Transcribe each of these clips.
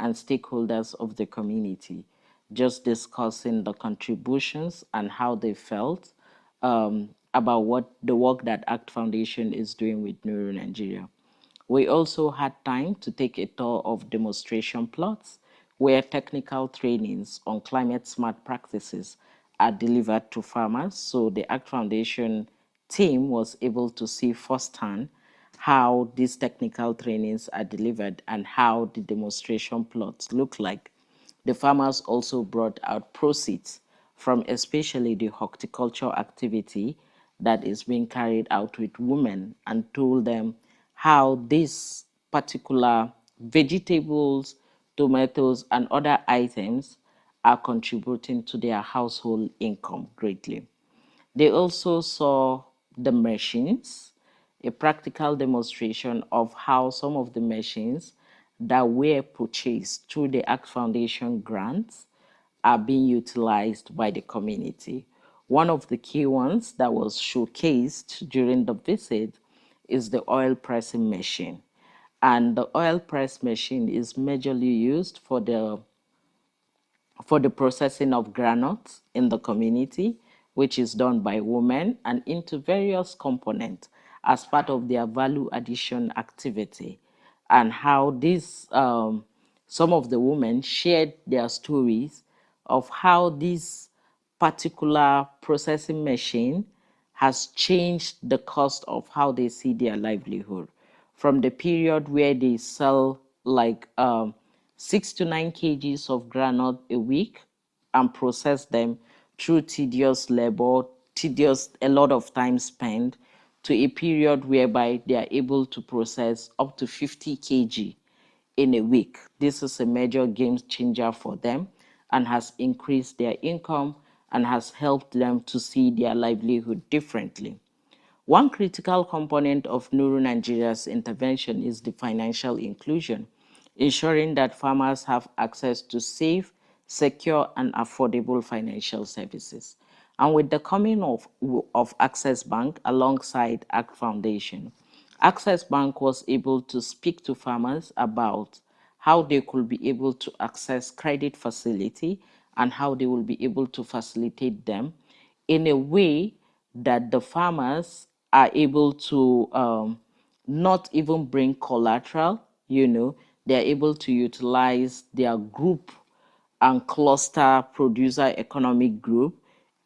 and stakeholders of the community, just discussing the contributions and how they felt about what the work that ACT Foundation is doing with Neuro Nigeria. We also had time to take a tour of demonstration plots where technical trainings on climate smart practices are delivered to farmers. So the ACT Foundation team was able to see firsthand how these technical trainings are delivered and how the demonstration plots look like. The farmers also brought out proceeds from especially the horticulture activity that is being carried out with women and told them how these particular vegetables, tomatoes, and other items are contributing to their household income greatly. They also saw the machines, a practical demonstration of how some of the machines that were purchased through the ACT Foundation grants are being utilized by the community. One of the key ones that was showcased during the visit is the oil pressing machine. And the oil press machine is majorly used for the processing of granules in the community, which is done by women, and into various components as part of their value addition activity, and how this some of the women shared their stories of how this particular processing machine has changed the cost of how they see their livelihood from the period where they sell like 6 to 9 kgs of granite a week and process them through tedious labor, tedious, a lot of time spent, to a period whereby they are able to process up to 50 kg in a week. This is a major game changer for them and has increased their income and has helped them to see their livelihood differently. One critical component of Nuru Nigeria's intervention is the financial inclusion, ensuring that farmers have access to safe, secure, and affordable financial services. And with the coming of Access Bank alongside ACT Foundation, Access Bank was able to speak to farmers about how they could be able to access credit facility and how they will be able to facilitate them in a way that the farmers are able to not even bring collateral, they're able to utilize their group and cluster producer economic group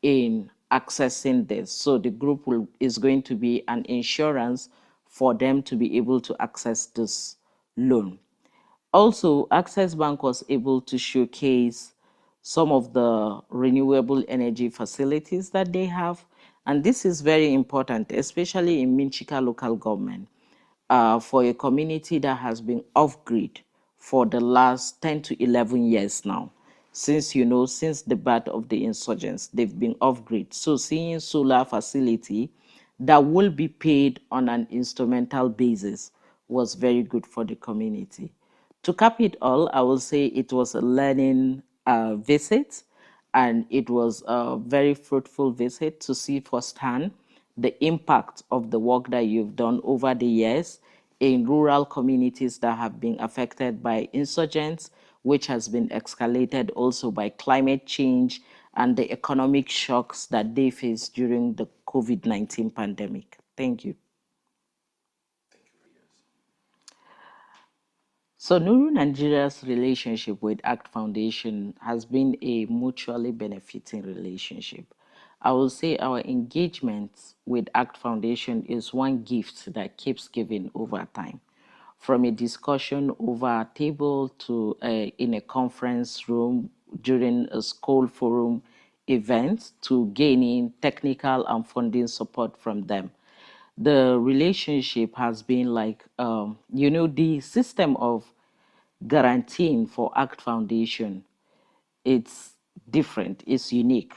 in accessing this. So the group is going to be an insurance for them to be able to access this loan. Also, Access Bank was able to showcase some of the renewable energy facilities that they have. And this is very important, especially in Minchika local government, for a community that has been off-grid for the last 10 to 11 years now. Since the birth of the insurgents, they've been off-grid. So seeing solar facility that will be paid on an instrumental basis was very good for the community. To cap it all, I will say it was a learning visit, and it was a very fruitful visit to see firsthand the impact of the work that you've done over the years in rural communities that have been affected by insurgents, which has been escalated also by climate change and the economic shocks that they faced during the COVID-19 pandemic. Thank you. So Nuru Nigeria's relationship with ACT Foundation has been a mutually benefiting relationship. I will say our engagement with ACT Foundation is one gift that keeps giving over time. From a discussion over a table to in a conference room during a school forum event to gaining technical and funding support from them, the relationship has been like, the system of guaranteeing for ACT Foundation, it's different, it's unique.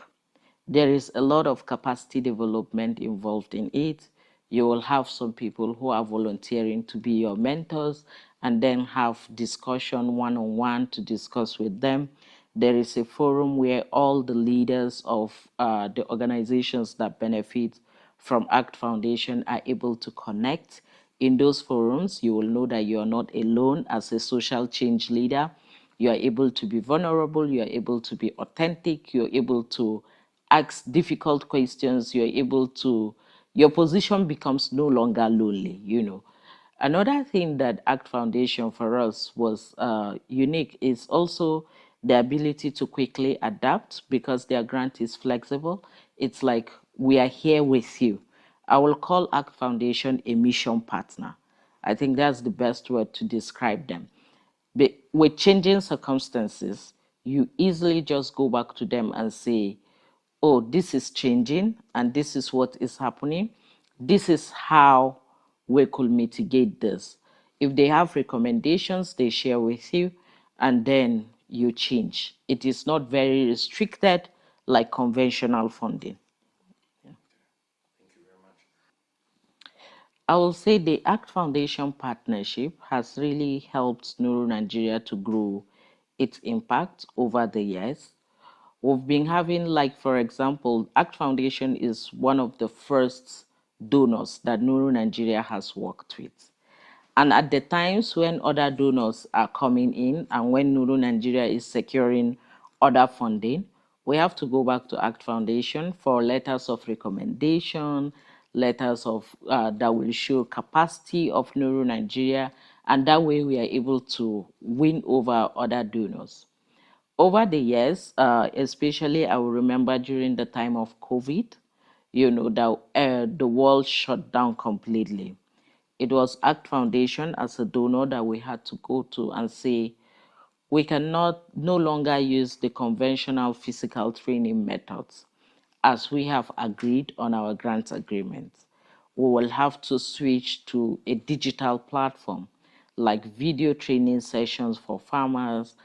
There is a lot of capacity development involved in it. You will have some people who are volunteering to be your mentors and then have discussion one-on-one to discuss with them. There is a forum where all the leaders of the organizations that benefit from ACT Foundation are able to connect. In those forums, you will know that you are not alone as a social change leader. You are able to be vulnerable. You are able to be authentic. You're able to ask difficult questions. You're able to, your position becomes no longer lonely, you know. Another thing that ACT Foundation for us was unique is also the ability to quickly adapt because their grant is flexible. It's like, we are here with you. I will call ACT Foundation a mission partner. I think that's the best word to describe them. But with changing circumstances, you easily just go back to them and say, oh, this is changing and this is what is happening. This is how we could mitigate this. If they have recommendations, they share with you, and then you change. It is not very restricted like conventional funding. I will say the ACT Foundation partnership has really helped Nuru Nigeria to grow its impact over the years. We've been having, like, for example, ACT Foundation is one of the first donors that Nuru Nigeria has worked with. And at the times when other donors are coming in and when Nuru Nigeria is securing other funding, we have to go back to ACT Foundation for letters of recommendation, letters of that will show capacity of Nuru Nigeria, and that way we are able to win over other donors. Over the years, especially I will remember during the time of COVID, you know, that the world shut down completely. It was ACT Foundation as a donor that we had to go to and say, we cannot no longer use the conventional physical training methods as we have agreed on our grant agreement. We will have to switch to a digital platform like video training sessions for farmers,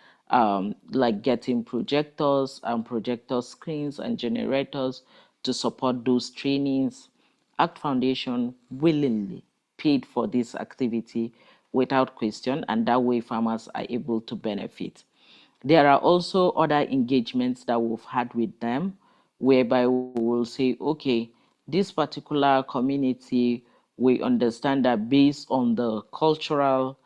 like getting projectors and projector screens and generators to support those trainings. ACT Foundation willingly paid for this activity without question, and that way farmers are able to benefit. There are also other engagements that we've had with them, whereby we will say, okay, this particular community, we understand that based on the cultural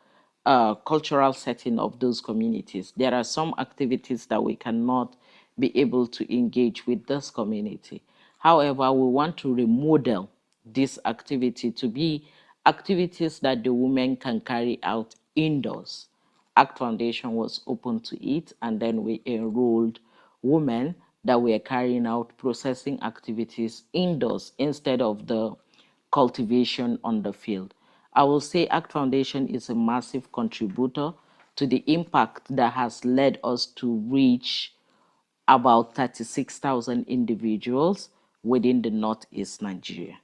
setting of those communities, there are some activities that we cannot be able to engage with this community. However, we want to remodel this activity to be activities that the women can carry out indoors. ACT Foundation was open to it, and then we enrolled women that were carrying out processing activities indoors instead of the cultivation on the field. I will say ACT Foundation is a massive contributor to the impact that has led us to reach about 36,000 individuals within the Northeast Nigeria.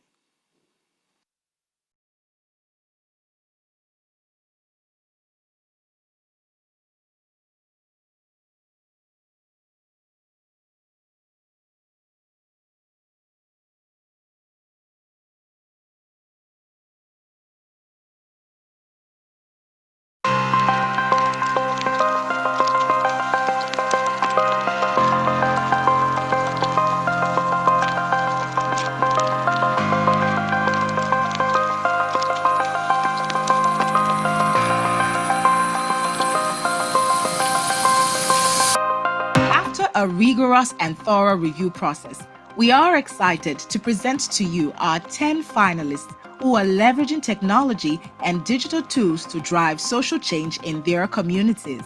After a rigorous and thorough review process, we are excited to present to you our 10 finalists who are leveraging technology and digital tools to drive social change in their communities.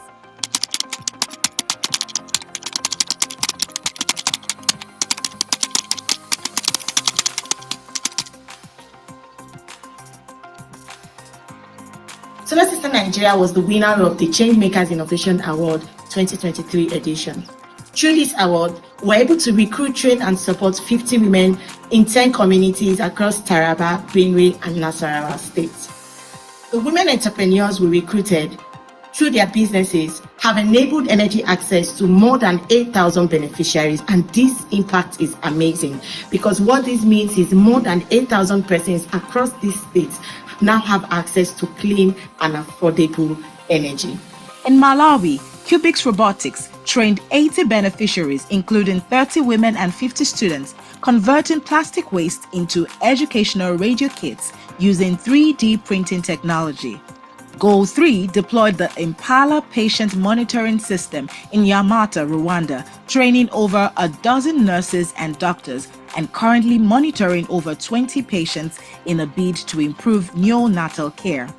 Solar System Nigeria was the winner of the Changemakers Innovation Award 2023 edition. Through this award, we're able to recruit, train, and support 50 women in 10 communities across Taraba, Benue, and Nasarawa states. The women entrepreneurs we recruited through their businesses have enabled energy access to more than 8,000 beneficiaries, and this impact is amazing because what this means is more than 8,000 persons across these states now have access to clean and affordable energy. In Malawi, Cubics Robotics trained 80 beneficiaries, including 30 women and 50 students, converting plastic waste into educational radio kits using 3D printing technology. Goal 3 deployed the Impala patient monitoring system in Yamata, Rwanda, training over a dozen nurses and doctors and currently monitoring over 20 patients in a bid to improve neonatal care.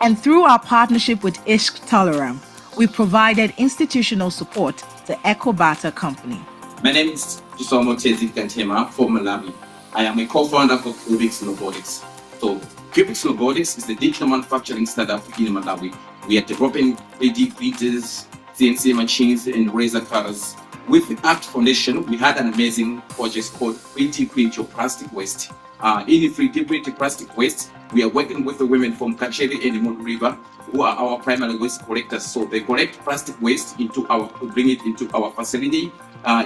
And through our partnership with Ishq Toleram, we provided institutional support to Ecobata Company. My name is Chisomo Tezi Kantema from Malawi. I am a co-founder for Cubics Robotics. So Cubics Robotics is the digital manufacturing startup in Malawi. We are developing 3D printers, CNC machines, and razor cutters. With the ACT Foundation, we had an amazing project called 3D Print Your Plastic Waste. In 3D Print Plastic Waste, we are working with the women from Kacheri and Moon River, who are our primary waste collectors. So they collect plastic waste bring it into our facility.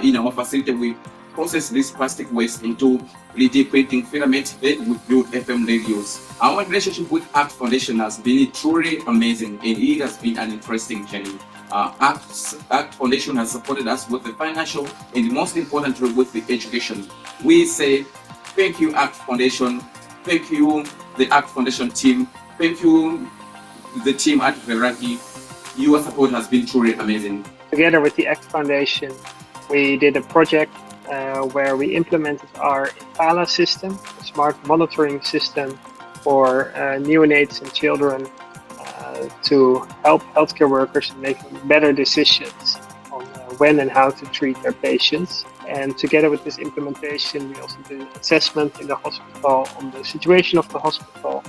In our facility, we process this plastic waste into 3D printing filament, then we build FM radios. Our relationship with ACT Foundation has been truly amazing, and it has been an interesting journey. ACT Foundation has supported us with the financial and most importantly with the education. We say thank you, ACT Foundation. Thank you, the ACT Foundation team. Thank you, the team at Veraki. Your support has been truly amazing. Together with the ACT Foundation, we did a project where we implemented our Impala system, a smart monitoring system for neonates and children to help healthcare workers make better decisions on when and how to treat their patients. And together with this implementation, we also did an assessment in the hospital on the situation of the hospital.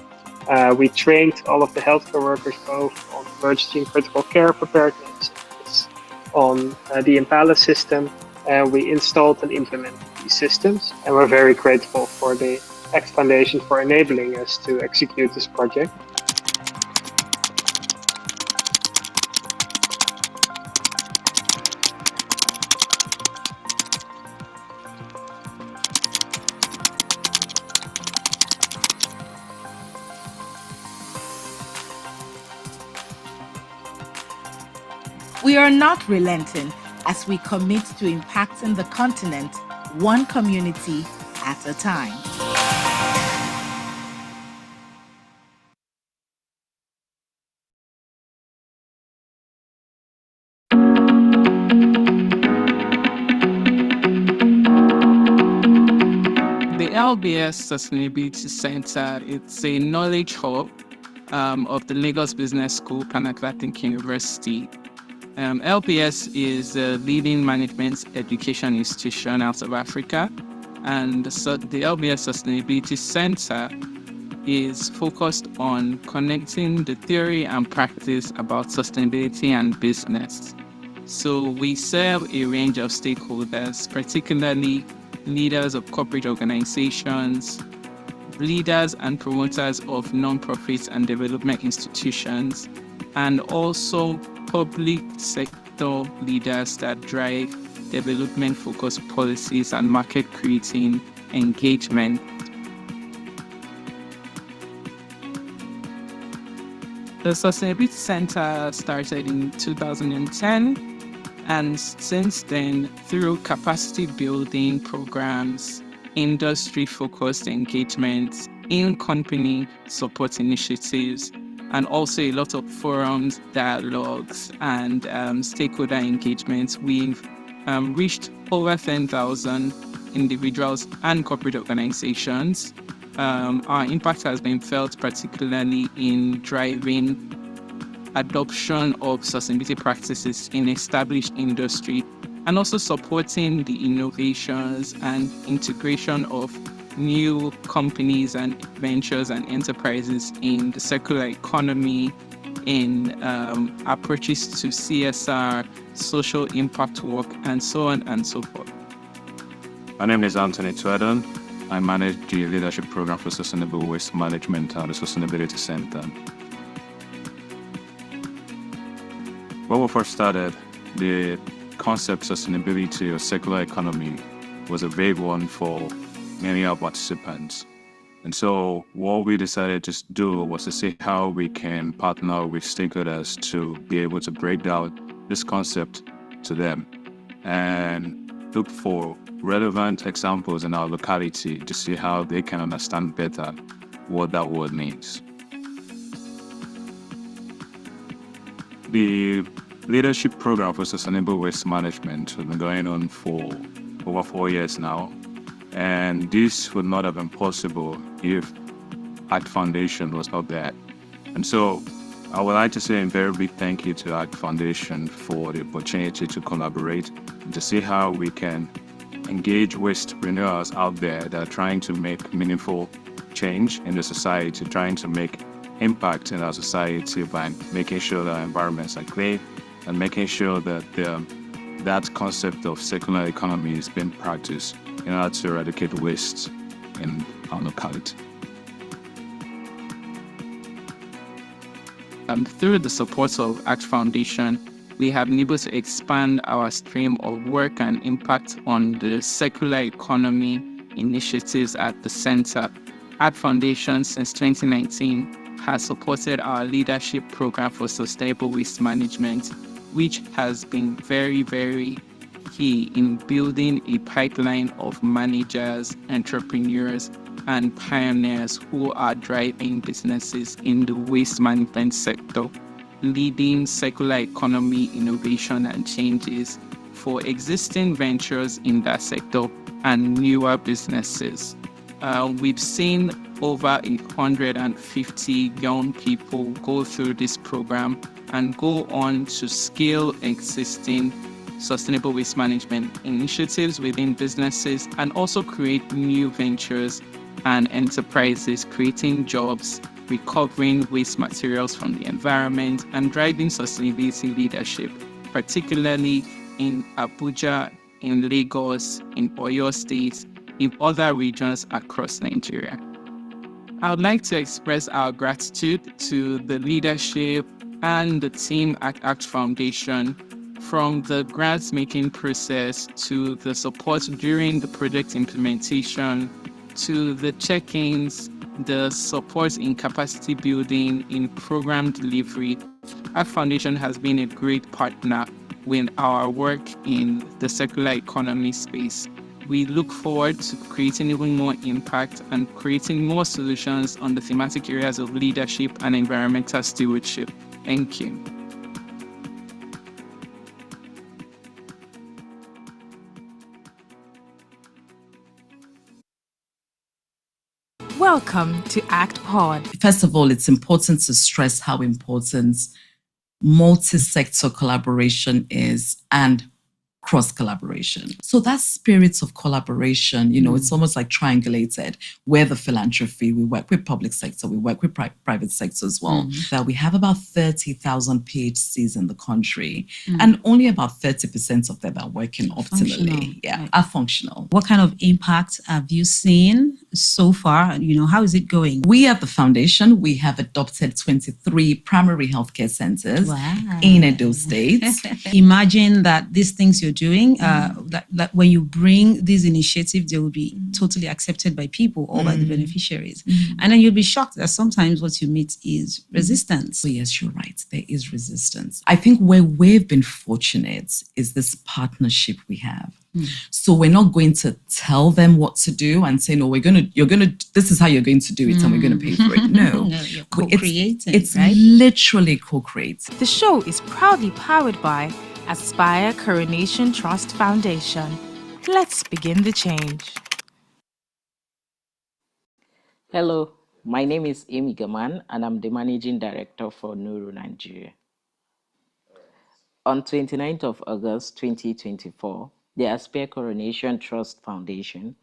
We trained all of the healthcare workers both on emergency and critical care preparedness, on the Impala system, and we installed and implemented these systems. And we're very grateful for the ACT Foundation for enabling us to execute this project. We are not relenting as we commit to impacting the continent one community at a time. The LBS Sustainability Center, it's a knowledge hub of the Lagos Business School, Pan-Atlantic University. LBS is a leading management education institution out of Africa, and so the LBS Sustainability Center is focused on connecting the theory and practice about sustainability and business. So we serve a range of stakeholders, particularly leaders of corporate organizations, leaders and promoters of non-profit and development institutions, and also public sector leaders that drive development-focused policies and market-creating engagement. The Sustainability Center started in 2010, and since then, through capacity building programs, industry-focused engagements, in-company support initiatives, and also a lot of forums, dialogues, and stakeholder engagements, we've reached over 10,000 individuals and corporate organizations. Our impact has been felt particularly in driving adoption of sustainability practices in established industry, and also supporting the innovations and integration of new companies and ventures and enterprises in the circular economy, in approaches to CSR, social impact work, and so on and so forth. My name is Anthony Tweddon. I manage the Leadership Program for Sustainable Waste Management at the Sustainability Center. When we first started, the concept sustainability or circular economy was a vague one for many of our participants. And so what we decided to do was to see how we can partner with stakeholders to be able to break down this concept to them and look for relevant examples in our locality to see how they can understand better what that word means. the leadership program for sustainable waste management has been going on for over 4 years now. And this would not have been possible if ACT Foundation was not there. And so I would like to say a very big thank you to ACT Foundation for the opportunity to collaborate and to see how we can engage wastepreneurs out there that are trying to make meaningful change in the society, trying to make impact in our society by making sure that our environments are clean and making sure that that concept of circular economy is being practiced in order to eradicate waste in our locality. Through the support of ACT Foundation, we have been able to expand our stream of work and impact on the circular economy initiatives at the center. ACT Foundation, since 2019, has supported our leadership program for sustainable waste management, which has been very, very key in building a pipeline of managers, entrepreneurs, and pioneers who are driving businesses in the waste management sector, leading circular economy innovation and changes for existing ventures in that sector and newer businesses. We've seen over 150 young people go through this program and go on to scale existing sustainable waste management initiatives within businesses and also create new ventures and enterprises, creating jobs, recovering waste materials from the environment, and driving sustainability leadership, particularly in Abuja, in Lagos, in Oyo State, in other regions across Nigeria. I would like to express our gratitude to the leadership and the team at ACT Foundation, from the grants making process to the support during the project implementation, to the check-ins, the support in capacity building, in program delivery. ACT Foundation has been a great partner with our work in the circular economy space. We look forward to creating even more impact and creating more solutions on the thematic areas of leadership and environmental stewardship. Thank you. Welcome to ACT Pod. First of all, it's important to stress how important multi-sector collaboration is and cross-collaboration. So that spirit of collaboration, it's almost like triangulated. We're the philanthropy, we work with public sector, we work with private sector as well. That we have about 30,000 PHCs in the country, and only about 30% of them are working optimally. Are functional. What kind of impact have you seen so far? How is it going? We at the foundation, we have adopted 23 primary healthcare centers in Edo State. Imagine that these things you're doing, that when you bring these initiatives, they will be totally accepted by people or by the beneficiaries. And then you'll be shocked that sometimes what you meet is resistance. So yes, you're right. There is resistance. I think where we've been fortunate is this partnership we have. So we're not going to tell them what to do and say, no, this is how you're going to do it and we're going to pay for it. No, you're co-creating. It's right? literally co-create. The show is proudly powered by Aspire Coronation Trust Foundation. Let's begin the change. Hello, my name is Amy Gaman and I'm the Managing Director for Nuru Nigeria. On 29th of August 2024, the Aspire Coronation Trust Foundation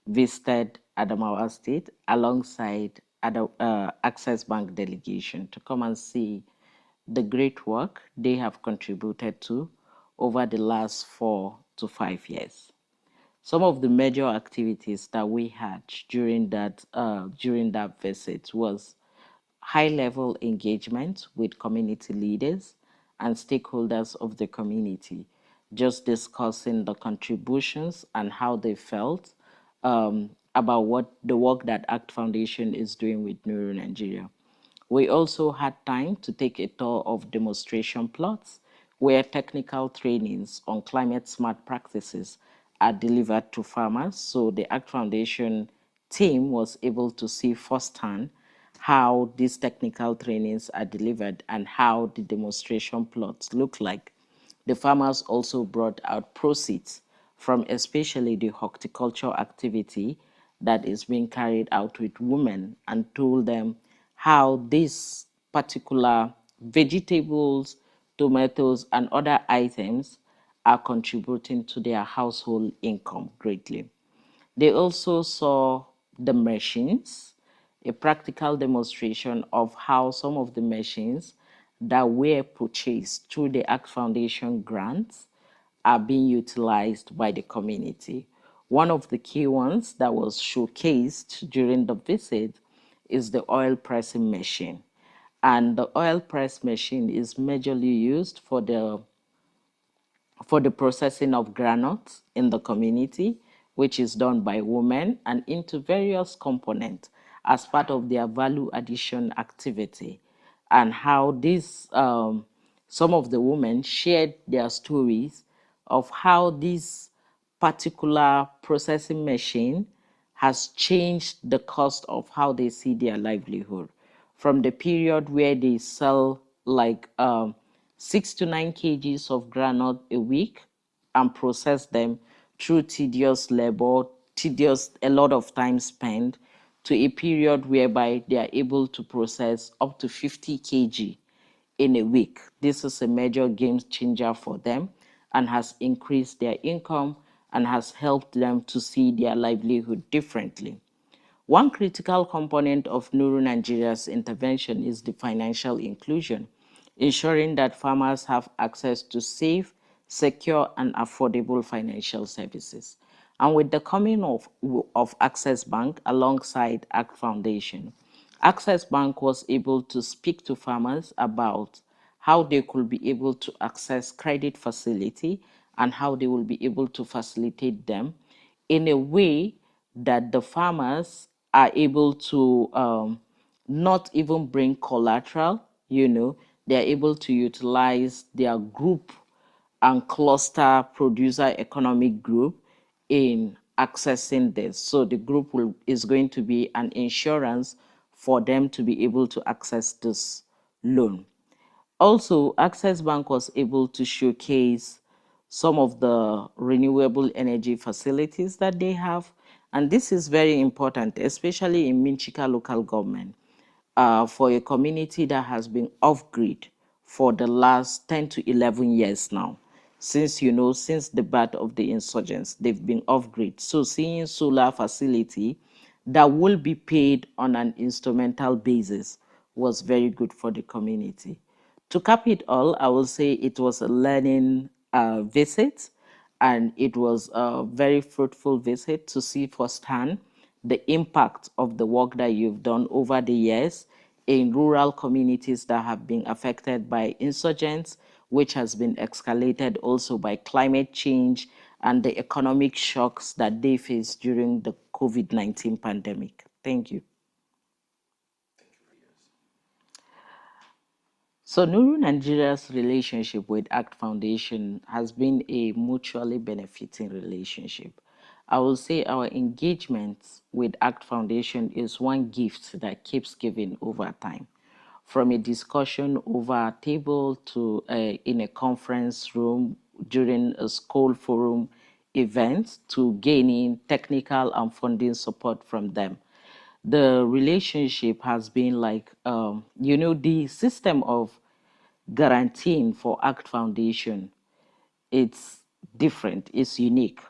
visited Adamawa State alongside Access Bank delegation to come and see the great work they have contributed to over the last 4 to 5 years. Some of the major activities that we had during that visit was high-level engagement with community leaders and stakeholders of the community, just discussing the contributions and how they felt about what the work that ACT Foundation is doing with Neuro Nigeria. We also had time to take a tour of demonstration plots where technical trainings on climate smart practices are delivered to farmers. So the ACT Foundation team was able to see firsthand how these technical trainings are delivered and how the demonstration plots look like. The farmers also brought out proceeds from especially the horticulture activity that is being carried out with women and told them how these particular vegetables, tomatoes, and other items are contributing to their household income greatly. They also saw the machines, a practical demonstration of how some of the machines that were purchased through the ACT Foundation grants are being utilized by the community. One of the key ones that was showcased during the visit is the oil pressing machine. And the oil press machine is majorly used for the processing of granules in the community, which is done by women, and into various components as part of their value addition activity, and how this some of the women shared their stories of how this particular processing machine has changed the cost of how they see their livelihood from the period where they sell like 6 to 9 kgs of granite a week and process them through tedious labor, tedious, a lot of time spent, to a period whereby they are able to process up to 50 kg in a week. This is a major game changer for them and has increased their income and has helped them to see their livelihood differently. One critical component of Nuru Nigeria's intervention is the financial inclusion, ensuring that farmers have access to safe, secure, and affordable financial services. And with the coming of Access Bank alongside ACT Foundation, Access Bank was able to speak to farmers about how they could be able to access credit facility and how they will be able to facilitate them in a way that the farmers are able to not even bring collateral, they're able to utilize their group and cluster producer economic group in accessing this. So the group is going to be an insurance for them to be able to access this loan. Also, Access Bank was able to showcase some of the renewable energy facilities that they have. And this is very important, especially in Minchika local government, for a community that has been off grid for the last 10 to 11 years now. Since the birth of the insurgents, they've been off grid. So seeing solar facility that will be paid on an instrumental basis was very good for the community. To cap it all, I will say it was a learning visit, and it was a very fruitful visit to see firsthand the impact of the work that you've done over the years in rural communities that have been affected by insurgents, which has been escalated also by climate change and the economic shocks that they faced during the COVID-19 pandemic. Thank you. So Nuru Nigeria's relationship with ACT Foundation has been a mutually benefiting relationship. I will say our engagement with ACT Foundation is one gift that keeps giving over time. From a discussion over a table to in a conference room during a school forum event to gaining technical and funding support from them, the relationship has been like, the system of guaranteeing for ACT Foundation, it's different, it's unique.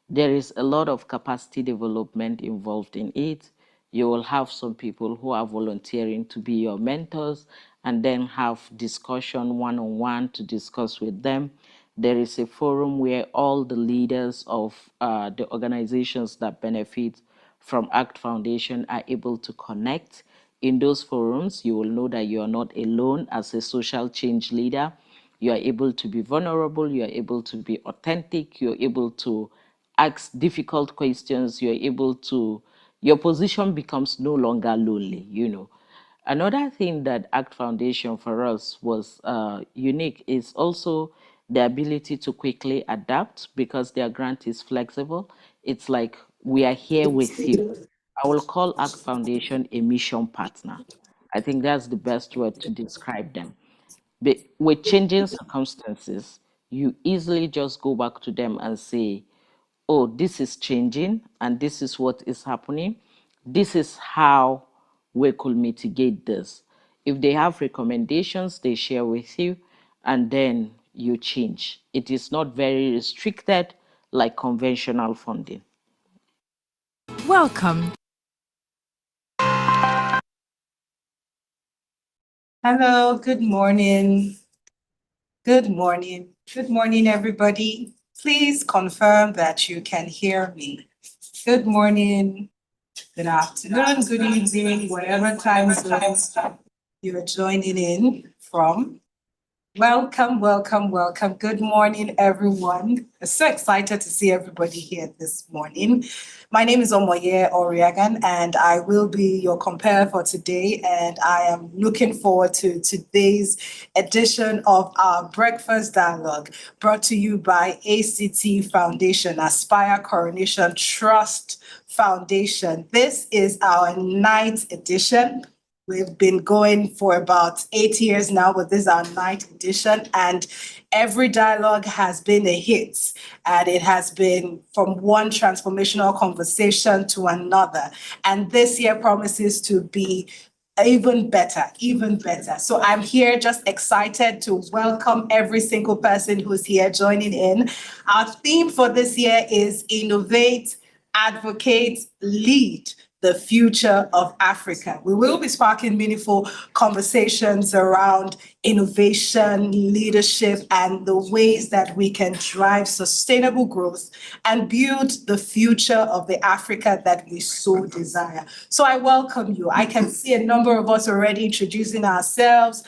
There is a lot of capacity development involved in it. You will have some people who are volunteering to be your mentors and then have discussion one-on-one to discuss with them. There is a forum where all the leaders of the organizations that benefit from ACT Foundation are able to connect. In those forums, you will know that you are not alone as a social change leader. You are able to be vulnerable, you are able to be authentic, you're able to ask difficult questions, you're able to, your position becomes no longer lonely. Another thing that ACT Foundation for us was unique is also the ability to quickly adapt because their grant is flexible. It's like, we are here with you. I will call ACT Foundation a mission partner. I think that's the best word to describe them. But with changing circumstances, you easily just go back to them and say, oh, this is changing and this is what is happening. This is how we could mitigate this. If they have recommendations, they share with you and then you change. It is not very restricted like conventional funding. Welcome. Hello, good morning. Good morning. Good morning, everybody. Please confirm that you can hear me. Good morning, good afternoon, good evening, whatever time zone you're joining in from. Welcome, welcome, welcome. Good morning, everyone. I'm so excited to see everybody here this morning. My name is Omoye Oriagan, and I will be your compare for today. And I am looking forward to today's edition of our Breakfast Dialogue, brought to you by ACT Foundation, Aspire Coronation Trust Foundation. This is our 9th edition. We've been going for about 8 years now, but this is our 9th edition, and every dialogue has been a hit. And it has been from one transformational conversation to another. And this year promises to be even better, even better. So I'm here just excited to welcome every single person who's here joining in. Our theme for this year is Innovate, Advocate, Lead the future of Africa. We will be sparking meaningful conversations around innovation, leadership, and the ways that we can drive sustainable growth and build the future of the Africa that we so desire. So I welcome you. I can see a number of us already introducing ourselves,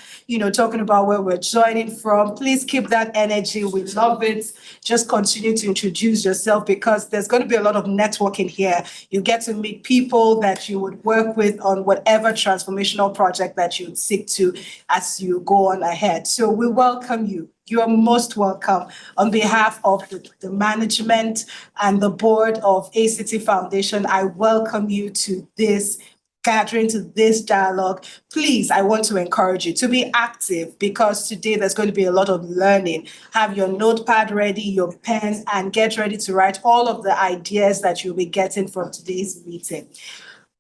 talking about where we're joining from. Please keep that energy. We love it. Just continue to introduce yourself, because there's going to be a lot of networking here. You get to meet people that you would work with on whatever transformational project that you would seek to as you go on ahead. So we welcome you. You are most welcome. On behalf of the management and the board of ACT Foundation, I welcome you to this gathering, to this dialogue. Please, I want to encourage you to be active, because today there's going to be a lot of learning. Have your notepad ready, your pen, and get ready to write all of the ideas that you'll be getting from today's meeting.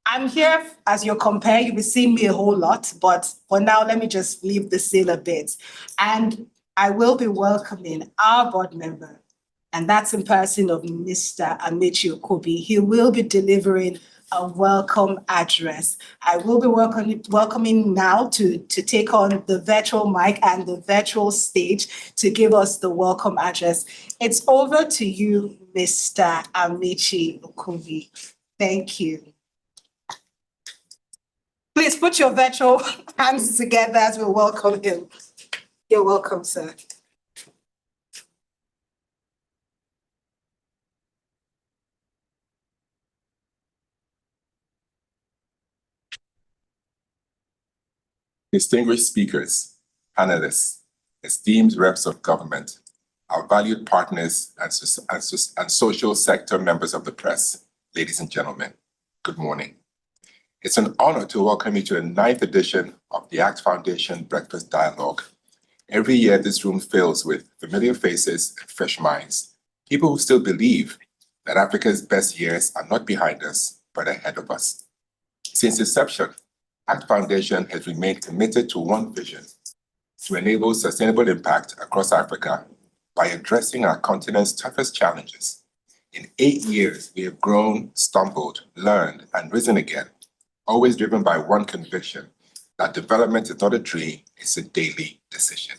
I'm here as your compare. You'll be seeing me a whole lot, but for now, let me just leave the scene a bit. And I will be welcoming our board member, and that's in person of Mr. Amechi Okobi. He will be delivering a welcome address. I will be welcoming now to take on the virtual mic and the virtual stage to give us the welcome address. It's over to you, Mr. Amechi Okobi. Thank you. Please put your virtual hands together as we welcome him. You're welcome, sir. Distinguished speakers, panelists, esteemed reps of government, our valued partners and social sector members of the press, ladies and gentlemen, good morning. It's an honor to welcome you to the 9th edition of the ACT Foundation Breakfast Dialogue. Every year, this room fills with familiar faces and fresh minds, people who still believe that Africa's best years are not behind us, but ahead of us. Since inception, ACT Foundation has remained committed to one vision: to enable sustainable impact across Africa by addressing our continent's toughest challenges. In 8 years, we have grown, stumbled, learned, and risen again, always driven by one conviction: that development is not a dream, it's a daily decision.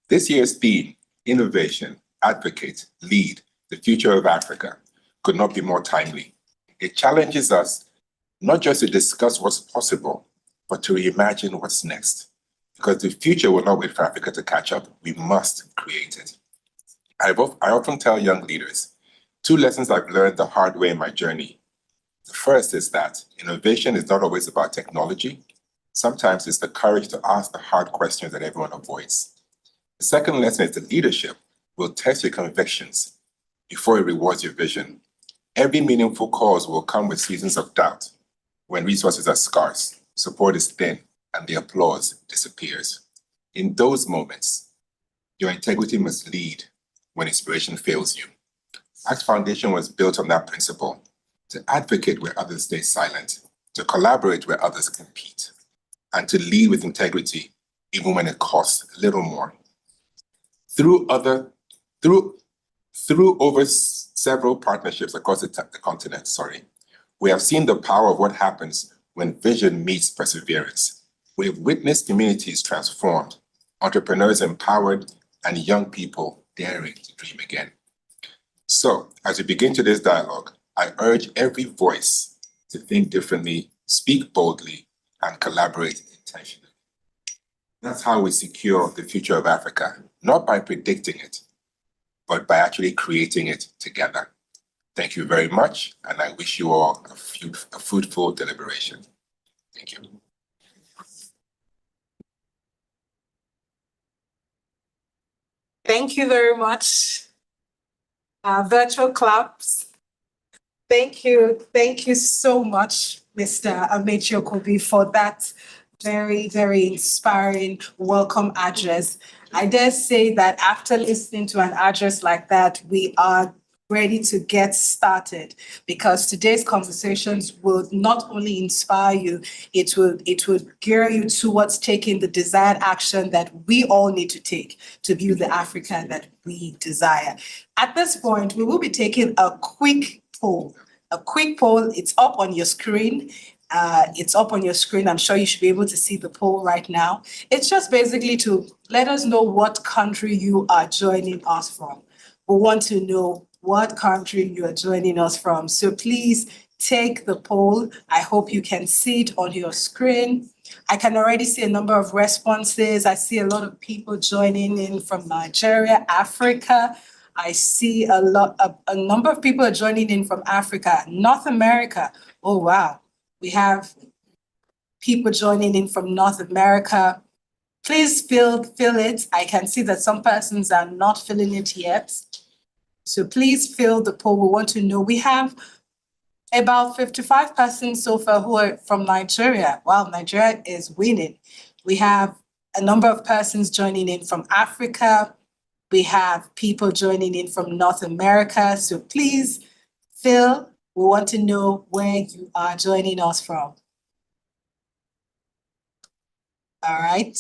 This year's theme, Innovation, Advocate, Lead, the future of Africa, could not be more timely. It challenges us not just to discuss what's possible, but to reimagine what's next. Because the future will not wait for Africa to catch up. We must create it. I often tell young leaders, 2 lessons I've learned the hard way in my journey. The first is that innovation is not always about technology. Sometimes it's the courage to ask the hard questions that everyone avoids. The second lesson is that leadership will test your convictions before it rewards your vision. Every meaningful cause will come with seasons of doubt, when resources are scarce, support is thin, and the applause disappears. In those moments, your integrity must lead when inspiration fails you. ACT Foundation was built on that principle, to advocate where others stay silent, to collaborate where others compete, and to lead with integrity, even when it costs a little more. Through over several partnerships across the continent, we have seen the power of what happens when vision meets perseverance. We have witnessed communities transformed, entrepreneurs empowered, and young people daring to dream again. So, as we begin today's dialogue, I urge every voice to think differently, speak boldly, and collaborate intentionally. That's how we secure the future of Africa, not by predicting it, but by actually creating it together. Thank you very much, and I wish you all a fruitful deliberation. Thank you. Thank you very much. Virtual claps. Thank you so much, Mr. Amechi Okobi, for that very, very inspiring welcome address. I dare say that after listening to an address like that, we are ready to get started, because today's conversations will not only inspire you, it will gear you towards taking the desired action that we all need to take to view the Africa that we desire. At this point, we will be taking a quick poll. It's up on your screen. I'm sure you should be able to see the poll right now. It's just basically to let us know what country you are joining us from. We want to know what country you are joining us from. So please take the poll. I hope you can see it on your screen. I can already see a number of responses. I see a lot of people joining in from Nigeria, Africa. I see a number of people are joining in from Africa, North America. Oh, wow. We have people joining in from North America. Please fill it. I can see that some persons are not filling it yet. So please fill the poll. We want to know. We have about 55 persons so far who are from Nigeria. Wow, Nigeria is winning. We have a number of persons joining in from Africa. We have people joining in from North America. So please fill. We want to know where you are joining us from. All right.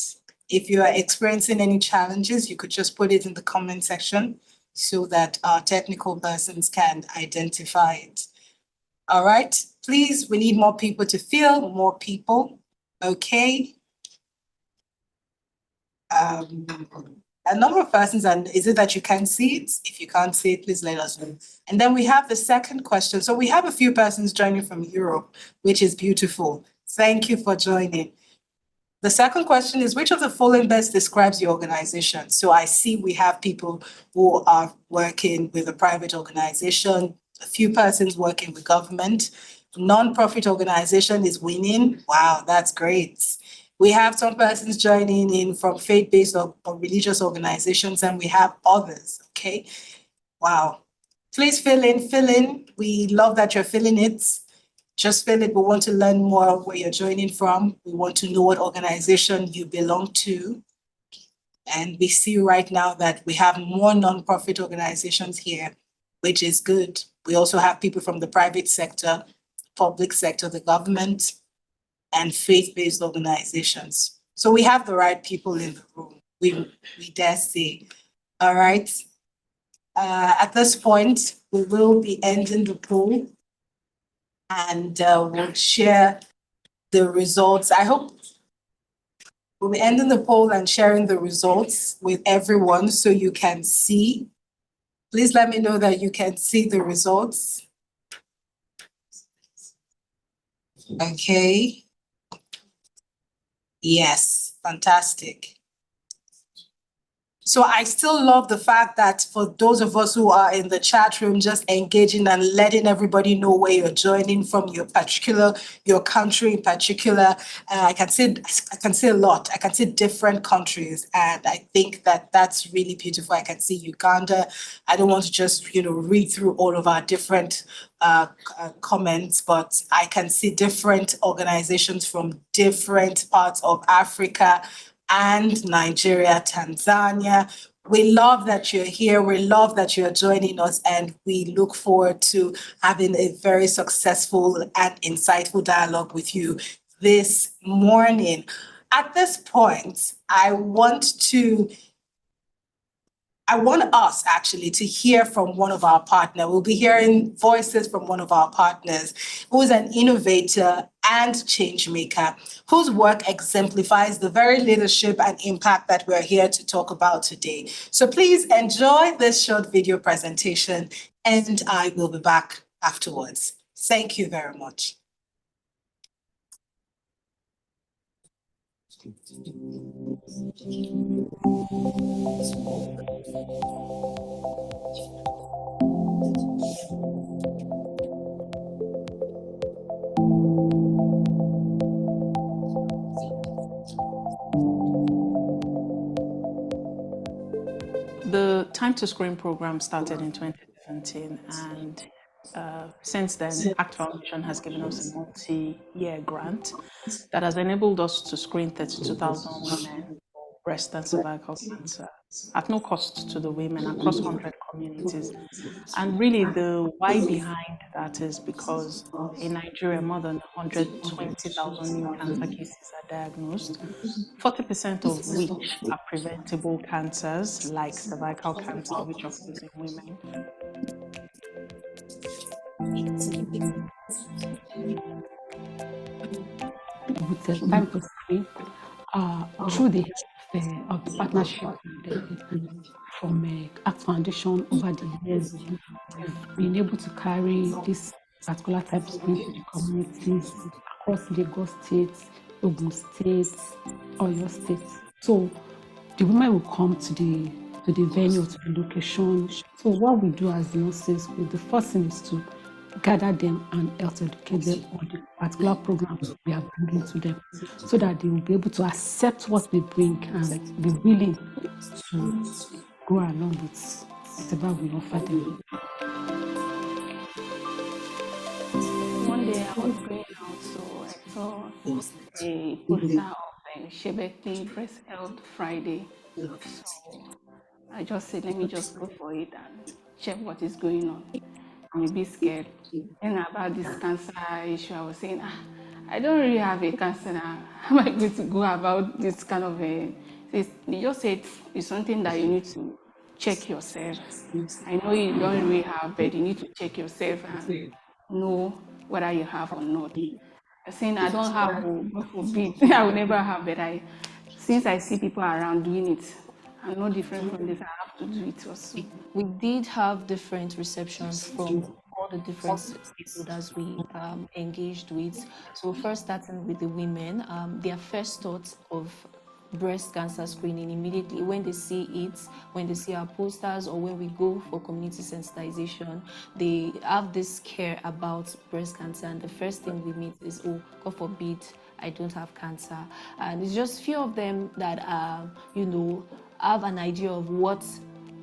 If you are experiencing any challenges, you could just put it in the comment section so that our technical persons can identify it. All right. Please, we need more people to fill, more people. Okay. A number of persons, and is it that you can see it? If you can't see it, please let us know. And then we have the second question. So we have a few persons joining from Europe, which is beautiful. Thank you for joining. The second question is, which of the following best describes your organization? So I see we have people who are working with a private organization, a few persons working with government. Non-profit organization is winning. Wow, that's great. We have some persons joining in from faith-based or religious organizations, and we have others, okay? Wow. Please fill in. We love that you're filling it. Just fill it. We want to learn more where you're joining from. We want to know what organization you belong to. And we see right now that we have more nonprofit organizations here, which is good. We also have people from the private sector, public sector, the government, and faith-based organizations. So we have the right people in the room, we dare say. All right. At this point, we will be ending the poll, and we'll share the results. I hope we'll be ending the poll and sharing the results with everyone so you can see. Please let me know that you can see the results. Okay. Yes, fantastic. So I still love the fact that for those of us who are in the chat room, just engaging and letting everybody know where you're joining from, your country in particular. I can see a lot. I can see different countries, and I think that that's really beautiful. I can see Uganda. I don't want to just read through all of our different comments, but I can see different organizations from different parts of Africa and Nigeria, Tanzania. We love that you're here. We love that you're joining us, and we look forward to having a very successful and insightful dialogue with you this morning. At this point, I want us actually to hear from one of our partners. We'll be hearing voices from one of our partners who is an innovator and change maker, whose work exemplifies the very leadership and impact that we're here to talk about today. So please enjoy this short video presentation, and I will be back afterwards. Thank you very much. The Time to Screen program started in 2017, and since then, ACT Foundation has given us a multi-year grant that has enabled us to screen 32,000 women for breast and cervical cancer at no cost to the women across 100 communities. And really the why behind that is because in Nigeria, more than 120,000 new cancer cases are diagnosed, 40% of which are preventable cancers like cervical cancer, which occurs in women. With the time to screen through the of the partnership from ACT Foundation over the years, we've been able to carry this particular type of screen to the communities across Lagos State, Ogun State, Oyo State. So the women will come to the venue, to the location. So what we do as nurses, the first thing is to gather them and help educate them on the particular programs we are bringing to them, so that they will be able to accept what we bring and be willing to go along with whatever we offer them. One day I was going out, so I saw a poster of Shebeki Breast Health Friday. So I just said, let me just go for it and check what is going on. I'm a bit scared. And about this cancer issue, I was saying, I don't really have a cancer now. How am I going to go about this kind of a... They just said it's something that you need to check yourself. I know you don't really have, but you need to check yourself and know whether you have or not. I'm saying I don't have, God forbid, I will never have, but since I see people around doing it, I'm no different from this. I have to do it also. We did have different receptions from all the different stakeholders we engaged with. So first starting with the women, their first thoughts of breast cancer screening immediately when they see it, when they see our posters, or when we go for community sensitization, they have this care about breast cancer, and the first thing we meet is, oh, God forbid, I don't have cancer. And it's just few of them that have an idea of what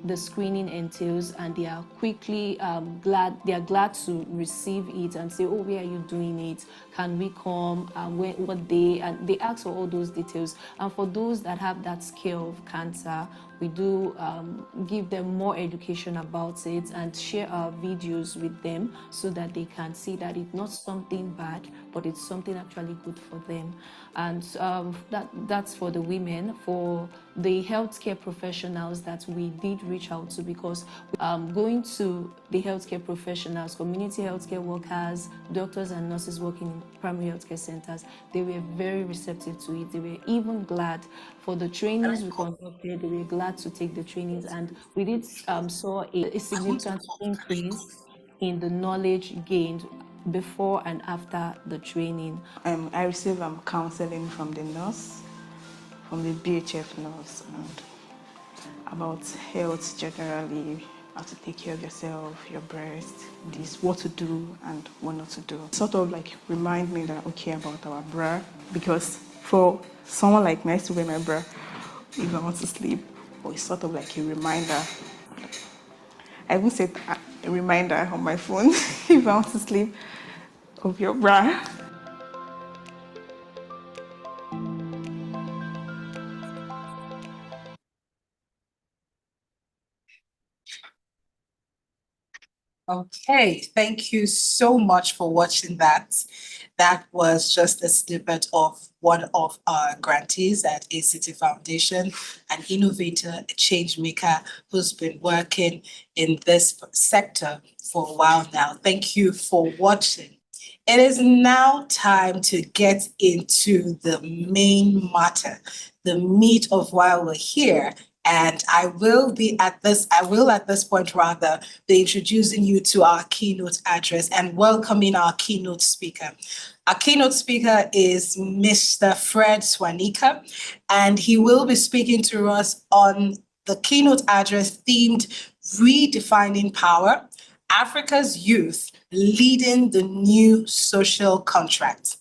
the screening entails, and they are quickly glad to receive it and say, oh, where are you doing it? Can we come? What day? And they ask for all those details. And for those that have that scare of cancer, we do give them more education about it and share our videos with them so that they can see that it's not something bad, but it's something actually good for them. And that's for the women. For the healthcare professionals that we did reach out to, because going to the healthcare professionals, community healthcare workers, doctors and nurses working in primary healthcare centers, they were very receptive to it. They were even glad for the trainings we conducted. They were glad to take the trainings, and we did saw a significant increase in the knowledge gained before and after the training. I received counseling from the nurse, from the BHF nurse, and about health generally, how to take care of yourself, your breast, this, what to do and what not to do. Sort of like remind me that okay about our bra, because for someone like me, I used to wear my bra if I want to sleep, or it's sort of like a reminder. I even set a reminder on my phone if I want to sleep of your bra. Okay, thank you so much for watching that. That was just a snippet of one of our grantees at ACT Foundation, an innovator, a change maker who's been working in this sector for a while now. Thank you for watching. It is now time to get into the main matter, the meat of why we're here. And I will at this point rather be introducing you to our keynote address and welcoming our keynote speaker. Our keynote speaker is Mr. Fred Swanika, and he will be speaking to us on the keynote address themed Redefining Power, Africa's Youth Leading the New Social Contract.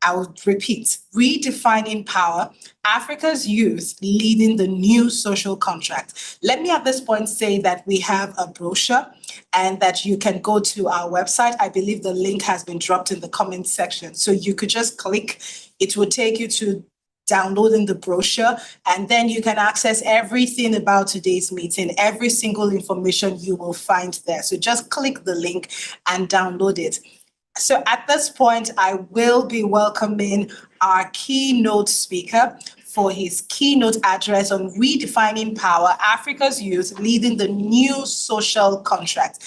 I will repeat, Redefining Power, Africa's Youth Leading the New Social Contract. Let me at this point say that we have a brochure and that you can go to our website. I believe the link has been dropped in the comment section. So you could just click, it will take you to downloading the brochure, and then you can access everything about today's meeting, every single information you will find there. So just click the link and download it. So at this point, I will be welcoming our keynote speaker for his keynote address on Redefining Power, Africa's Youth Leading the New Social Contract.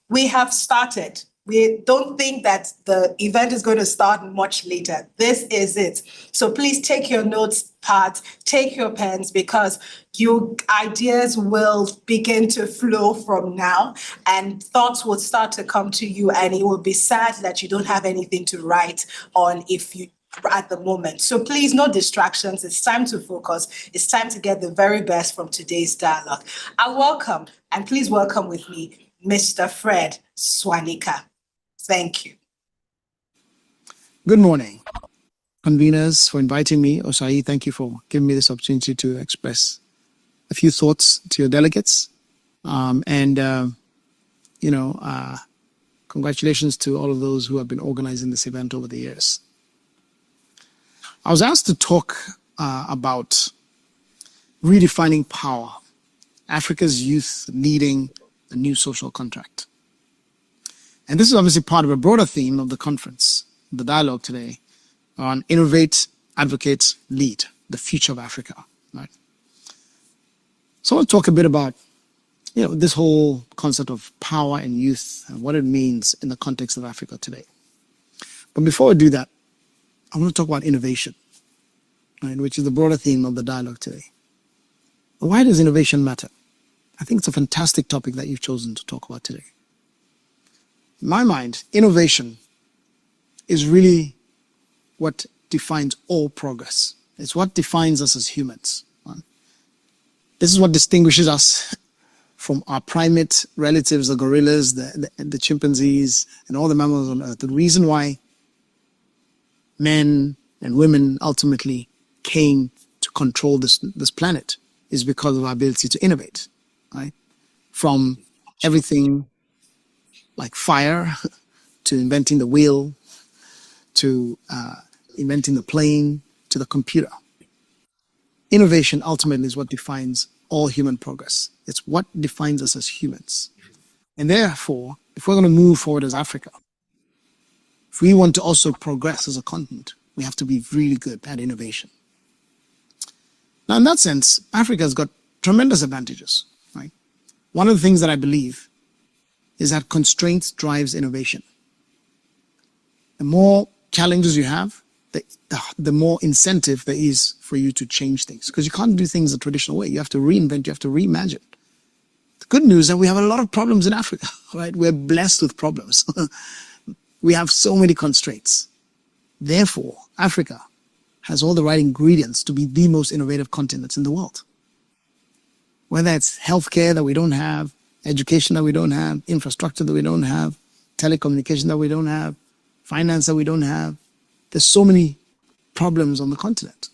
We have started. We don't think that the event is going to start much later. This is it. So please take your notes part, take your pens, because your ideas will begin to flow from now and thoughts will start to come to you, and it will be sad that you don't have anything to write on at the moment. So please, no distractions. It's time to focus. It's time to get the very best from today's dialogue. I welcome, and please welcome with me, Mr. Fred Swanika. Thank you. Good morning, conveners, for inviting me. Osai, thank you for giving me this opportunity to express a few thoughts to your delegates. Congratulations to all of those who have been organizing this event over the years. I was asked to talk about redefining power, Africa's youth leading a new social contract. And this is obviously part of a broader theme of the conference, the dialogue today, on innovate, advocate, lead, the future of Africa. Right? So I'll talk a bit about this whole concept of power and youth and what it means in the context of Africa today. But before I do that, I want to talk about innovation, right, which is the broader theme of the dialogue today. Why does innovation matter? I think it's a fantastic topic that you've chosen to talk about today. In my mind, innovation is really what defines all progress. It's what defines us as humans. Right? This is what distinguishes us from our primate relatives, the gorillas, the chimpanzees, and all the mammals on Earth. The reason why men and women ultimately came to control this planet is because of our ability to innovate, right? From everything like fire to inventing the wheel, to inventing the plane, to the computer. Innovation ultimately is what defines all human progress. It's what defines us as humans. And therefore, if we're going to move forward as Africa, if we want to also progress as a continent, we have to be really good at innovation. Now, in that sense, Africa has got tremendous advantages, right? One of the things that I believe is that constraints drives innovation. The more challenges you have, the more incentive there is for you to change things, because you can't do things the traditional way. You have to reinvent, you have to reimagine. The good news is that we have a lot of problems in Africa, right? We're blessed with problems. We have so many constraints. Therefore, Africa has all the right ingredients to be the most innovative continent in the world. whether it's healthcare that we don't have, education that we don't have, infrastructure that we don't have, telecommunication that we don't have, finance that we don't have. There's so many problems on the continent.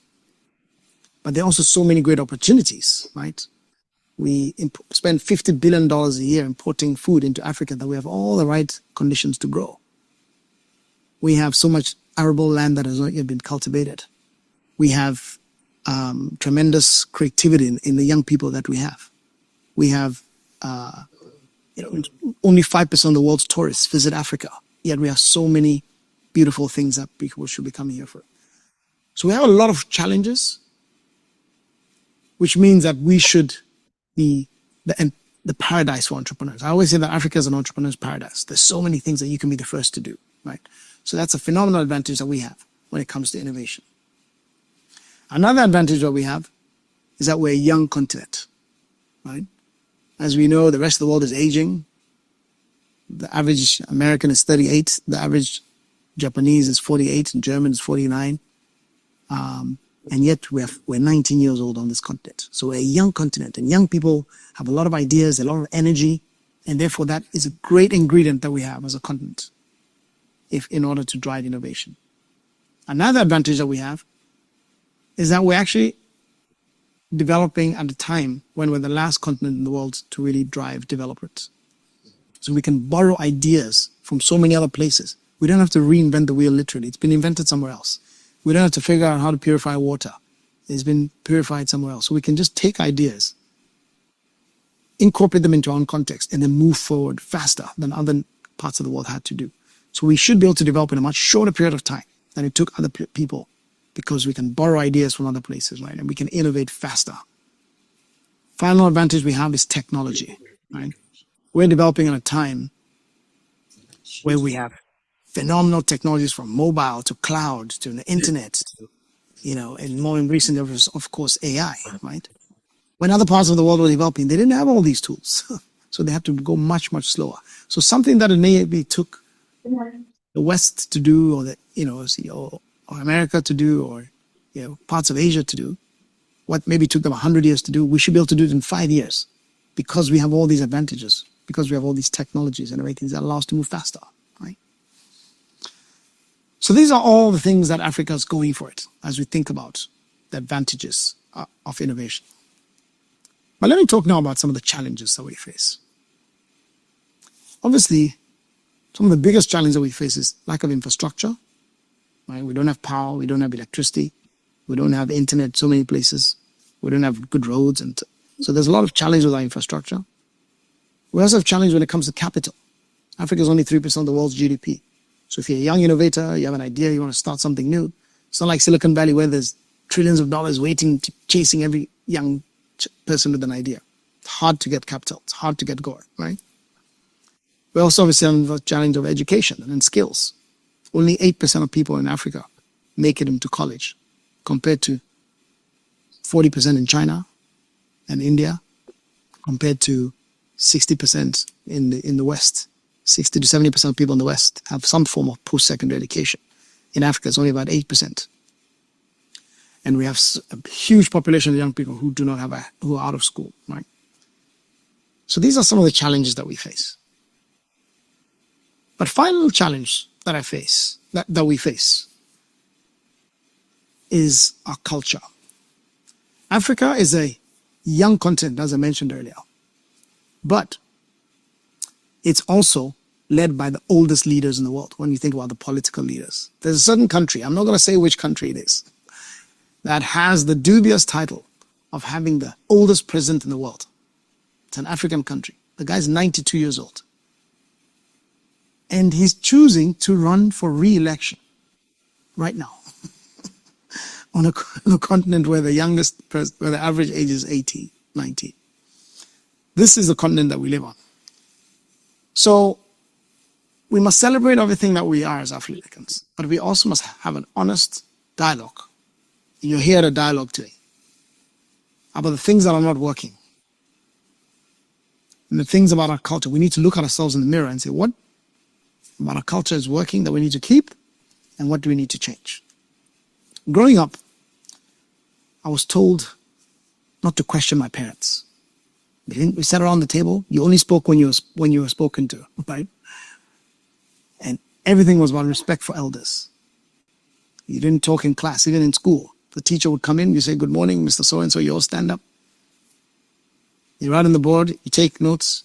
But there are also so many great opportunities, right? We spend $50 billion a year importing food into Africa that we have all the right conditions to grow. We have so much arable land that has not yet been cultivated. We have tremendous creativity in the young people that we have. We have, only 5% of the world's tourists visit Africa, yet we have so many beautiful things that people should be coming here for. So we have a lot of challenges, which means that we should be the paradise for entrepreneurs. I always say that Africa is an entrepreneur's paradise. There's so many things that you can be the first to do, right? So that's a phenomenal advantage that we have when it comes to innovation. Another advantage that we have is that we're a young continent, right? As we know, the rest of the world is aging. The average American is 38. The average Japanese is 48 and German is 49. And yet we're 19 years old on this continent. So we're a young continent, and young people have a lot of ideas, a lot of energy, and therefore that is a great ingredient that we have as a continent in order to drive innovation. Another advantage that we have is that we're actually developing at a time when we're the last continent in the world to really drive development. So we can borrow ideas from so many other places. We don't have to reinvent the wheel literally. It's been invented somewhere else. We don't have to figure out how to purify water. It's been purified somewhere else. So we can just take ideas, incorporate them into our own context, and then move forward faster than other parts of the world had to do. So we should be able to develop in a much shorter period of time than it took other people, because we can borrow ideas from other places, right? And we can innovate faster. Final advantage we have is technology, right? We're developing at a time where we have phenomenal technologies from mobile to cloud to the internet, to, and more recently, of course, AI, right? When other parts of the world were developing, they didn't have all these tools. So they have to go much, much slower. So something that maybe took the West to do, or America to do, or parts of Asia to do, what maybe took them 100 years to do, we should be able to do it in 5 years, because we have all these advantages, because we have all these technologies and everything that allow us to move faster, right? So these are all the things that Africa is going for it as we think about the advantages of innovation. But let me talk now about some of the challenges that we face. Obviously, some of the biggest challenges that we face is lack of infrastructure, right? We don't have power, we don't have electricity, we don't have internet so many places, we don't have good roads, and so there's a lot of challenge with our infrastructure. We also have challenge when it comes to capital. Africa is only 3% of the world's GDP. So if you're a young innovator, you have an idea, you want to start something new, it's not like Silicon Valley where there's trillions of dollars waiting, chasing every young person with an idea. It's hard to get capital, it's hard to get going, right? We also obviously have the challenge of education and skills. Only 8% of people in Africa make it into college, compared to 40% in China and India, compared to 60% in the West. 60 to 70% of people in the West have some form of post-secondary education. In Africa, it's only about 8%. And we have a huge population of young people who do not have who are out of school, right? So these are some of the challenges that we face. But final challenge that we face is our culture. Africa is a young continent, as I mentioned earlier, but it's also led by the oldest leaders in the world when you think about the political leaders. There's a certain country, I'm not going to say which country it is, that has the dubious title of having the oldest president in the world. It's an African country. The guy's 92 years old. And he's choosing to run for re-election right now on a continent where the average age is 18, 19. This is the continent that we live on. So we must celebrate everything that we are as Africans, but we also must have an honest dialogue. You're here at a dialogue today about the things that are not working and the things about our culture. We need to look at ourselves in the mirror and say, what about our culture is working that we need to keep, and what do we need to change? Growing up, I was told not to question my parents. We sat around the table. You only spoke when you were spoken to, right? And everything was about respect for elders. You didn't talk in class, even in school. The teacher would come in, you say, "Good morning, Mr. So-and-so," you all stand up. You write on the board, you take notes.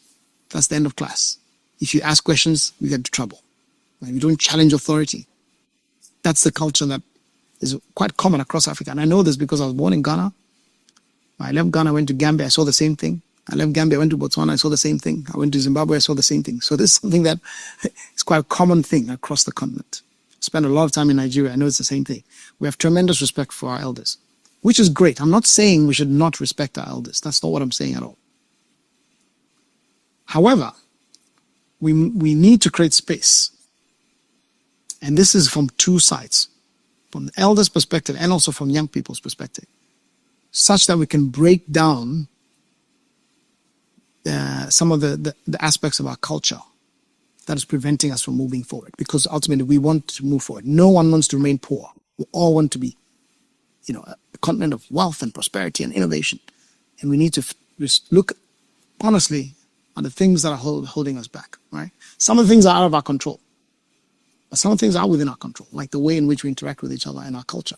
That's the end of class. If you ask questions, you get into trouble. You don't challenge authority. That's the culture that is quite common across Africa. And I know this because I was born in Ghana. When I left Ghana, I went to Gambia, I saw the same thing. I left Gambia, I went to Botswana, I saw the same thing. I went to Zimbabwe, I saw the same thing. So this is something that is quite a common thing across the continent. I spent a lot of time in Nigeria, I know it's the same thing. We have tremendous respect for our elders, which is great. I'm not saying we should not respect our elders. That's not what I'm saying at all. However, we need to create space. And this is from two sides, from the elders' perspective and also from young people's perspective, such that we can break down some of the aspects of our culture that is preventing us from moving forward. Because ultimately we want to move forward. No one wants to remain poor. We all want to be, a continent of wealth and prosperity and innovation. And we need to look honestly at the things that are holding us back, right? Some of the things are out of our control. But some things are within our control, like the way in which we interact with each other and our culture.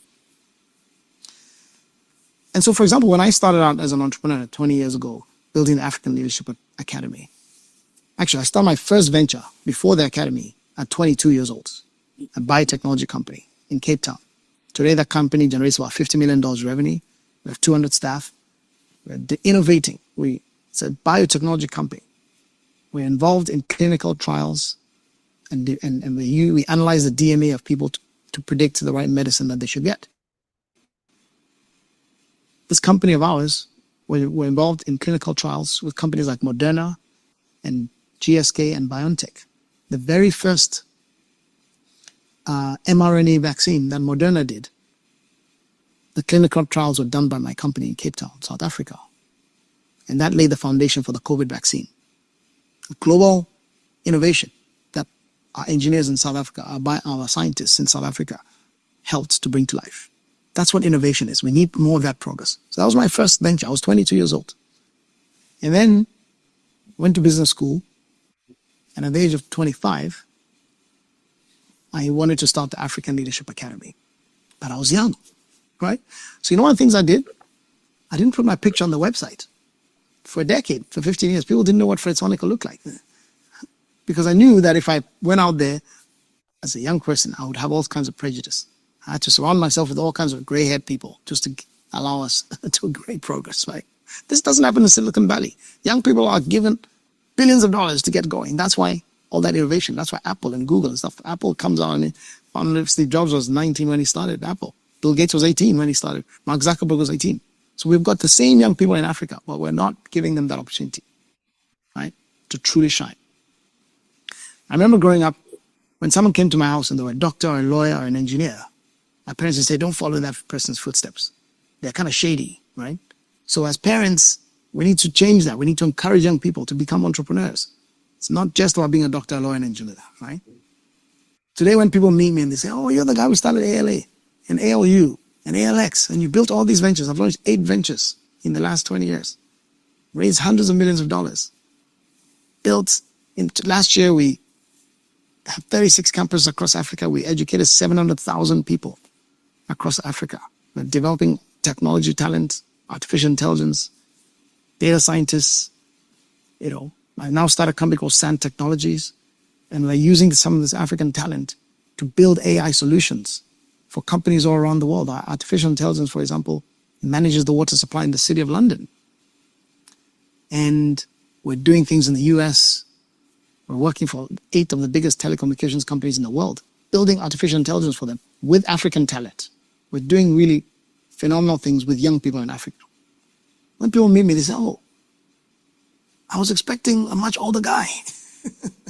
And so, for example, when I started out as an entrepreneur 20 years ago, building the African Leadership Academy, actually, I started my first venture before the academy at 22 years old, a biotechnology company in Cape Town. Today, that company generates about $50 million revenue. We have 200 staff. We're innovating. It's a biotechnology company. We're involved in clinical trials. And we analyze the DNA of people to predict the right medicine that they should get. This company of ours, we're involved in clinical trials with companies like Moderna and GSK and BioNTech. The very first mRNA vaccine that Moderna did, the clinical trials were done by my company in Cape Town, South Africa. And that laid the foundation for the COVID vaccine. A global innovation that our engineers in South Africa, our scientists in South Africa helped to bring to life. That's what innovation is. We need more of that progress. So that was my first venture. I was 22 years old. And then went to business school. And at the age of 25, I wanted to start the African Leadership Academy. But I was young, right? So one of the things I did? I didn't put my picture on the website. For a decade, for 15 years, people didn't know what Fred Sonica looked like. Because I knew that if I went out there as a young person, I would have all kinds of prejudice. I had to surround myself with all kinds of gray-haired people just to allow us to great progress, right? This doesn't happen in Silicon Valley. Young people are given billions of dollars to get going. That's why all that innovation, that's why Apple and Google and stuff. Apple comes out and Steve Jobs was 19 when he started Apple. Bill Gates was 18 when he started. Mark Zuckerberg was 18. So we've got the same young people in Africa, but we're not giving them that opportunity, right, to truly shine. I remember growing up, when someone came to my house and they were a doctor or a lawyer or an engineer, my parents would say, "Don't follow that person's footsteps. They're kind of shady," right? So as parents, we need to change that. We need to encourage young people to become entrepreneurs. It's not just about being a doctor, a lawyer, and engineer, right? Today, when people meet me and they say, "Oh, you're the guy who started ALA and ALU and ALX, and you built all these ventures." I've launched 8 ventures in the last 20 years, raised hundreds of millions of dollars. Last year, we have 36 campuses across Africa. We educated 700,000 people across Africa. We're developing technology talent, artificial intelligence, data scientists. I now started a company called Sand Technologies, and we're using some of this African talent to build AI solutions for companies all around the world. Our artificial intelligence, for example, manages the water supply in the city of London. And we're doing things in the US. We're working for 8 of the biggest telecommunications companies in the world, building artificial intelligence for them with African talent. We're doing really phenomenal things with young people in Africa. When people meet me, they say, "Oh, I was expecting a much older guy,"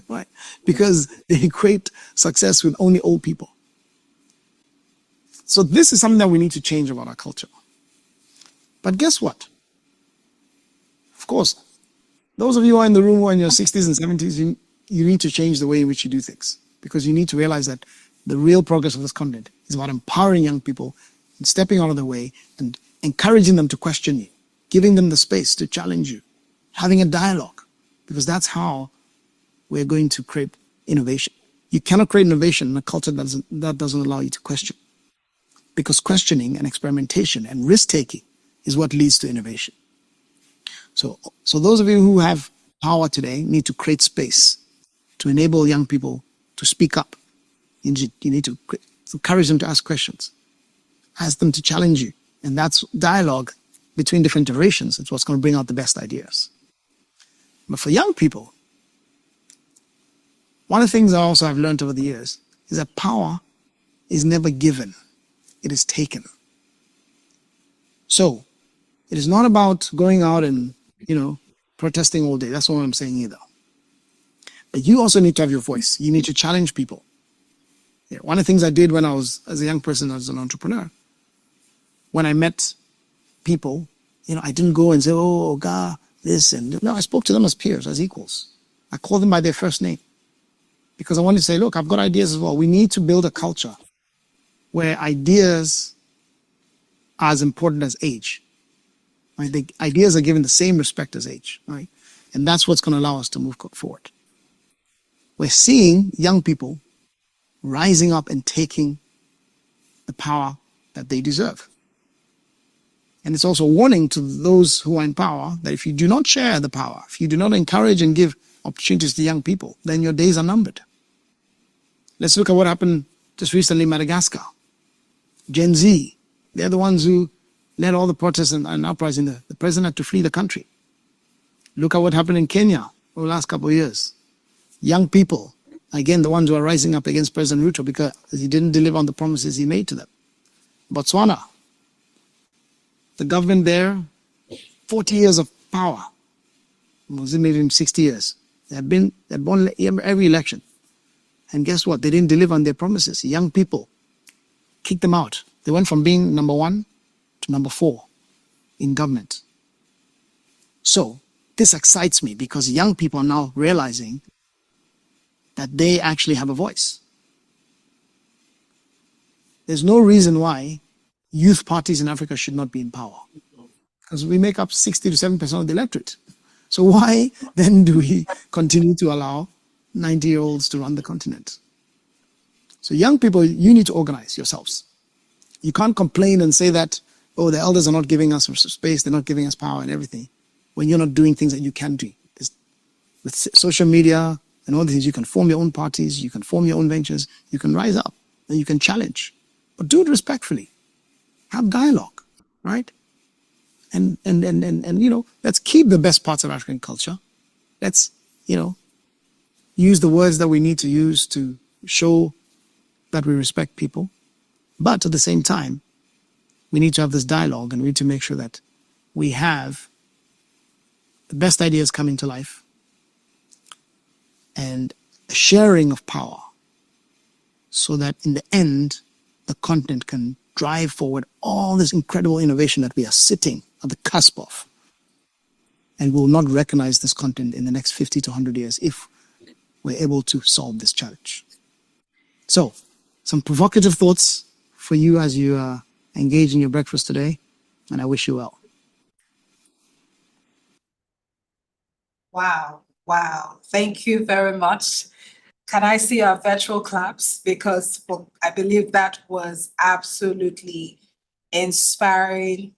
right? Because they equate success with only old people. So this is something that we need to change about our culture. But guess what? Of course, those of you who are in the room who are in your 60s and 70s, you need to change the way in which you do things, because you need to realize that the real progress of this continent is about empowering young people and stepping out of the way and encouraging them to question you, giving them the space to challenge you, having a dialogue, because that's how we're going to create innovation. You cannot create innovation in a culture that doesn't allow you to question, because questioning and experimentation and risk-taking is what leads to innovation. So those of you who have power today need to create space to enable young people to speak up. You need to encourage them to ask questions, ask them to challenge you. And that's dialogue between different generations. It's what's going to bring out the best ideas. But for young people, one of the things I also have learned over the years is that power is never given. It is taken. So it is not about going out and, protesting all day. That's not what I'm saying either. But you also need to have your voice. You need to challenge people. Yeah, one of the things I did when I was, as a young person, as an entrepreneur, when I met people, I didn't go and say, oh, God, this and no, I spoke to them as peers, as equals. I called them by their first name because I wanted to say, look, I've got ideas as well. We need to build a culture where ideas are as important as age. Right? The ideas are given the same respect as age, right? And that's what's going to allow us to move forward. We're seeing young people rising up and taking the power that they deserve. And it's also a warning to those who are in power that if you do not share the power, if you do not encourage and give opportunities to young people, then your days are numbered. Let's look at what happened just recently in Madagascar. Gen Z, they're the ones who led all the protests and uprising. The president had to flee the country. Look at what happened in Kenya over the last couple of years. Young people, again, the ones who are rising up against President Ruto because he didn't deliver on the promises he made to them. Botswana, the government there, 40 years of power. Was it maybe in 60 years? They won every election. And guess what? They didn't deliver on their promises. Young people kicked them out. They went from being number 1 to number 4 in government. So this excites me because young people are now realizing that they actually have a voice. There's no reason why youth parties in Africa should not be in power, because we make up 60 to 7% of the electorate. So why then do we continue to allow 90-year-olds to run the continent? So young people, you need to organize yourselves. You can't complain and say that, oh, the elders are not giving us space, they're not giving us power and everything, when you're not doing things that you can do. With social media and all these things, you can form your own parties, you can form your own ventures, you can rise up and you can challenge. But do it respectfully. Have dialogue, right? And let's keep the best parts of African culture. Let's, use the words that we need to use to show that we respect people. But at the same time, we need to have this dialogue and we need to make sure that we have the best ideas coming to life and a sharing of power so that in the end, the continent can drive forward all this incredible innovation that we are sitting at the cusp of. And will not recognize this continent in the next 50 to 100 years if we're able to solve this challenge. So, some provocative thoughts for you as you engage in your breakfast today, and I wish you well. Wow. Thank you very much. Can I see our virtual claps? Because I believe that was absolutely inspiring.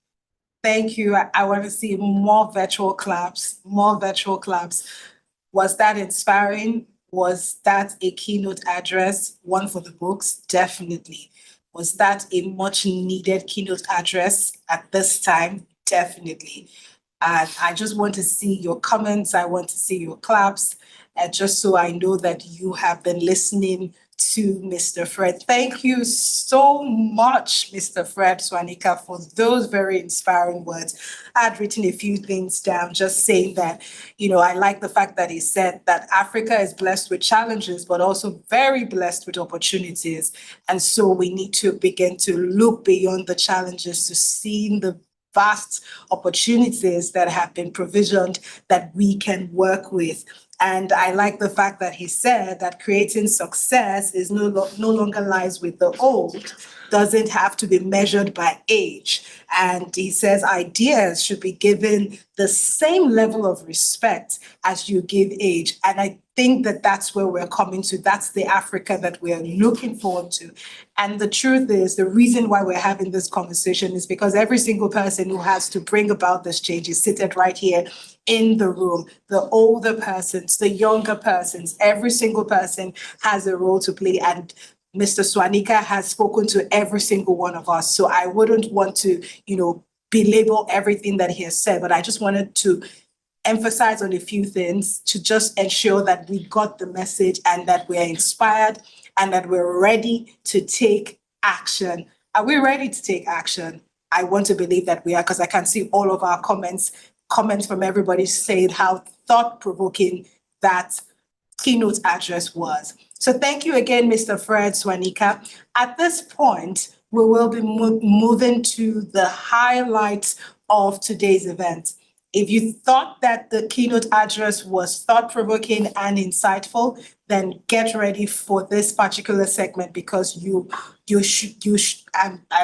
Thank you. I want to see more virtual claps, Was that inspiring? Was that a keynote address? One for the books? Definitely. Was that a much needed keynote address at this time? Definitely. And I just want to see your comments. I want to see your claps. And just so I know that you have been listening to Mr. Fred. Thank you so much, Mr. Fred Swanika, for those very inspiring words. I had written a few things down, just saying that, I like the fact that he said that Africa is blessed with challenges, but also very blessed with opportunities. And so we need to begin to look beyond the challenges to see the vast opportunities that have been provisioned that we can work with. And I like the fact that he said that creating success is no longer lies with the old, doesn't have to be measured by age. And he says ideas should be given the same level of respect as you give age. And I think that that's where we're coming to. That's the Africa that we're looking forward to. And the truth is, the reason why we're having this conversation is because every single person who has to bring about this change is seated right here in the room. The older persons, the younger persons, every single person has a role to play. And Mr. Swanika has spoken to every single one of us. So I wouldn't want to, belabel everything that he has said, but I just wanted to emphasize on a few things to just ensure that we got the message and that we're inspired and that we're ready to take action. Are we ready to take action? I want to believe that we are, because I can see all of our comments from everybody saying how thought-provoking that keynote address was. So thank you again, Mr. Fred Swanika. At this point, we will be moving to the highlights of today's event. If you thought that the keynote address was thought-provoking and insightful, then get ready for this particular segment, because I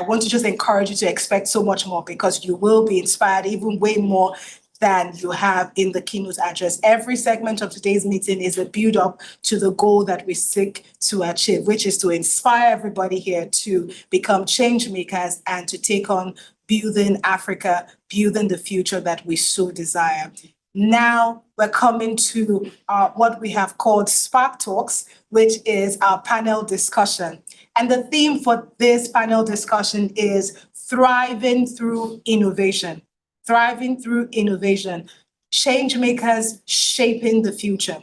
want to just encourage you to expect so much more, because you will be inspired even way more than you have in the keynote address. Every segment of today's meeting is a build up to the goal that we seek to achieve, which is to inspire everybody here to become change makers and to take on building Africa, building the future that we so desire. Now we're coming to what we have called Spark Talks, which is our panel discussion. And the theme for this panel discussion is thriving through innovation. Thriving through innovation, change makers shaping the future.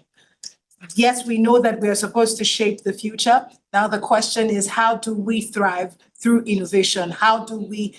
Yes, we know that we're supposed to shape the future. Now the question is, how do we thrive through innovation? How do we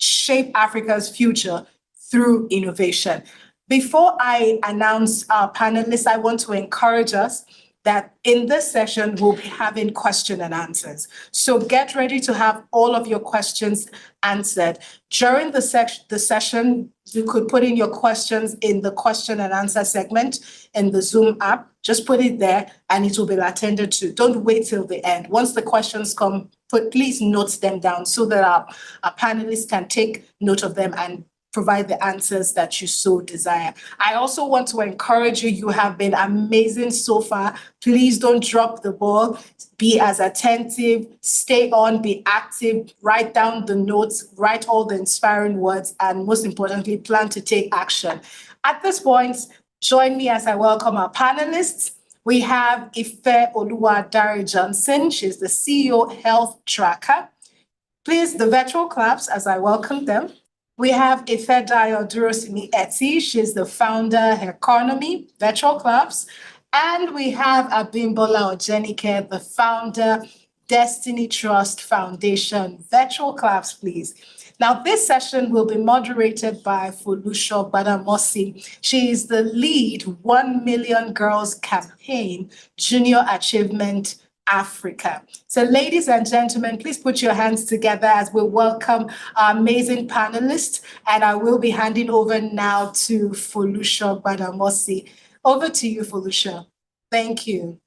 shape Africa's future through innovation? Before I announce our panelists, I want to encourage us that in this session, we'll be having question and answers. So get ready to have all of your questions answered. During the session, you could put in your questions in the question and answer segment in the Zoom app. Just put it there and it will be attended to. Don't wait till the end. Once the questions come, please note them down so that our panelists can take note of them and provide the answers that you so desire. I also want to encourage you. You have been amazing so far. Please don't drop the ball. Be as attentive, stay on, be active, write down the notes, write all the inspiring words, and most importantly, plan to take action. At this point, join me as I welcome our panelists. We have Ife Oluwadare Johnson. She's the CEO Health Tracker. Please, the virtual claps as I welcome them. We have Ifedayo Durosimi Eti. She's the founder, Economy, virtual claps. And we have Abimbola Ojenike, the founder, Destiny Trust Foundation. Virtual claps, please. Now, this session will be moderated by Folusho Badamosi. She is the lead 1 Million Girls Campaign Junior Achievement Africa. So ladies and gentlemen, please put your hands together as we welcome our amazing panelists. And I will be handing over now to Folusho Badamosi. Over to you, Folusho. Thank you.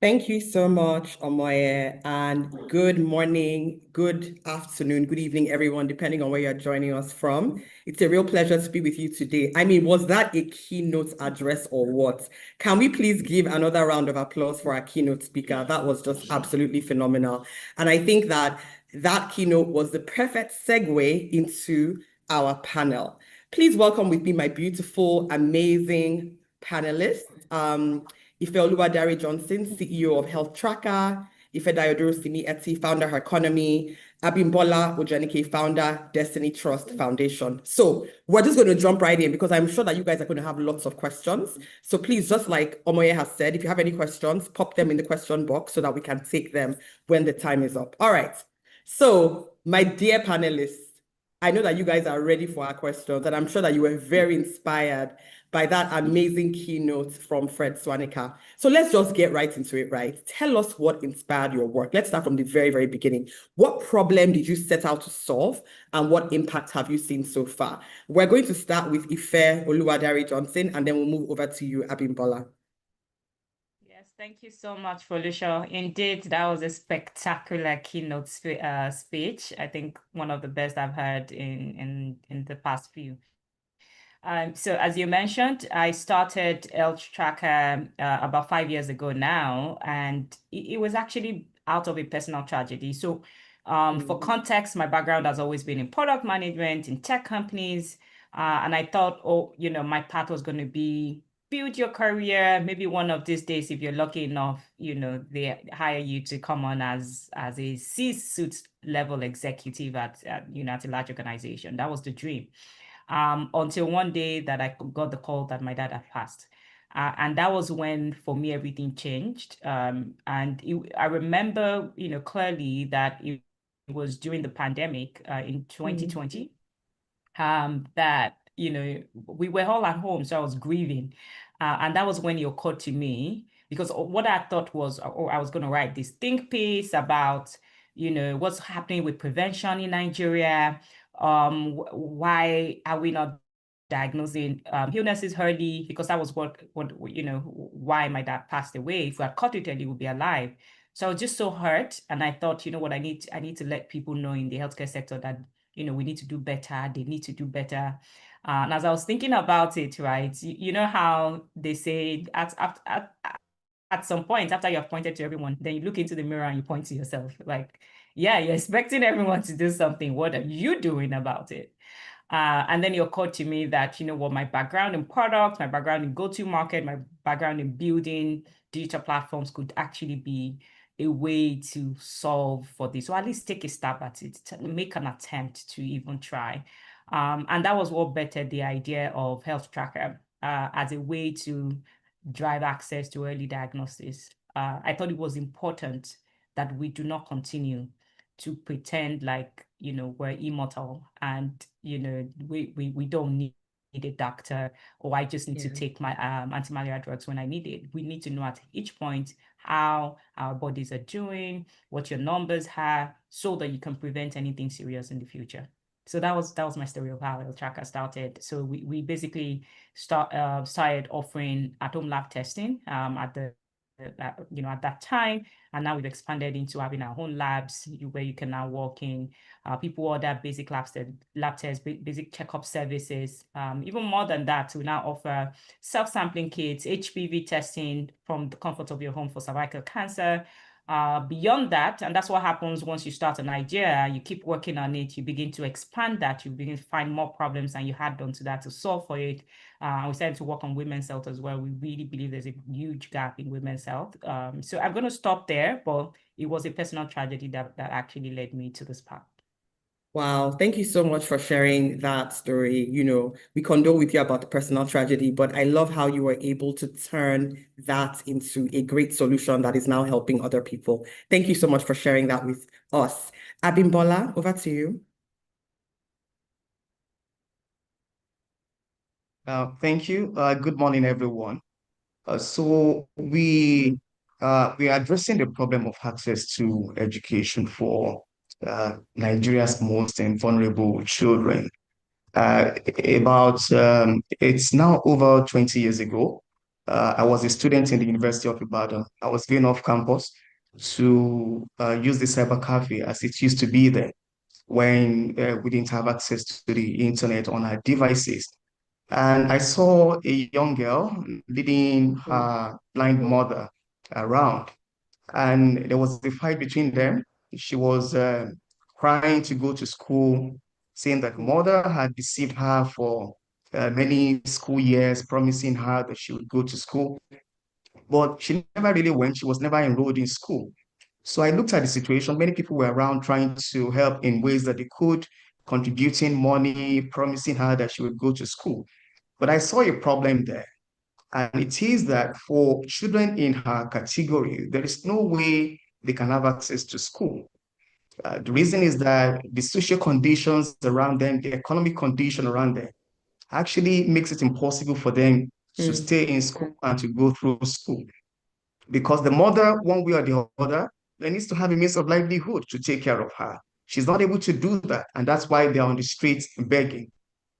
Thank you so much, Omoye, and good morning, good afternoon, good evening, everyone, depending on where you're joining us from. It's a real pleasure to be with you today. I mean, was that a keynote address or what? Can we please give another round of applause for our keynote speaker? That was just absolutely phenomenal. And I think that that keynote was the perfect segue into our panel. Please welcome with me my beautiful, amazing panelists. Ife Oluwadare Johnson, CEO of Health Tracker, Ifedayo Durosimi Eti, founder of Economy, Abimbola Ojenike, founder, Destiny Trust Foundation. So we're just going to jump right in because I'm sure that you guys are going to have lots of questions. So please, just like Omoye has said, if you have any questions, pop them in the question box so that we can take them when the time is up. All right. So my dear panelists, I know that you guys are ready for our questions, and I'm sure that you were very inspired by that amazing keynote from Fred Swanika. So let's just get right into it, right? Tell us what inspired your work. Let's start from the very, very beginning. What problem did you set out to solve, and what impact have you seen so far? We're going to start with Ife Oluwadare Johnson, and then we'll move over to you, Abimbola. Thank you so much, Felicia. Indeed, that was a spectacular keynote speech. I think one of the best I've heard in the past few. So as you mentioned, I started Health Tracker about 5 years ago now, and it was actually out of a personal tragedy. So for context, my background has always been in product management, in tech companies, and I thought, oh, my path was going to be build your career. Maybe one of these days, if you're lucky enough, they hire you to come on as a C-suite level executive at a large organization. That was the dream. Until one day that I got the call that my dad had passed. And that was when, for me, everything changed. I remember, clearly that it was during the pandemic in 2020 that, we were all at home. So I was grieving. And that was when it occurred to me, because what I thought was, I was going to write this think piece about, what's happening with prevention in Nigeria. Why are we not diagnosing illnesses early? Because that was what why my dad passed away. If we had caught it early, we'd be alive. So I was just so hurt, and I thought, what, I need to let people know in the healthcare sector that we need to do better. They need to do better. And as I was thinking about it, right, you know how they say at some point after you have pointed to everyone, then you look into the mirror and you point to yourself. Like, yeah, you're expecting everyone to do something. What are you doing about it? And then it occurred to me that, what, my background in product, my background in go-to-market, my background in building digital platforms could actually be a way to solve for this, or at least take a stab at it, to make an attempt to even try. And that was what bettered the idea of Health Tracker as a way to drive access to early diagnosis. I thought it was important that we do not continue to pretend like, we're immortal and, we don't need a doctor, or I just need to take my anti-malaria drugs when I need it. We need to know at each point how our bodies are doing, what your numbers are, so that you can prevent anything serious in the future. So that was my story of how Health Tracker started. So we basically started offering at-home lab testing at that time, and now we've expanded into having our own labs where you can now walk in. People order basic lab tests, basic checkup services. Even more than that, we now offer self-sampling kits, HPV testing from the comfort of your home for cervical cancer. Beyond that, and that's what happens once you start an idea, you keep working on it, you begin to expand that, you begin to find more problems, and you add on to that to solve for it. We started to work on women's health as well. We really believe there's a huge gap in women's health. So I'm going to stop there, but it was a personal tragedy that actually led me to this path. Wow, thank you so much for sharing that story. We condole with you about the personal tragedy, but I love how you were able to turn that into a great solution that is now helping other people. Thank you so much for sharing that with us. Abimbola, over to you. Thank you. Good morning, everyone. So we are addressing the problem of access to education for Nigeria's most vulnerable children. It's now over 20 years ago. I was a student in the University of Ibadan. I was going off campus to use the cyber cafe as it used to be there when we didn't have access to the internet on our devices. And I saw a young girl leading her blind mother around, and there was a fight between them. She was crying to go to school, saying that mother had deceived her for many school years, promising her that she would go to school. But she never really went. She was never enrolled in school. So I looked at the situation. Many people were around trying to help in ways that they could, contributing money, promising her that she would go to school. But I saw a problem there. And it is that for children in her category, there is no way they can have access to school. The reason is that the social conditions around them, the economic condition around them, actually makes it impossible for them to stay in school and to go through school. Because the mother, one way or the other, needs to have a means of livelihood to take care of her. She's not able to do that, and that's why they're on the streets begging.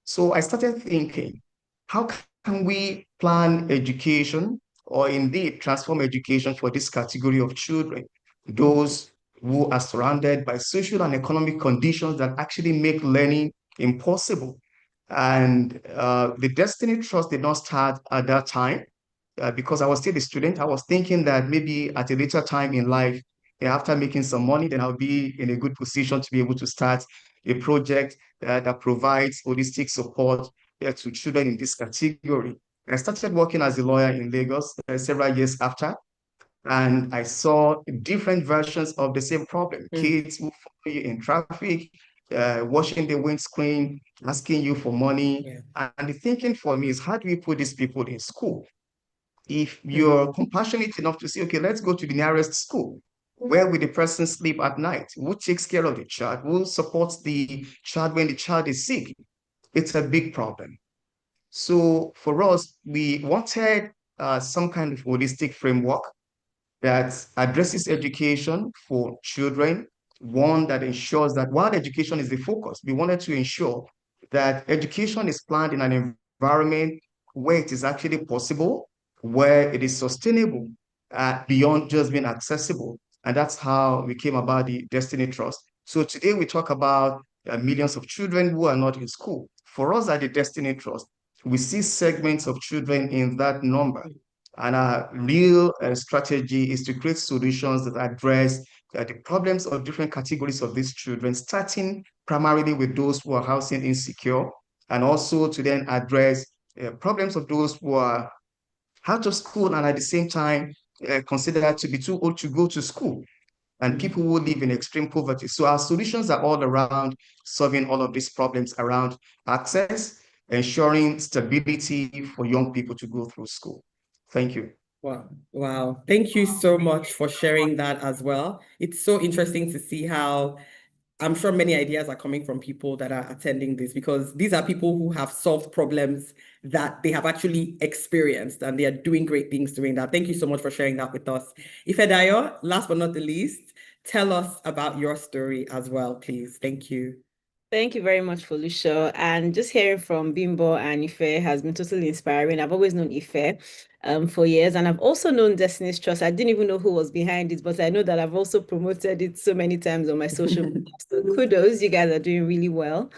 So I started thinking, how can we plan education or indeed transform education for this category of children, those who are surrounded by social and economic conditions that actually make learning impossible. And the Destiny Trust did not start at that time because I was still a student. I was thinking that maybe at a later time in life, after making some money, then I'll be in a good position to be able to start a project that provides holistic support to children in this category. I started working as a lawyer in Lagos several years after, and I saw different versions of the same problem. Kids who follow you in traffic, washing the windscreen, asking you for money. And the thinking for me is, how do we put these people in school? If you're compassionate enough to say, okay, let's go to the nearest school. Where will the person sleep at night? Who takes care of the child? Who supports the child when the child is sick? It's a big problem. So for us, we wanted some kind of holistic framework that addresses education for children, one that ensures that while education is the focus, we wanted to ensure that education is planned in an environment where it is actually possible, where it is sustainable, beyond just being accessible. And that's how we came about the Destiny Trust. So today we talk about millions of children who are not in school. For us at the Destiny Trust, we see segments of children in that number. And our real strategy is to create solutions that address the problems of different categories of these children, starting primarily with those who are housing insecure, and also to then address problems of those who are out of school and at the same time considered to be too old to go to school, and people who live in extreme poverty. So our solutions are all around solving all of these problems around access, ensuring stability for young people to go through school. Thank you. Wow. Wow. Thank you so much for sharing that as well. It's so interesting to see how I'm sure many ideas are coming from people that are attending this, because these are people who have solved problems that they have actually experienced, and they are doing great things doing that. Thank you so much for sharing that with us. Ifedayo, last but not the least, tell us about your story as well, please. Thank you. Thank you very much, Felicia. And just hearing from Bimbo and Ife has been totally inspiring. I've always known Ife for years, and I've also known Destiny's Trust. I didn't even know who was behind it, but I know that I've also promoted it so many times on my social media. So kudos, you guys are doing really well.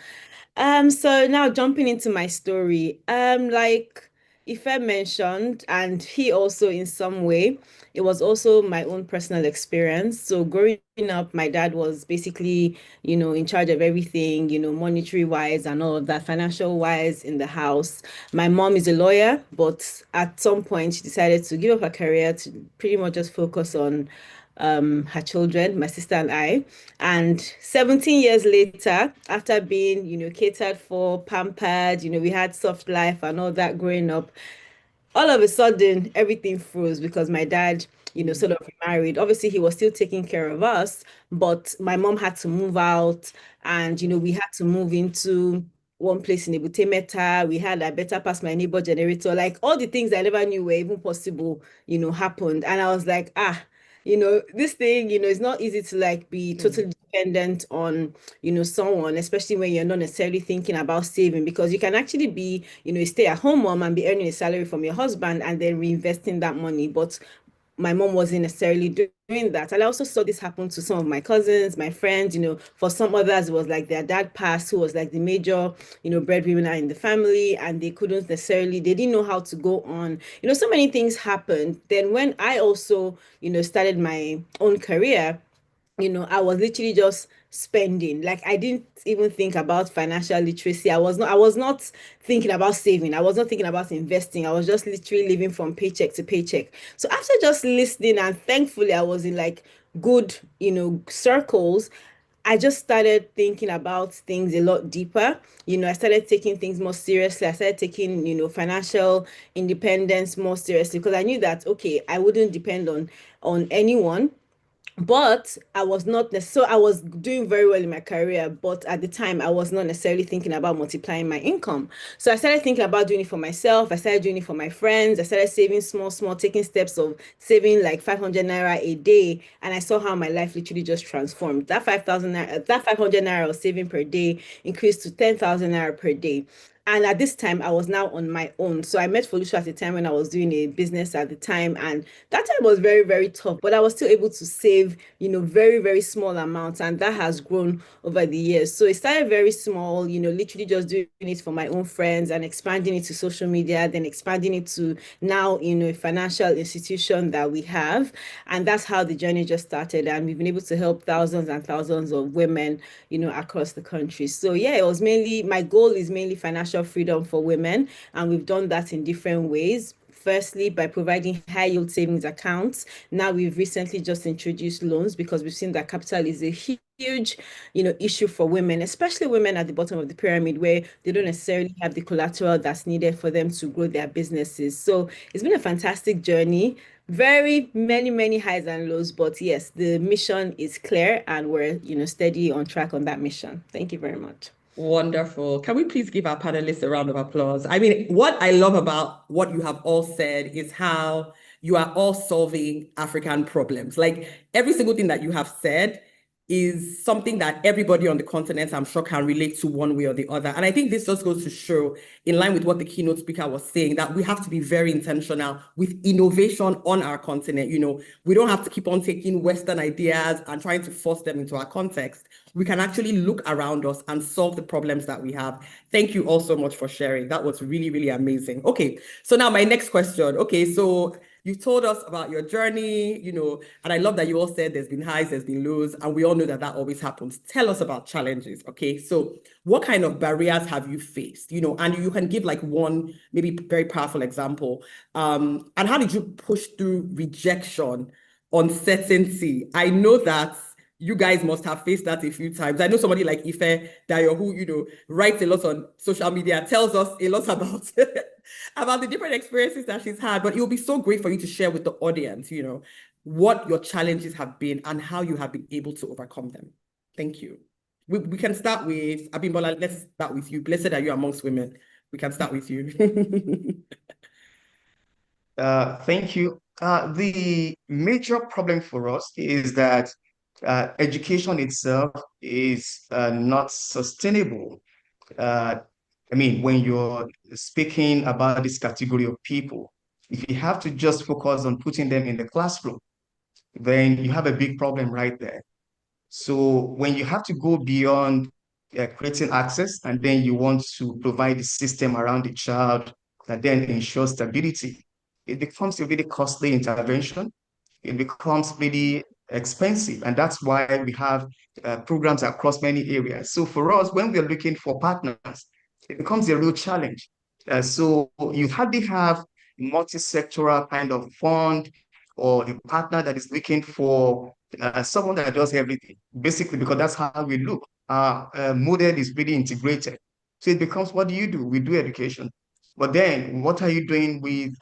So now jumping into my story, like Ife mentioned, and he also in some way, it was also my own personal experience. So growing up, my dad was basically, in charge of everything, monetary wise and all of that, financial wise in the house. My mom is a lawyer, but at some point she decided to give up her career to pretty much just focus on her children, my sister and I. And 17 years later, after being, catered for, pampered, we had soft life and all that growing up, all of a sudden everything froze because my dad, sort of remarried. Obviously, he was still taking care of us, but my mom had to move out, and we had to move into one place in Ebute Metta. We had a better pass my neighbor generator, like all the things I never knew were even possible, happened. And I was like, this thing, it's not easy to like be totally dependent on, someone, especially when you're not necessarily thinking about saving, because you can actually be, a stay-at-home mom and be earning a salary from your husband and then reinvesting that money. But my mom wasn't necessarily doing that. And I also saw this happen to some of my cousins, my friends, for some others, it was like their dad passed, who was like the major, breadwinner in the family, and they couldn't necessarily, they didn't know how to go on. So many things happened. Then when I also, started my own career, I was literally just spending. Like I didn't even think about financial literacy. I was not thinking about saving. I was not thinking about investing. I was just literally living from paycheck to paycheck. So after just listening, and thankfully I was in like good, circles, I just started thinking about things a lot deeper. I started taking things more seriously. I started taking, financial independence more seriously, because I knew that okay, I wouldn't depend on anyone. But I was not necessarily, so I was doing very well in my career, but at the time I was not necessarily thinking about multiplying my income. So I started thinking about doing it for myself. I started doing it for my friends. I started saving small, small, taking steps of saving like 500 naira a day. And I saw how my life literally just transformed. That 5,000 naira, that 500 naira I was saving per day increased to 10,000 naira per day. And at this time, I was now on my own. So I met Folusha at the time when I was doing a business at the time. And that time was very, very tough, but I was still able to save, very, very small amounts. And that has grown over the years. So it started very small, literally just doing it for my own friends and expanding it to social media, then expanding it to now, a financial institution that we have. And that's how the journey just started. And we've been able to help thousands and thousands of women, across the country. So yeah, it was mainly, my goal is mainly financial freedom for women. And we've done that in different ways. Firstly, by providing high yield savings accounts. Now we've recently just introduced loans because we've seen that capital is a huge, issue for women, especially women at the bottom of the pyramid where they don't necessarily have the collateral that's needed for them to grow their businesses. So it's been a fantastic journey. Very many, many highs and lows, but yes, the mission is clear and we're, steady on track on that mission. Thank you very much. Wonderful. Can we please give our panelists a round of applause? I mean, what I love about what you have all said is how you are all solving African problems. Like every single thing that you have said is something that everybody on the continent, I'm sure, can relate to one way or the other. And I think this just goes to show, in line with what the keynote speaker was saying, that we have to be very intentional with innovation on our continent. We don't have to keep on taking Western ideas and trying to force them into our context. We can actually look around us and solve the problems that we have. Thank you all so much for sharing. That was really, really amazing. Okay, so now my next question. Okay, so you told us about your journey, and I love that you all said there's been highs, there's been lows, and we all know that that always happens. Tell us about challenges, okay? So what kind of barriers have you faced, and you can give like one maybe very powerful example. And how did you push through rejection, uncertainty? I know that you guys must have faced that a few times. I know somebody like Ife Dayo, who, writes a lot on social media, tells us a lot about, about the different experiences that she's had, but it will be so great for you to share with the audience, what your challenges have been and how you have been able to overcome them. Thank you. We can start with, Abimbola, let's start with you. Blessed are you amongst women. We can start with you. Thank you. The major problem for us is that education itself is not sustainable. I mean, when you're speaking about this category of people, if you have to just focus on putting them in the classroom, then you have a big problem right there. So when you have to go beyond creating access and then you want to provide the system around the child that then ensures stability, it becomes a really costly intervention. It becomes really expensive. And that's why we have programs across many areas. So for us, when we're looking for partners, it becomes a real challenge. So you hardly have multi-sectoral kind of fund or a partner that is looking for someone that does everything, basically, because that's how we look. Our model is really integrated. So it becomes, what do? We do education. But then what are you doing with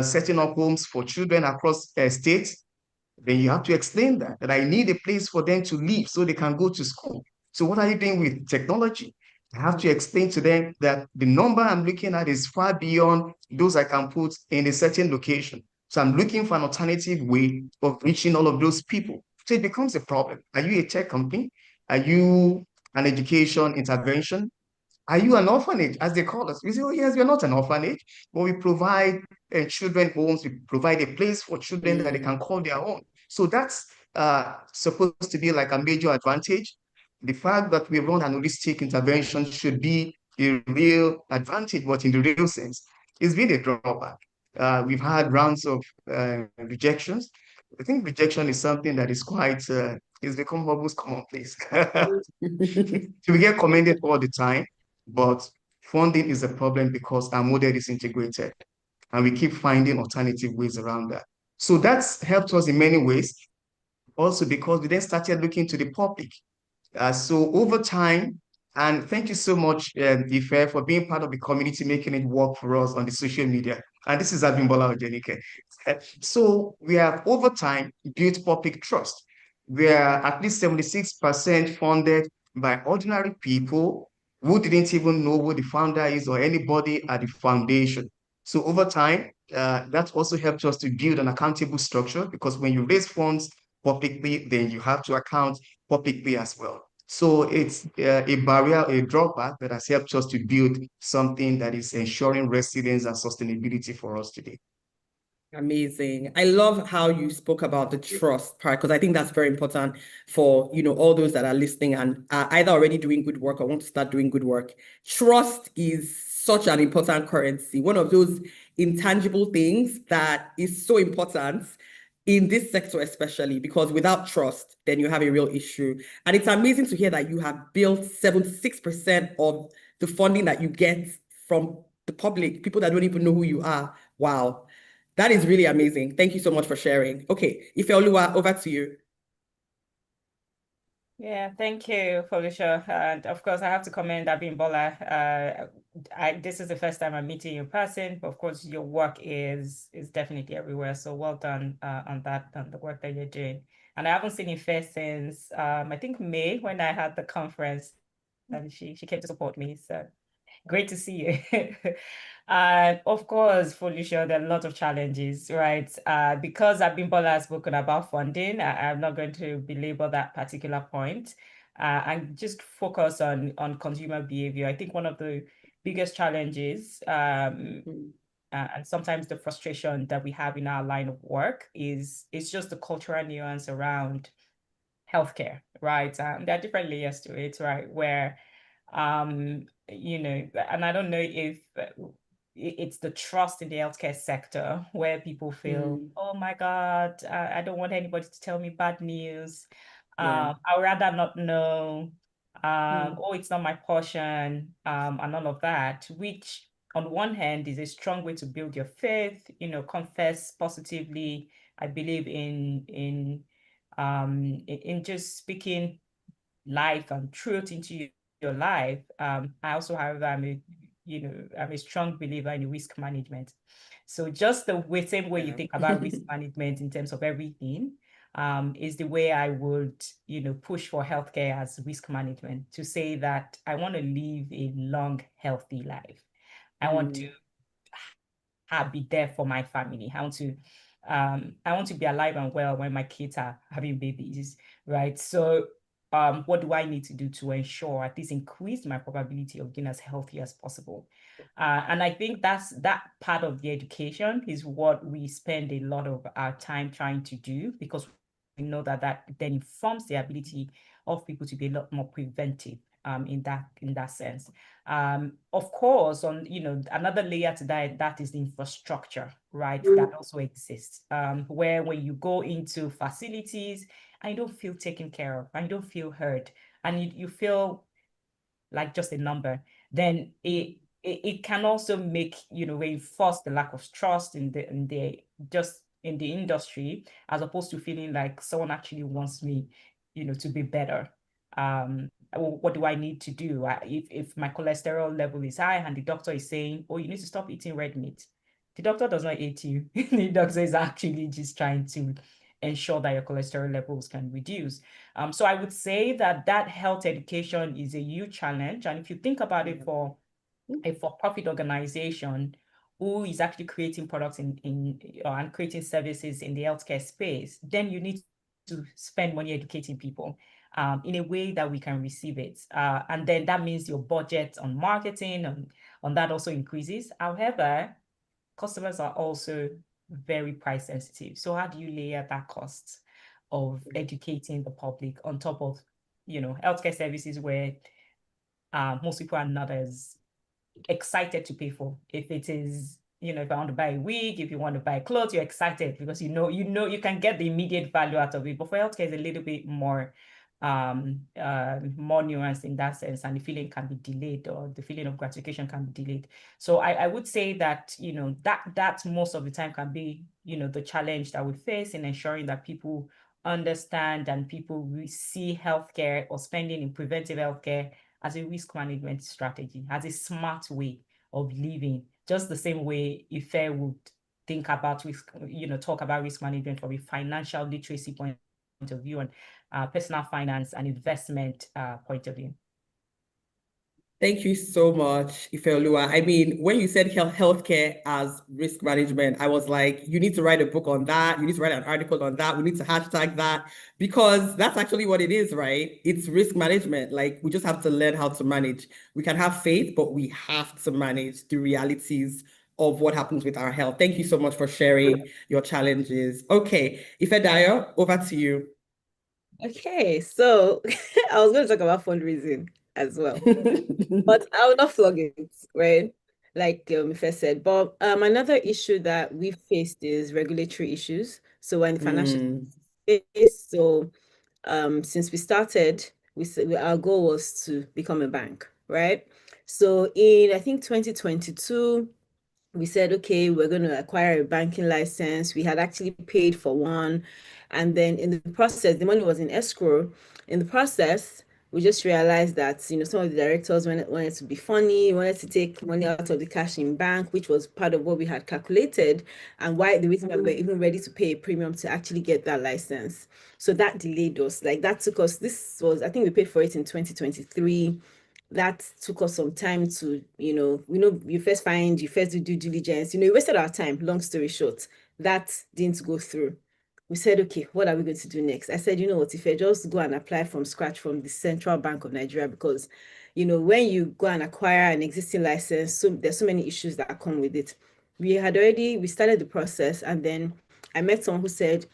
setting up homes for children across states? Then you have to explain that I need a place for them to live so they can go to school. So what are you doing with technology? I have to explain to them that the number I'm looking at is far beyond those I can put in a certain location. So I'm looking for an alternative way of reaching all of those people. So it becomes a problem. Are you a tech company? Are you an education intervention? Are you an orphanage, as they call us? We say, oh, yes, we're not an orphanage, but we provide children homes, we provide a place for children that they can call their own. So that's supposed to be like a major advantage. The fact that we run an holistic intervention should be a real advantage, but in the real sense, it's been a drawback. We've had rounds of rejections. I think rejection is something that is quite, it's become almost commonplace. So we get commended all the time, but funding is a problem because our model is integrated and we keep finding alternative ways around that. So that's helped us in many ways. Also because we then started looking to the public. So over time, and thank you so much, Ife, for being part of the community, making it work for us on the social media. And this is Abimbola Odenike. So we have over time built public trust. We are at least 76% funded by ordinary people who didn't even know who the founder is or anybody at the foundation. So over time, that also helped us to build an accountable structure because when you raise funds publicly, then you have to account publicly as well. So it's a barrier, a drawback that has helped us to build something that is ensuring resilience and sustainability for us today. Amazing. I love how you spoke about the trust part, because I think that's very important for, all those that are listening and are either already doing good work or want to start doing good work. Trust is such an important currency, one of those intangible things that is so important in this sector, especially because without trust, then you have a real issue. And it's amazing to hear that you have built 76% of the funding that you get from the public, people that don't even know who you are. Wow. That is really amazing. Thank you so much for sharing. Okay, Ifeoluwa, over to you. Yeah, thank you, Felicia. And of course, I have to commend Abimbola. This is the first time I'm meeting you in person. Of course, your work is definitely everywhere. So well done on that, on the work that you're doing. And I haven't seen Ife since I think May, when I had the conference, and she came to support me. So great to see you. Of course, Felicia, there are a lot of challenges, right? Because Abimbola has spoken about funding, I'm not going to belabor that particular point and just focus on consumer behavior. I think one of the biggest challenges and sometimes the frustration that we have in our line of work is just the cultural nuance around healthcare, right? There are different layers to it, right? Where and I don't know if it's the trust in the healthcare sector where people feel, oh my God, I don't want anybody to tell me bad news. Yeah. I would rather not know. Oh, it's not my portion, and all of that, which on one hand is a strong way to build your faith, confess positively. I believe in just speaking life and truth into your life. I also, however, I'm a strong believer in risk management. So just the same way you think about risk management in terms of everything, is the way I would, push for healthcare as risk management, to say that I want to live a long, healthy life. I want to be there for my family. I want to be alive and well when my kids are having babies, right? So what do I need to do to ensure at least increase my probability of being as healthy as possible? And I think that part of the education is what we spend a lot of our time trying to do, because we know that then informs the ability of people to be a lot more preventive in that sense. Of course, on another layer to that is the infrastructure, right? That also exists, where when you go into facilities and you don't feel taken care of, and you don't feel heard, and you feel like just a number, then it can also make, reinforce the lack of trust in the industry, as opposed to feeling like someone actually wants me, to be better. What do I need to do? If my cholesterol level is high and the doctor is saying, oh, you need to stop eating red meat, the doctor does not hate you. The doctor is actually just trying to ensure that your cholesterol levels can reduce. So I would say that health education is a huge challenge. And if you think about it, for a for-profit organization who is actually creating products and creating services in the healthcare space, then you need to spend money educating people in a way that we can receive it. And then that means your budget on marketing on that also increases. However, customers are also very price sensitive. So how do you layer that cost of educating the public on top of, healthcare services where most people are not as excited to pay for? If it is, if I want to buy a wig, if you want to buy clothes, you're excited because you can get the immediate value out of it. But for healthcare, it's a little bit more more nuanced in that sense, and the feeling can be delayed, or the feeling of gratification can be delayed. So I would say that, that most of the time can be, the challenge that we face in ensuring that people understand and people see healthcare or spending in preventive healthcare as a risk management strategy, as a smart way of living, just the same way Ife would think about risk, talk about risk management from a financial literacy point of view, and personal finance and investment point of view. Thank you so much, Ifeoluwa. I mean, when you said healthcare as risk management, I was like, you need to write a book on that. You need to write an article on that. We need to hashtag that because that's actually what it is, right? It's risk management. Like we just have to learn how to manage. We can have faith, but we have to manage the realities of what happens with our health. Thank you so much for sharing your challenges. Okay, Ifedayo, over to you. Okay, so I was going to talk about fundraising as well, but I will not flog it, right? Like Ife said. But another issue that we faced is regulatory issues. So when financial space, so since we started, our goal was to become a bank, right? So in I think 2022 we said, okay, we're going to acquire a banking license. We had actually paid for one. And then in the process, the money was in escrow. In the process, we just realized that, some of the directors wanted to be funny, wanted to take money out of the cash in bank, which was part of what we had calculated, and why the reason why we were even ready to pay a premium to actually get that license. So that delayed us. Like that took us, I think we paid for it in 2023. That took us some time to, you first do due diligence, we wasted our time, long story short. That didn't go through. We said, okay, what are we going to do next? I said, you know what, if I just go and apply from scratch from the Central Bank of Nigeria, because, when you go and acquire an existing license, so there's so many issues that come with it. We started the process, and then I met someone who said,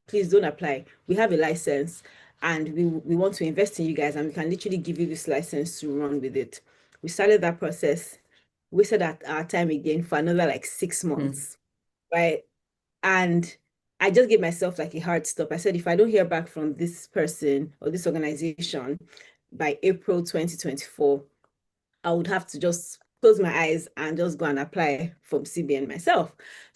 please don't apply. We have a license and we want to invest in you guys, and we can literally give you this license to run with it. We started that process, wasted our time again for another like 6 months, right? And I just gave myself like a hard stop. I said, if I don't hear back from this person or this organization by April 2024, I would have to just close my eyes and just go and apply from CBN myself.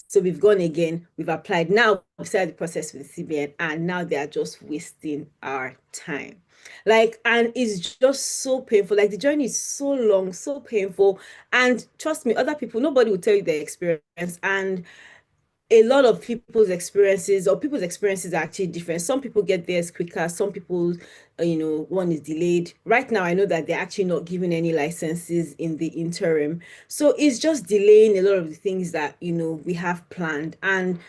So we've gone again, we've applied. Now we've started the process with the CBN, and now they are just wasting our time. And it's just so painful. Like the journey is so long, so painful. And trust me, other people, nobody will tell you their experience. And a lot of people's experiences are actually different. Some people get theirs quicker. Some people, one is delayed. Right now, I know that they're actually not giving any licenses in the interim. So it's just delaying a lot of the things that, we have planned. And,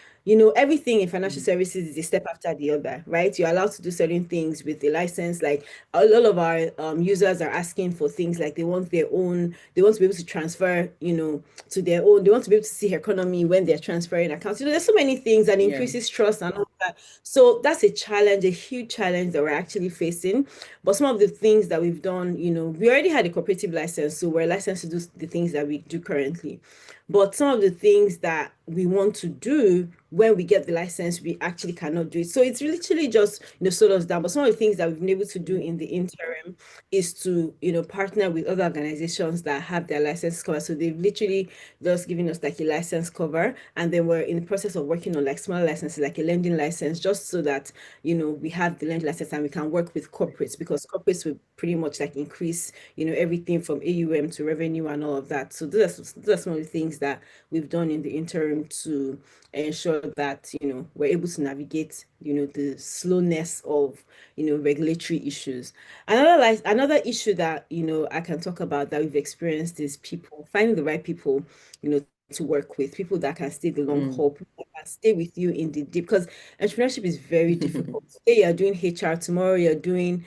everything in financial services is a step after the other, right? You're allowed to do certain things with the license. Like a lot of our users are asking for things like they want to be able to transfer, to their own. They want to be able to see economy when they're transferring accounts. There's so many things and increases trust and all that. So that's a challenge, a huge challenge that we're actually facing. But some of the things that we've done, we already had a cooperative license, so we're licensed to do the things that we do currently. But some of the things that we want to do when we get the license, we actually cannot do it. So it's literally just, slow us down. But some of the things that we've been able to do in the interim is to, partner with other organizations that have their license cover. So they've literally just given us like a license cover. And then we're in the process of working on like smaller licenses, like a lending license, just so that, we have the lending license and we can work with corporates, because corporates will pretty much like increase, everything from AUM to revenue and all of that. So those are some of the things that we've done in the interim to ensure that, we're able to navigate, the slowness of, regulatory issues. Another issue that, I can talk about that we've experienced is finding the right people, to work with, people that can stay the long haul, people that can stay with you in the deep, because entrepreneurship is very difficult. Today you're doing HR, tomorrow you're doing,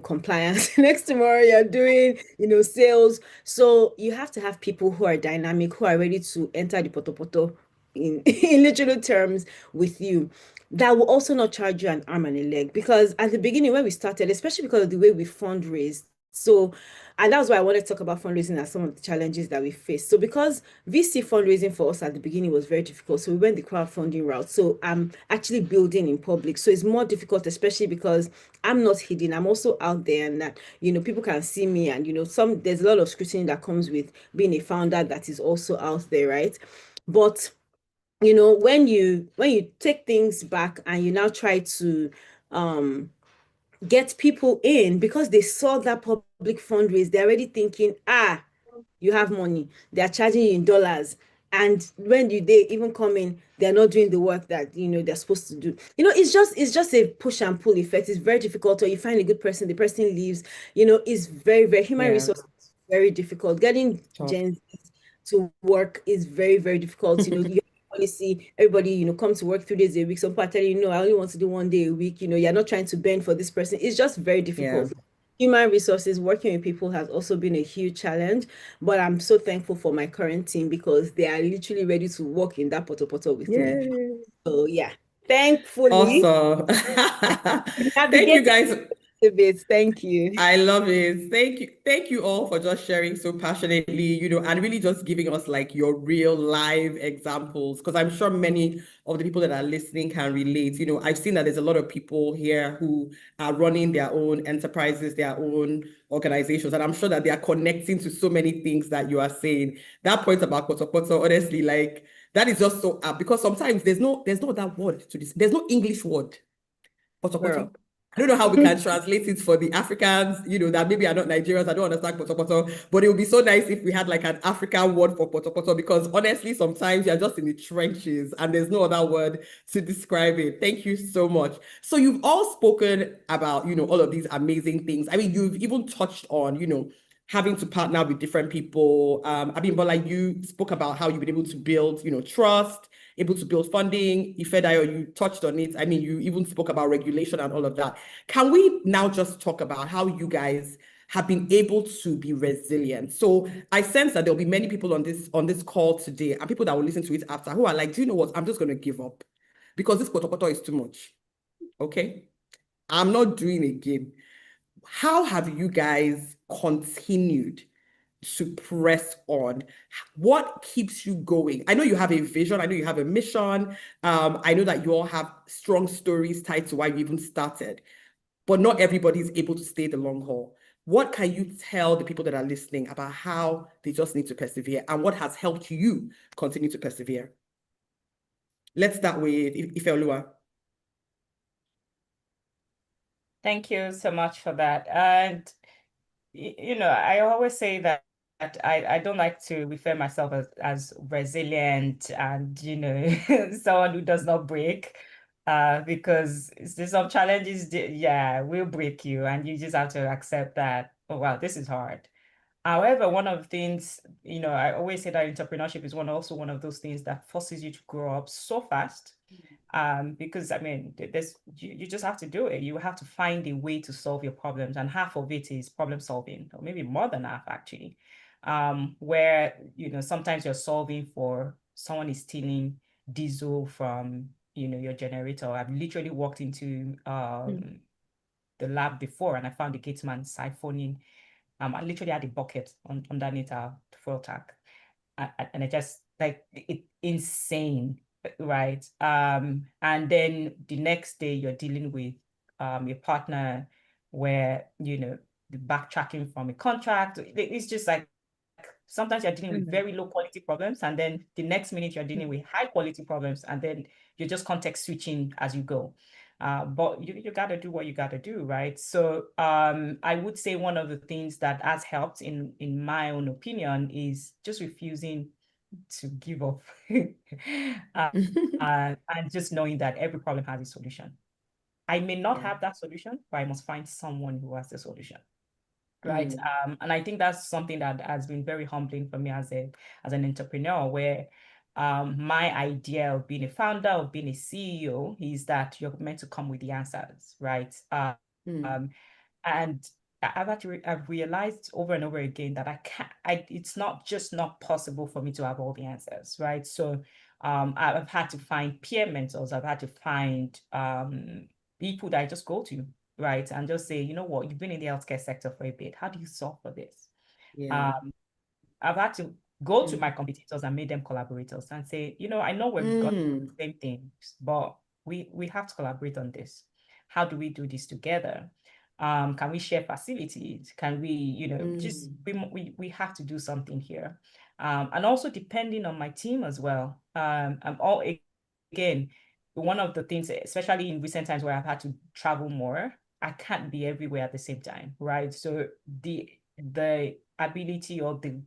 compliance, next tomorrow you're doing, sales. So you have to have people who are dynamic, who are ready to enter the poto in literal terms with you, that will also not charge you an arm and a leg. Because at the beginning when we started, especially because of the way we fundraised, and that's why I wanted to talk about fundraising as some of the challenges that we faced. So because VC fundraising for us at the beginning was very difficult, so we went the crowdfunding route. So I'm actually building in public, so it's more difficult, especially because I'm not hidden. I'm also out there, and that people can see me, and there's a lot of scrutiny that comes with being a founder that is also out there, right? But when you take things back and you now try to get people in, because they saw that public fundraise, they're already thinking, you have money, they're charging you in dollars. And when they even come in, they're not doing the work that they're supposed to do. It's just a push and pull effect. It's very difficult. Or you find a good person, the person leaves. It's very, very human resources very difficult. Getting Gen Z to work is very, very difficult. You know, you policy, everybody, you know, come to work 3 days a week. Some people are telling you, no, I only want to do 1 day a week. You know, you're not trying to bend for this person. It's just very difficult. Human resources, working with people has also been a huge challenge, but I'm so thankful for my current team because they are literally ready to work in that poto with me. So yeah, thankfully. Awesome. Thank you guys. Thank you. I love it. Thank you. Thank you all for just sharing so passionately, you know, and really just giving us like your real live examples. Because I'm sure many of the people that are listening can relate. You know, I've seen that there's a lot of people here who are running their own enterprises, their own organizations, and I'm sure that they are connecting to so many things that you are saying. That point about koto, honestly, like that is just so apt because sometimes there's no that word to this. There's no English word. Potopoto. I don't know how we can translate it for the Africans, you know, that maybe are not Nigerians. I don't understand potopoto, but it would be so nice if we had like an African word for potopoto because honestly, sometimes you're just in the trenches and there's no other word to describe it. Thank you so much. So you've all spoken about, you know, all of these amazing things. I mean, you've even touched on, you know, having to partner with different people. I mean, but like you spoke about how you've been able to build, you know, trust, able to build funding. Ifedayo, you touched on it. I mean, you even spoke about regulation and all of that. Can we now just talk about how you guys have been able to be resilient? So I sense that there'll be many people on this call today and people that will listen to it after who are like, do you know what? I'm just going to give up because this potopoto is too much. Okay. I'm not doing it again. How have you guys continued to press on? What keeps you going? I know you have a vision. I know you have a mission. I know that you all have strong stories tied to why you even started, but not everybody is able to stay the long haul. What can you tell the people that are listening about how they just need to persevere and what has helped you continue to persevere? Let's start with Ifeoluwa. Thank you so much for that. And, you know, I always say that I don't like to refer myself as resilient and, you know, someone who does not break because there's some challenges, yeah, will break you and you just have to accept that, oh, wow, this is hard. However, one of the things, you know, I always say that entrepreneurship is also one of those things that forces you to grow up so fast. Because I mean, you just have to do it. You have to find a way to solve your problems, and half of it is problem solving, or maybe more than half actually. Where you know sometimes you're solving for someone is stealing diesel from your generator. I've literally walked into the lab before, and I found the gateman siphoning. I literally had a bucket underneath our fuel tank, and I just like it insane, right? And then the next day you're dealing with your partner where the backtracking from a contract. It's just like sometimes you're dealing with very low quality problems, and then the next minute you're dealing with high quality problems, and then you're just context switching as you go. But you got to do what you got to do, right? So I would say one of the things that has helped in my own opinion is just refusing to give up and just knowing that every problem has a solution. I may not have that solution, but I must find someone who has the solution. Right. And I think that's something that has been very humbling for me as an entrepreneur, where my idea of being a founder, of being a CEO, is that you're meant to come with the answers, right? And I've realized over and over again that it's not possible for me to have all the answers, right? So I've had to find peer mentors. I've had to find people that I just go to, right? And just say, you know what, you've been in the healthcare sector for a bit. How do you solve for this? I've had to go to my competitors and make them collaborators and say, I know we've got the same things, but we have to collaborate on this. How do we do this together? Can we share facilities? Can we, just we have to do something here. And also depending on my team as well. Again, one of the things, especially in recent times where I've had to travel more, I can't be everywhere at the same time, right? So the ability or the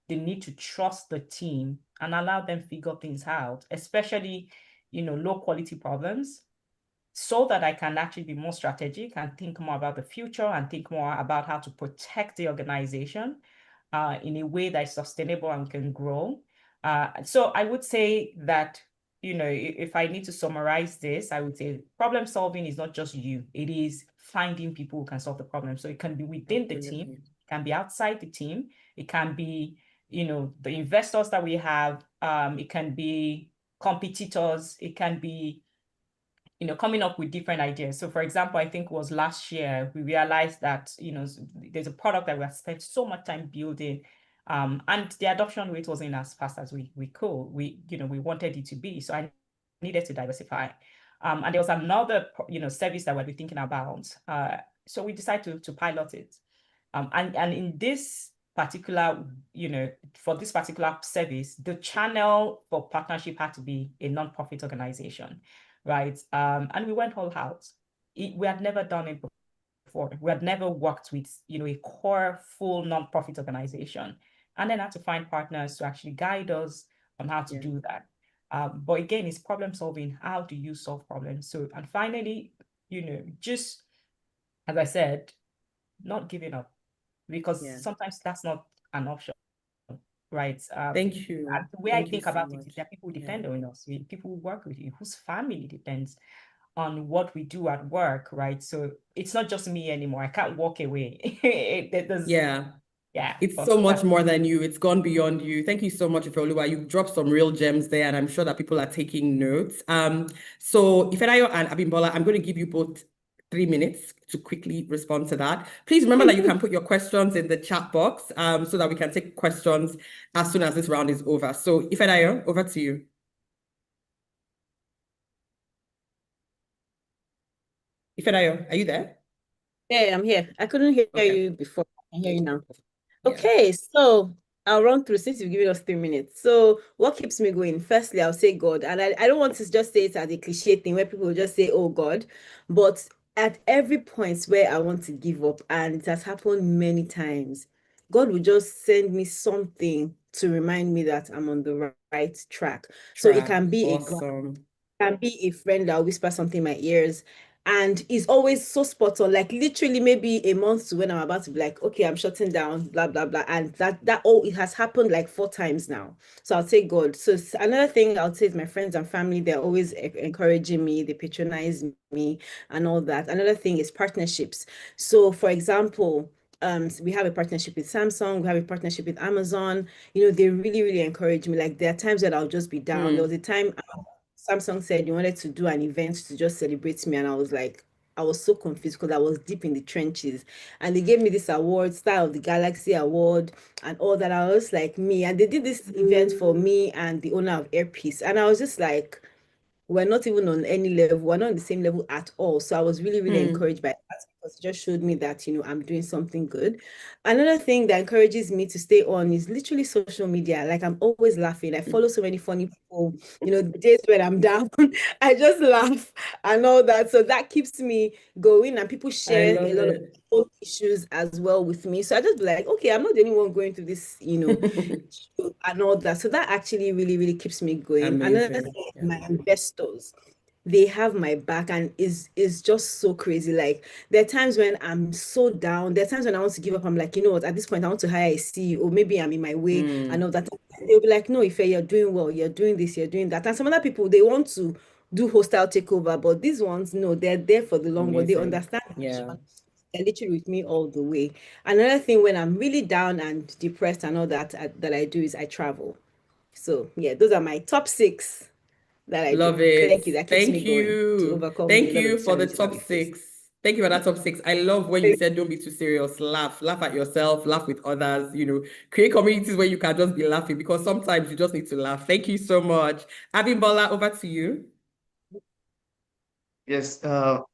need to trust the team and allow them figure things out, especially, low quality problems, so that I can actually be more strategic and think more about the future and think more about how to protect the organization. in a way that is sustainable and can grow. So I would say that, if I need to summarize this, I would say problem solving is not just you, it is finding people who can solve the problem. So it can be within the team, it can be outside the team, it can be, the investors that we have, it can be competitors, it can be coming up with different ideas. So for example, I think it was last year, we realized that, there's a product that we have spent so much time building, and the adoption rate wasn't as fast as we could. We wanted it to be. So I needed to diversify. And there was another, service that we'll be thinking about. So we decided to pilot it. And in this particular, for this particular service, the channel for partnership had to be a nonprofit organization, right? And we went all out. We had never done it before. We had never worked with, a core full nonprofit organization, and then had to find partners to actually guide us on how to do that. But again, it's problem solving. How do you solve problems? So, and finally, just as I said, not giving up, because sometimes that's not an option, right? Thank you. The way I think about it is that people depend on us, people who work with you, whose family depends on what we do at work, right? So it's not just me anymore. I can't walk away. It's so much more than you. It's gone beyond you. Thank you so much, Ifeoluwa. You've dropped some real gems there, and I'm sure that people are taking notes. So Ifedayo and Abimbola, I'm going to give you both 3 minutes to quickly respond to that. Please remember that you can put your questions in the chat box, so that we can take questions as soon as this round is over. So Ifedayo, over to you. Ifedayo, are you there? Yeah, I'm here. I couldn't hear you before. I can hear you now. Okay, so I'll run through since you've given us 3 minutes. So what keeps me going? Firstly, I'll say God. And I don't want to just say it as a cliche thing where people will just say, oh God. But at every point where I want to give up, and it has happened many times, God will just send me something to remind me that I'm on the right track. So it can be can be a friend that will whisper something in my ears, and it's always so spot on, like literally maybe a month to when I'm about to be like, okay, I'm shutting down, blah blah blah, and that it has happened like 4 times now. So I'll say God. So another thing I'll say is my friends and family, they're always encouraging me, they patronize me and all that. Another thing is partnerships. So for example, we have a partnership with Samsung, we have a partnership with Amazon. They really, really encourage me. Like there are times that I'll just be down. There was a time Samsung said you wanted to do an event to just celebrate me, and I was like, I was so confused because I was deep in the trenches, and they gave me this award, Star of the Galaxy Award, and all that. I was like, me, and they did this event for me and the owner of Airpiece, and I was just like, we're not even on any level, we're not on the same level at all. So I was really, really encouraged by that, because it just showed me that, I'm doing something good. Another thing that encourages me to stay on is literally social media. Like I'm always laughing. I follow so many funny people, the days when I'm down, I just laugh and all that. So that keeps me going, and people share a lot of own issues as well with me. So I just be like, okay, I'm not the only one going through this, and all that. So that actually really, really keeps me going. Another thing is my investors. They have my back, and is just so crazy. Like there are times when I'm so down. There are times when I want to give up. I'm like, you know what? At this point, I want to hire a CEO. Maybe I'm in my way. I know that they'll be like, no, Ife, you're doing well. You're doing this. You're doing that. And some other people, they want to do hostile takeover, but these ones, no, they're there for the long run. They understand. They're literally with me all the way. Another thing, when I'm really down and depressed and all that, that I do is I travel. So yeah, those are my top 6 that I Love do. it. Thank you. That keeps me Thank going to you. overcome Thank a lot of you for the challenges that top we face. 6. Thank you for that top 6. I love when you said don't be too serious. Laugh at yourself, laugh with others, create communities where you can just be laughing, because sometimes you just need to laugh. Thank you so much. Abimbola, over to you. Yes,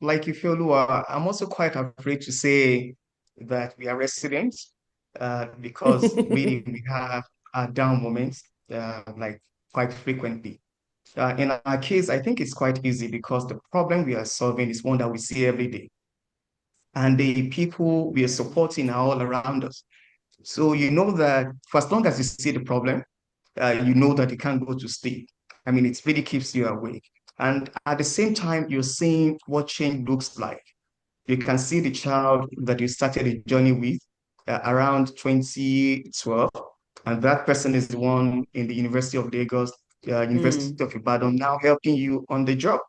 like Ifeoluwa, I'm also quite afraid to say that we are residents, because really we have down moments, like quite frequently. In our case, I think it's quite easy because the problem we are solving is one that we see every day. And the people we are supporting are all around us. So you know that for as long as you see the problem, you know that you can't go to sleep. I mean, it really keeps you awake. And at the same time, you're seeing what change looks like. You can see the child that you started a journey with around 2012. And that person is the one in the University of Lagos, University of Ibadan, now helping you on the job.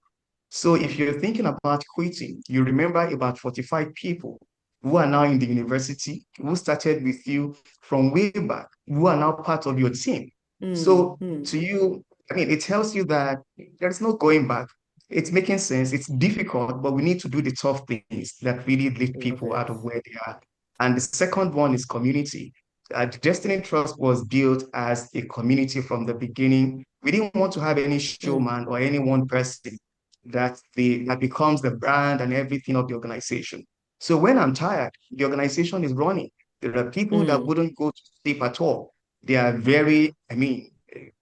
So if you're thinking about quitting, you remember about 45 people who are now in the university, who started with you from way back, who are now part of your team. So to you, I mean, it tells you that there's no going back. It's making sense. It's difficult, but we need to do the tough things that really lift people out of where they are. And the second one is community. The Destiny Trust was built as a community from the beginning. We didn't want to have any showman or any one person that becomes the brand and everything of the organization. So when I'm tired, the organization is running. There are people that wouldn't go to sleep at all. They are very,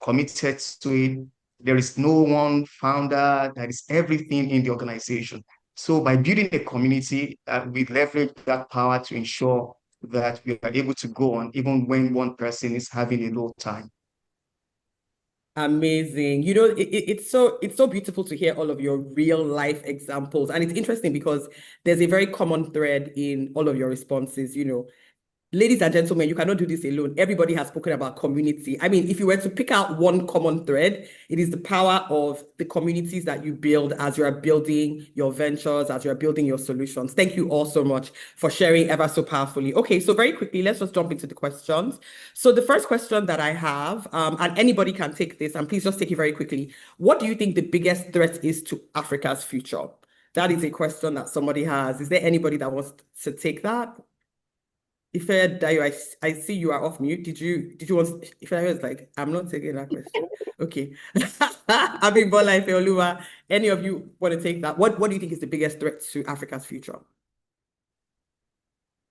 committed to it. There is no one founder, that is everything in the organization. So by building a community, we leverage that power to ensure that we are able to go on even when one person is having a low time. Amazing. You know, it's so beautiful to hear all of your real life examples. And it's interesting because there's a very common thread in all of your responses, you know. Ladies and gentlemen, you cannot do this alone. Everybody has spoken about community. I mean, if you were to pick out one common thread, it is the power of the communities that you build as you are building your ventures, as you are building your solutions. Thank you all so much for sharing ever so powerfully. Okay, so very quickly, let's just jump into the questions. So the first question that I have, and anybody can take this, and please just take it very quickly. What do you think the biggest threat is to Africa's future? That is a question that somebody has. Is there anybody that wants to take that? Ife Dayo, I see you are off mute. Did you want? Ife Dayo is like, I'm not taking that question. Okay. Abimbola, Ife Oluwa, any of you want to take that? What do you think is the biggest threat to Africa's future?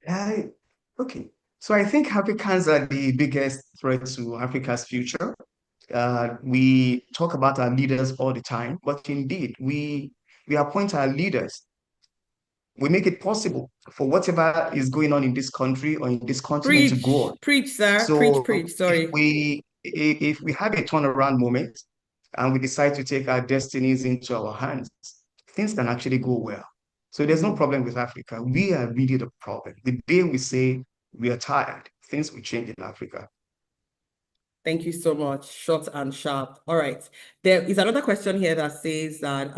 Okay. So I think Africans are the biggest threat to Africa's future. We talk about our leaders all the time, but indeed, we appoint our leaders. We make it possible for whatever is going on in this country or in this continent to go on. Preach, sir. So Preach. Sorry. if we have a turnaround moment and we decide to take our destinies into our hands, things can actually go well. So there's no problem with Africa. We are really the problem. The day we say we are tired, things will change in Africa. Thank you so much. Short and sharp. All right. There is another question here that says that,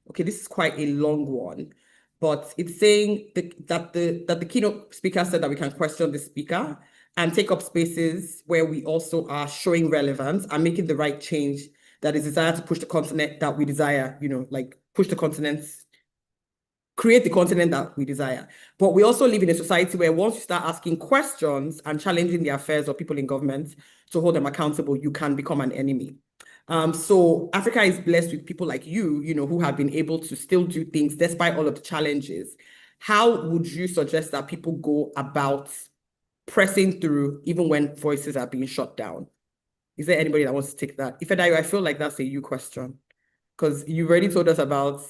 okay, this is quite a long one, but it's saying that the keynote speaker said that we can question the speaker and take up spaces where we also are showing relevance and making the right change that is desired to push the continent that we desire, you know, like push the continents, create the continent that we desire. But we also live in a society where once you start asking questions and challenging the affairs of people in government to hold them accountable, you can become an enemy. So Africa is blessed with people like you know, who have been able to still do things despite all of the challenges. How would you suggest that people go about pressing through even when voices are being shut down? Is there anybody that wants to take that? Ifedayo, I feel like that's a you question because you've already told us about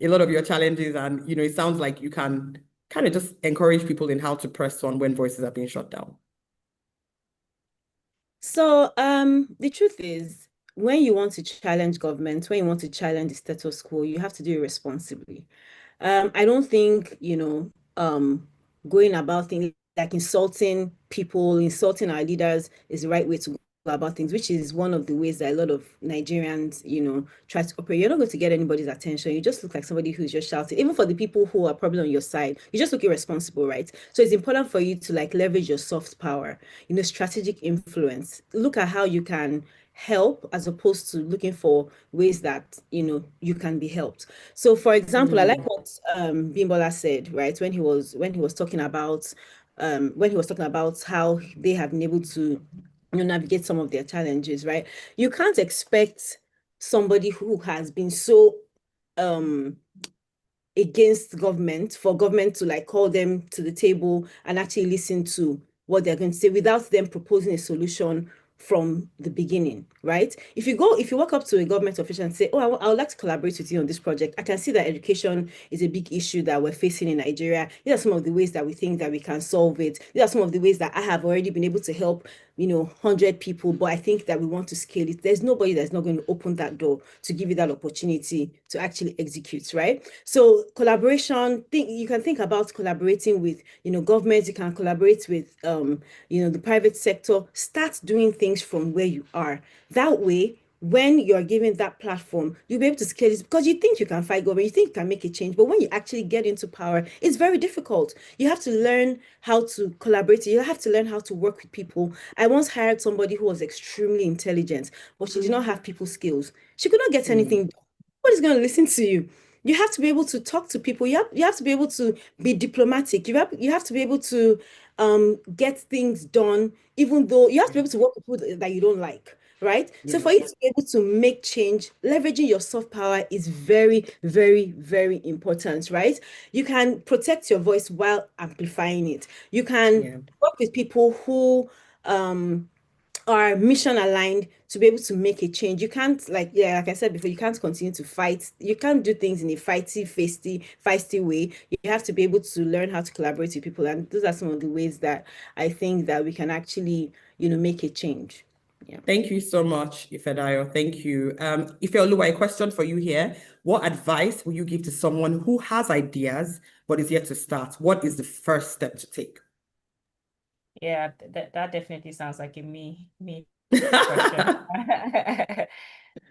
a lot of your challenges, and you know, it sounds like you can kind of just encourage people in how to press on when voices are being shut down. So the truth is, when you want to challenge government, when you want to challenge the status quo, you have to do it responsibly. I don't think, you know, going about things like insulting people, insulting our leaders is the right way to go about things, which is one of the ways that a lot of Nigerians, you know, try to operate. You're not going to get anybody's attention. You just look like somebody who's just shouting. Even for the people who are probably on your side, you just look irresponsible, right? So it's important for you to like leverage your soft power, you know, strategic influence. Look at how you can help as opposed to looking for ways that, you know, you can be helped. So for example, I like what Bimbola said, right, when he was talking about how they have been able to, you know, navigate some of their challenges, right? You can't expect somebody who has been so against government for government to like call them to the table and actually listen to what they're going to say without them proposing a solution from the beginning, right? If you walk up to a government official and say, oh, I would like to collaborate with you on this project. I can see that education is a big issue that we're facing in Nigeria. These are some of the ways that we think that we can solve it. These are some of the ways that I have already been able to help 100 people, but I think that we want to scale it. There's nobody that's not going to open that door to give you that opportunity to actually execute, right? So collaboration, you can think about collaborating with, governments, you can collaborate with, the private sector. Start doing things from where you are. That way, when you're given that platform, you'll be able to scale it because you think you can fight government, you think you can make a change. But when you actually get into power, it's very difficult. You have to learn how to collaborate. You have to learn how to work with people. I once hired somebody who was extremely intelligent, but she did not have people skills. She could not get anything done. Nobody's going to listen to you. You have to be able to talk to people. You have to be able to be diplomatic. You have to be able to get things done, even though you have to be able to work with people that you don't like. Right? So for you to be able to make change, leveraging your soft power is very, very, very important, right? You can protect your voice while amplifying it. You can work with people who are mission aligned to be able to make a change. You can't, like I said before, you can't continue to fight. You can't do things in a feisty way. You have to be able to learn how to collaborate with people. And those are some of the ways that I think that we can actually, make a change. Yeah. Thank you so much, Ifedayo. Thank you. Ifeoluwa, a question for you here. What advice will you give to someone who has ideas but is yet to start? What is the first step to take? Yeah, that definitely sounds like a me question.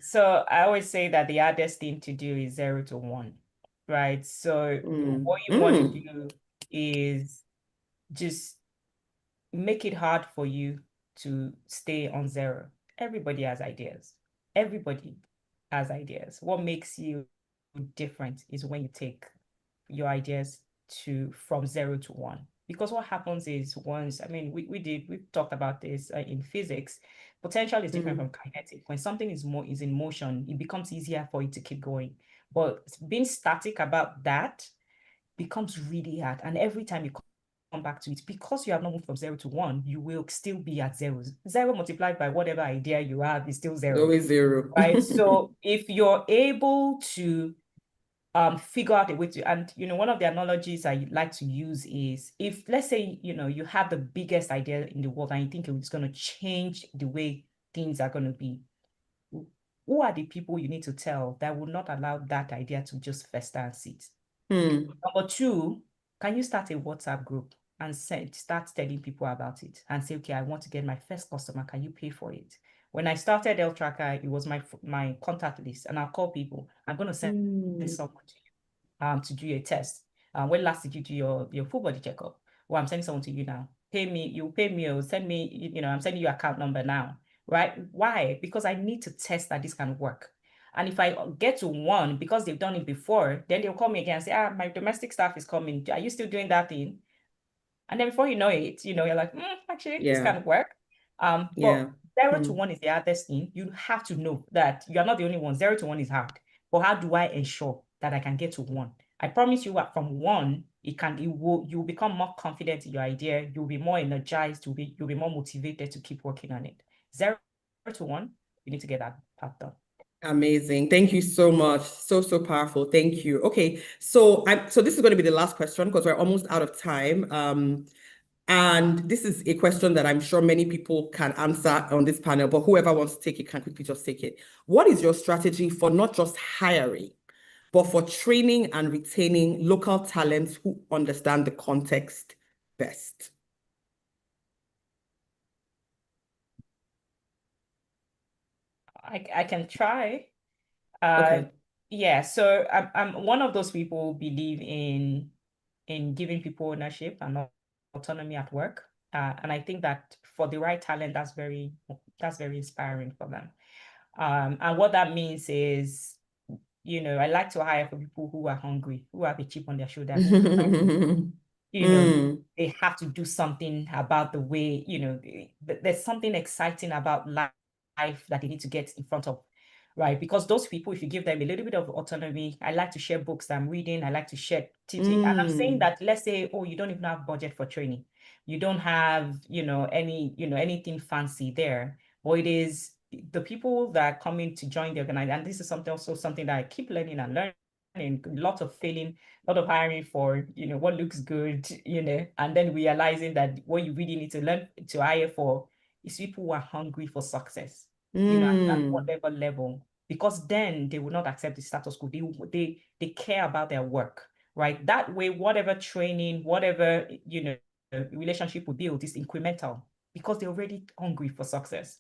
So I always say that the hardest thing to do is 0 to 1, right? So what you want to do is just make it hard for you to stay on 0. Everybody has ideas. Everybody has ideas. What makes you different is when you take your ideas from 0 to 1. Because what happens is we've talked about this in physics. Potential is different from kinetic. When something is in motion, it becomes easier for it to keep going. But being static about that becomes really hard. And every time you come back to it, because you have not moved from 0 to 1, you will still be at 0. 0 multiplied by whatever idea you have is still 0. Always 0. Right? So if you're able to figure out a way to, and one of the analogies I like to use is, if let's say you have the biggest idea in the world and you think it's going to change the way things are going to be, who are the people you need to tell that will not allow that idea to just fester and sit? Number 2, can you start a WhatsApp group and start telling people about it and say, okay, I want to get my first customer, can you pay for it? When I started L Tracker, it was my contact list, and I'll call people. I'm going to send someone to you to do a test. When last did you do your full body checkup? Well, I'm sending someone to you now. You pay me or send me, I'm sending you your account number now, right? Why? Because I need to test that this can work. And if I get to 1, because they've done it before, then they'll call me again and say, my domestic staff is coming. Are you still doing that thing? And then before you know it, you're like, actually, this can work. But 0 to 1 is the hardest thing. You have to know that you are not the only one. 0 to 1 is hard. But how do I ensure that I can get to 1? I promise you that from 1, you'll become more confident in your idea. You'll be more energized. You'll be more motivated to keep working on it. 0 to 1, you need to get that part done. Amazing. Thank you so much. So powerful. Thank you. Okay. So this is going to be the last question because we're almost out of time. And this is a question that I'm sure many people can answer on this panel, but whoever wants to take it can quickly just take it. What is your strategy for not just hiring, but for training and retaining local talents who understand the context best? I can try. Okay. Yeah, so I'm one of those people who believe in giving people ownership and autonomy at work. And I think that for the right talent, that's very inspiring for them. And what that means is, I like to hire for people who are hungry, who have a chip on their shoulder, they have to do something about the way, there's something exciting about life that they need to get in front of, right? Because those people, if you give them a little bit of autonomy, I like to share books that I'm reading, I like to share tips. And I'm saying that, let's say, you don't even have budget for training. You don't have, anything fancy there. But it is the people that come in to join the organization. And this is something that I keep learning and learning. Lots of failing, a lot of hiring for, what looks good, and then realizing that what you really need to learn to hire for is people who are hungry for success, you know, at whatever level, because then they will not accept the status quo. They care about their work, right? That way, whatever training, whatever, you know, relationship we build is incremental because they're already hungry for success.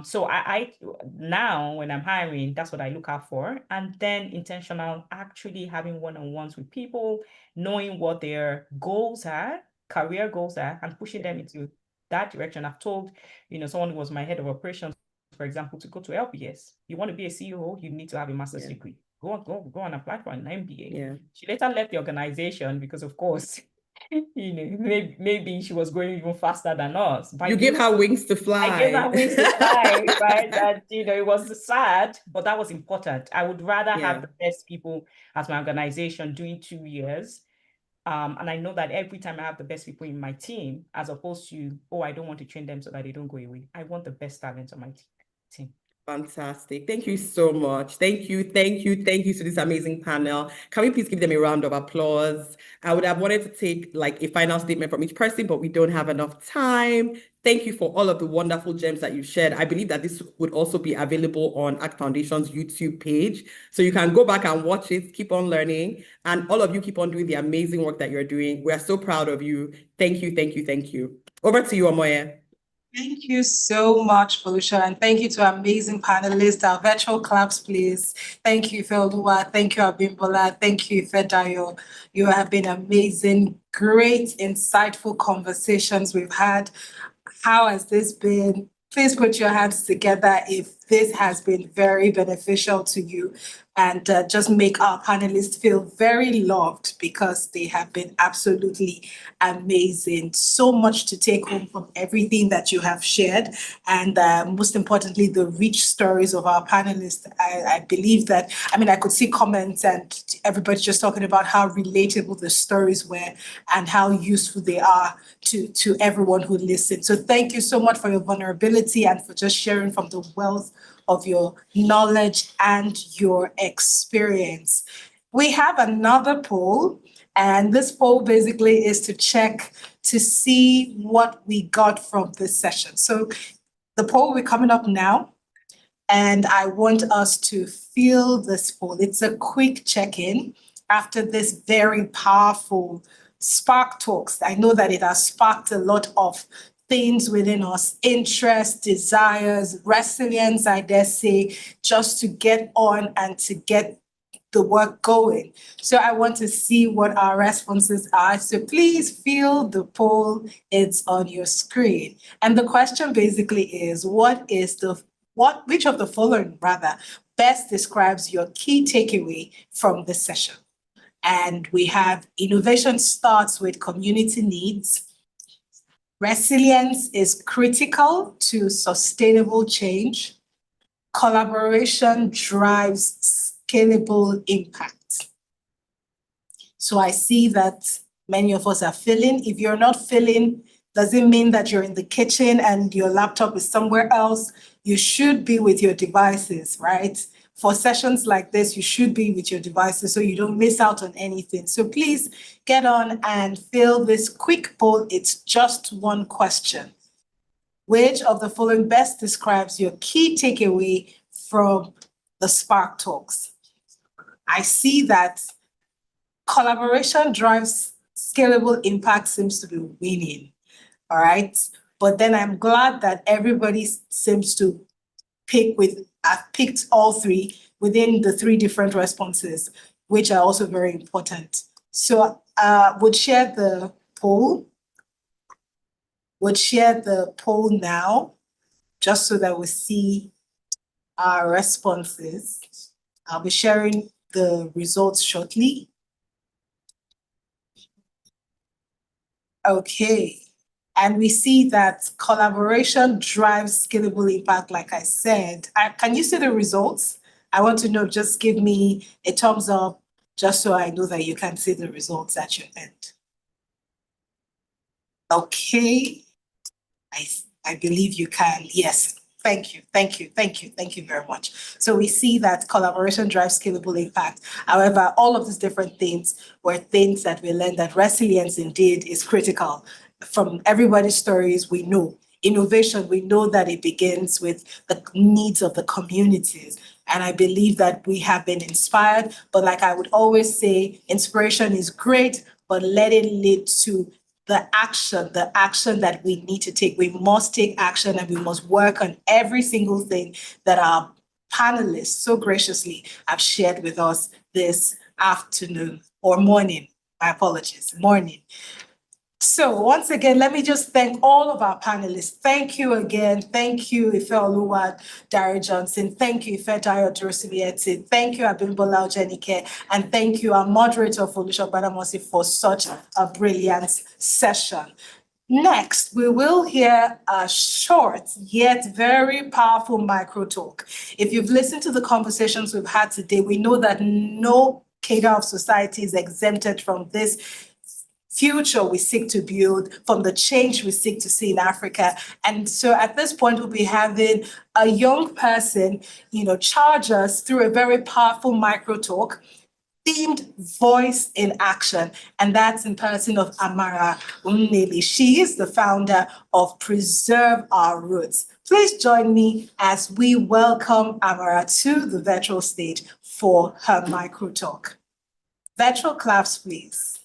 So I now when I'm hiring, that's what I look out for. And then intentional, actually having one-on-ones with people, knowing what their goals are, career goals are, and pushing them into that direction. I've told, you know, someone who was my head of operations, for example, to go to LPS. You want to be a CEO, you need to have a master's degree. Go and apply for an MBA. Yeah. She later left the organization because, of course, you know, maybe she was going even faster than us. You gave her wings to fly. I gave her wings to fly, right? And, you know, it was sad, but that was important. I would rather have the best people as my organization doing 2 years. And I know that every time I have the best people in my team, as opposed to, oh, I don't want to train them so that they don't go away. I want the best talent on my team. Fantastic. Thank you so much. Thank you to this amazing panel. Can we please give them a round of applause? I would have wanted to take like a final statement from each person, but we don't have enough time. Thank you for all of the wonderful gems that you've shared. I believe that this would also be available on ACT Foundation's YouTube page. So you can go back and watch it, keep on learning, and all of you keep on doing the amazing work that you're doing. We are so proud of you. Thank you. Over to you, Omoye. Thank you so much, Felicia, and thank you to our amazing panelists. Our virtual claps, please. Thank you, Feoluwa. Thank you, Abimbola. Thank you, Fedayo. You have been amazing, great, insightful conversations we've had. How has this been? Please put your hands together if this has been very beneficial to you, and just make our panelists feel very loved because they have been absolutely amazing. So much to take home from everything that you have shared, and most importantly, the rich stories of our panelists. I believe that, I mean, I could see comments and everybody just talking about how relatable the stories were and how useful they are to everyone who listened. So thank you so much for your vulnerability and for just sharing from the wealth of your knowledge and your experience. We have another poll, and this poll basically is to check to see what we got from this session. So the poll will be coming up now, and I want us to fill this poll. It's a quick check-in after this very powerful Spark Talks. I know that it has sparked a lot of things within us, interests, desires, resilience, I dare say, just to get on and to get the work going. So I want to see what our responses are. So please fill the poll. It's on your screen. And the question basically is, which of the following best describes your key takeaway from this session? And we have innovation starts with community needs. Resilience is critical to sustainable change. Collaboration drives scalable impact. So I see that many of us are filling. If you're not filling, does it mean that you're in the kitchen and your laptop is somewhere else? You should be with your devices, right? For sessions like this, you should be with your devices so you don't miss out on anything. So please get on and fill this quick poll. It's just one question. Which of the following best describes your key takeaway from the Spark Talks? I see that collaboration drives scalable impact seems to be winning, all right? But then I'm glad that everybody seems to I've picked all three within the three different responses, which are also very important. So would share the poll. Would share the poll now, just so that we see our responses. I'll be sharing the results shortly. Okay. And we see that collaboration drives scalable impact, like I said. Can you see the results? I want to know, just give me a thumbs up, just so I know that you can see the results at your end. Okay. I believe you can. Yes. Thank you very much. So we see that collaboration drives scalable impact. However, all of these different things were things that we learned that resilience indeed is critical. From everybody's stories, we know Innovation, we know that it begins with the needs of the communities. And I believe that we have been inspired. But like I would always say, inspiration is great, but let it lead to the action that we need to take. We must take action and we must work on every single thing that our panelists so graciously have shared with us this afternoon or morning. My apologies, morning. So once again, let me just thank all of our panelists. Thank you again. Thank you, Ife Oluwa, Dari Johnson. Thank you, Ife Dayo Durosibieti. Thank you, Abimbola Ojenike. And thank you, our moderator, Folusha Badamosi, for such a brilliant session. Next, we will hear a short yet very powerful micro talk. If you've listened to the conversations we've had today, we know that no cadre of society is exempted from this future we seek to build, from the change we seek to see in Africa. And so at this point, we'll be having a young person, charge us through a very powerful micro talk themed Voice in Action, and that's in person of Amara Unneli. She is the founder of Preserve Our Roots. Please join me as we welcome Amara to the virtual stage for her micro talk. Virtual claps, please.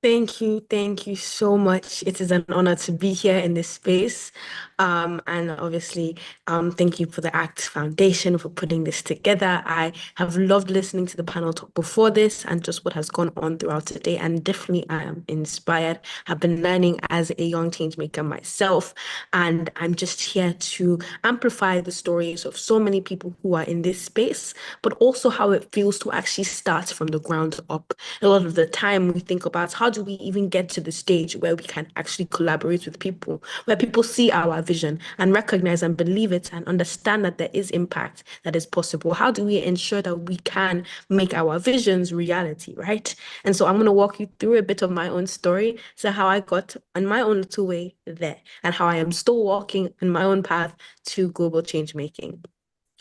Thank you so much. It is an honor to be here in this space. And obviously, thank you for the ACT Foundation for putting this together. I have loved listening to the panel talk before this and just what has gone on throughout today. And definitely I am inspired. I've been learning as a young change maker myself. And I'm just here to amplify the stories of so many people who are in this space, but also how it feels to actually start from the ground up. A lot of the time we think about how do we even get to the stage where we can actually collaborate with people, where people see our vision and recognize and believe it and understand that there is impact that is possible. How do we ensure that we can make our visions reality, right? And so I'm going to walk you through a bit of my own story, so how I got on my own little way there and how I am still walking in my own path to global change making.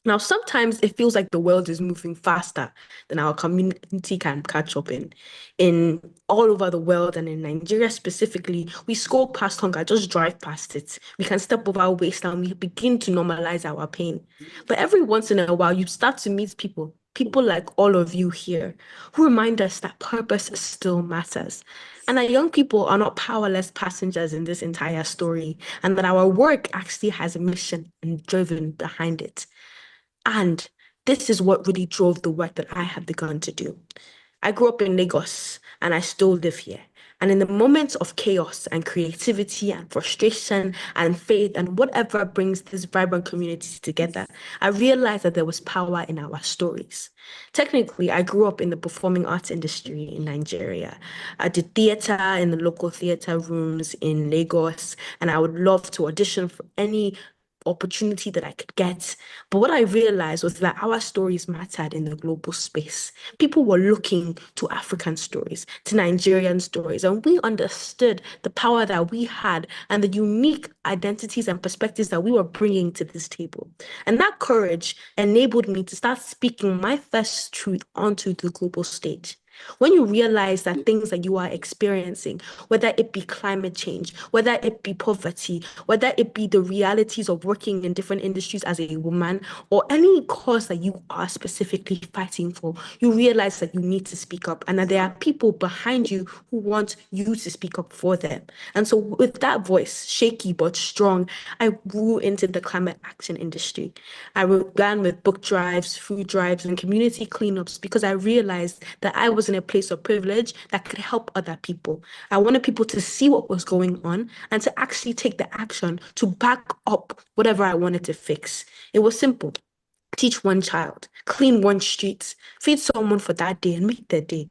Now, sometimes it feels like the world is moving faster than our community can catch up in all over the world, and in Nigeria specifically, we scroll past hunger, just drive past it. We can step over our waist and we begin to normalize our pain. But every once in a while, you start to meet people like all of you here, who remind us that purpose still matters. And that young people are not powerless passengers in this entire story, and that our work actually has a mission and driven behind it. And this is what really drove the work that I have begun to do. I grew up in Lagos and I still live here. And in the moments of chaos and creativity and frustration and faith and whatever brings these vibrant communities together, I realized that there was power in our stories. Technically, I grew up in the performing arts industry in Nigeria. I did theater in the local theater rooms in Lagos, and I would love to audition for any opportunity that I could get. But what I realized was that our stories mattered in the global space. People were looking to African stories, to Nigerian stories, and we understood the power that we had and the unique identities and perspectives that we were bringing to this table. And that courage enabled me to start speaking my first truth onto the global stage. When you realize that things that you are experiencing, whether it be climate change, whether it be poverty, whether it be the realities of working in different industries as a woman, or any cause that you are specifically fighting for, you realize that you need to speak up and that there are people behind you who want you to speak up for them. And so with that voice, shaky but strong, I grew into the climate action industry. I began with book drives, food drives, and community cleanups because I realized that I was in a place of privilege that could help other people. I wanted people to see what was going on and to actually take the action to back up whatever I wanted to fix. It was simple. Teach one child, clean one street, feed someone for that day and make their day.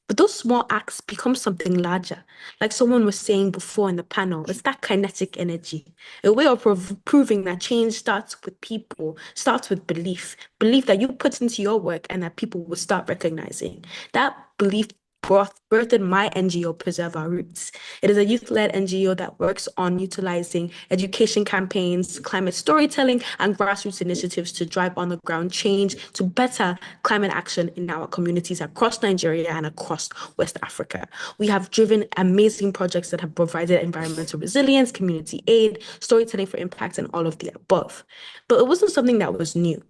But those small acts become something larger. Like someone was saying before in the panel, it's that kinetic energy, a way of proving that change starts with people, starts with belief that you put into your work and that people will start recognizing. That belief birthed my NGO, Preserve Our Roots. It is a youth-led NGO that works on utilizing education campaigns, climate storytelling, and grassroots initiatives to drive on-the-ground change to better climate action in our communities across Nigeria and across West Africa. We have driven amazing projects that have provided environmental resilience, community aid, storytelling for impact, and all of the above. But it wasn't something that was new.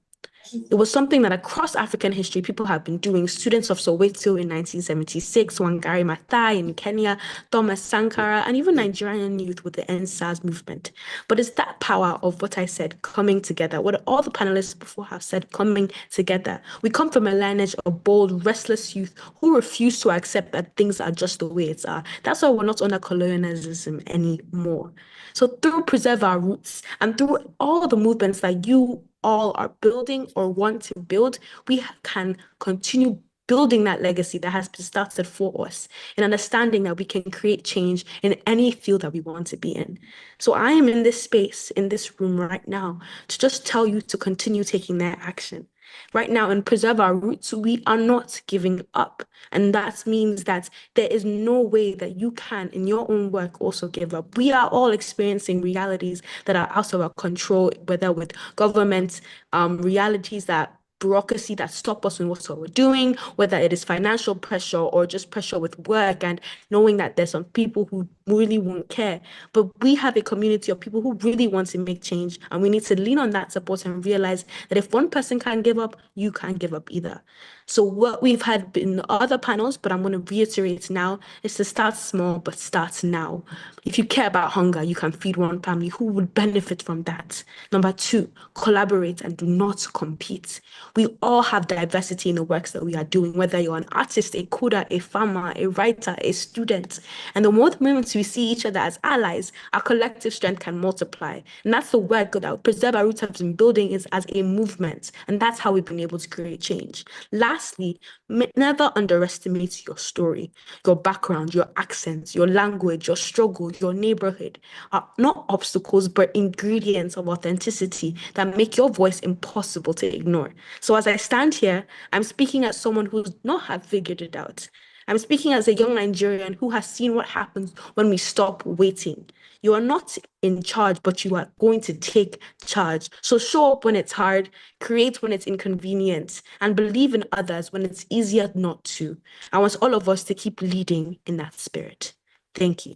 It was something that across African history, people have been doing. Students of Soweto in 1976, Wangari Maathai in Kenya, Thomas Sankara, and even Nigerian youth with the NSAS movement. But it's that power of what I said, coming together, what all the panelists before have said, coming together. We come from a lineage of bold, restless youth who refuse to accept that things are just the way it's are. That's why we're not under colonialism anymore. So through Preserve Our Roots and through all the movements that you all are building or want to build, we can continue building that legacy that has been started for us and understanding that we can create change in any field that we want to be in. So I am in this space, in this room right now, to just tell you to continue taking that action. Right now, in Preserve Our Roots, we are not giving up. And that means that there is no way that you can, in your own work, also give up. We are all experiencing realities that are out of our control, whether with government, realities that bureaucracy that stop us in what we're doing, whether it is financial pressure or just pressure with work and knowing that there's some people who really won't care. But we have a community of people who really want to make change, and we need to lean on that support and realize that if one person can't give up, you can't give up either. So what we've had in other panels, but I'm going to reiterate now, is to start small, but start now. If you care about hunger, you can feed one family who would benefit from that. Number 2, collaborate and do not compete. We all have diversity in the works that we are doing, whether you're an artist, a coder, a farmer, a writer, a student. And the more moments we see each other as allies, our collective strength can multiply. And that's the work that Preserve Our Roots has been building is as a movement. And that's how we've been able to create change. Lastly, never underestimate your story, your background, your accents, your language, your struggle, your neighborhood are not obstacles, but ingredients of authenticity that make your voice impossible to ignore. So as I stand here, I'm speaking as someone who's not have figured it out. I'm speaking as a young Nigerian who has seen what happens when we stop waiting. You are not in charge, but you are going to take charge. So show up when it's hard, create when it's inconvenient, and believe in others when it's easier not to. I want all of us to keep leading in that spirit. Thank you.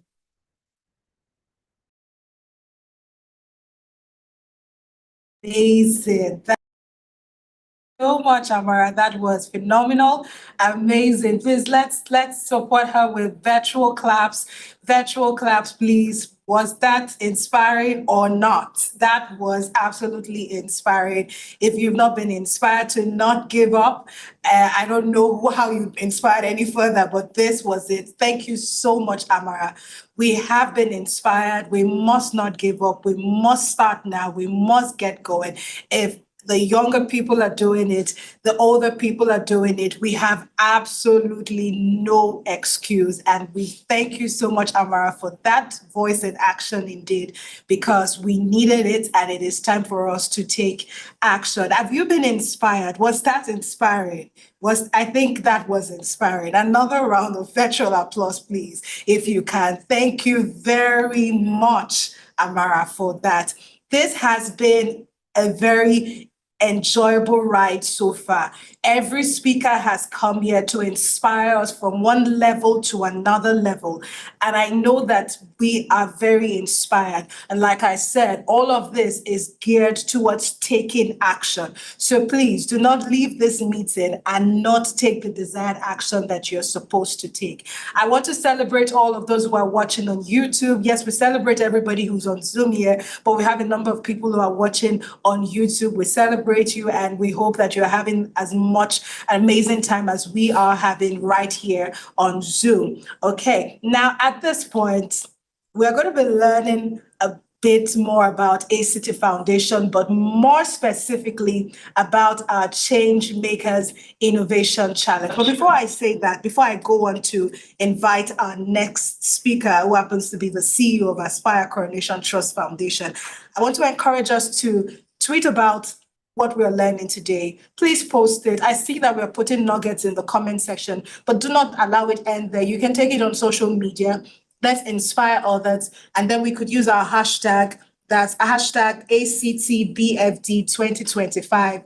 Amazing. So much, Amara. That was phenomenal, amazing. Please let's support her with virtual claps. Virtual claps, please. Was that inspiring or not? That was absolutely inspiring. If you've not been inspired to not give up, I don't know how you inspired any further, but this was it. Thank you so much, Amara. We have been inspired. We must not give up. We must start now. We must get going. If the younger people are doing it, the older people are doing it, we have absolutely no excuse. And we thank you so much, Amara, for that voice in action indeed, because we needed it and it is time for us to take action. Have you been inspired? Was that inspiring? I think that was inspiring. Another round of virtual applause, please, if you can. Thank you very much, Amara, for that. This has been a very enjoyable ride so far. Every speaker has come here to inspire us from one level to another level. And I know that we are very inspired. And like I said, all of this is geared towards taking action. So please do not leave this meeting and not take the desired action that you're supposed to take. I want to celebrate all of those who are watching on YouTube. Yes, we celebrate everybody who's on Zoom here, but we have a number of people who are watching on YouTube. We celebrate you and we hope that you're having as much amazing time as we are having right here on Zoom. Okay, now at this point, we're going to be learning a bit more about ACT Foundation, but more specifically about our Change Makers Innovation Challenge. But before I say that, before I go on to invite our next speaker, who happens to be the CEO of Aspire Coronation Trust Foundation, I want to encourage us to tweet about what we're learning today. Please post it. I see that we're putting nuggets in the comment section, but do not allow it end there. You can take it on social media. Let's inspire others. And then we could use our hashtag. That's hashtag ACTBFD2025.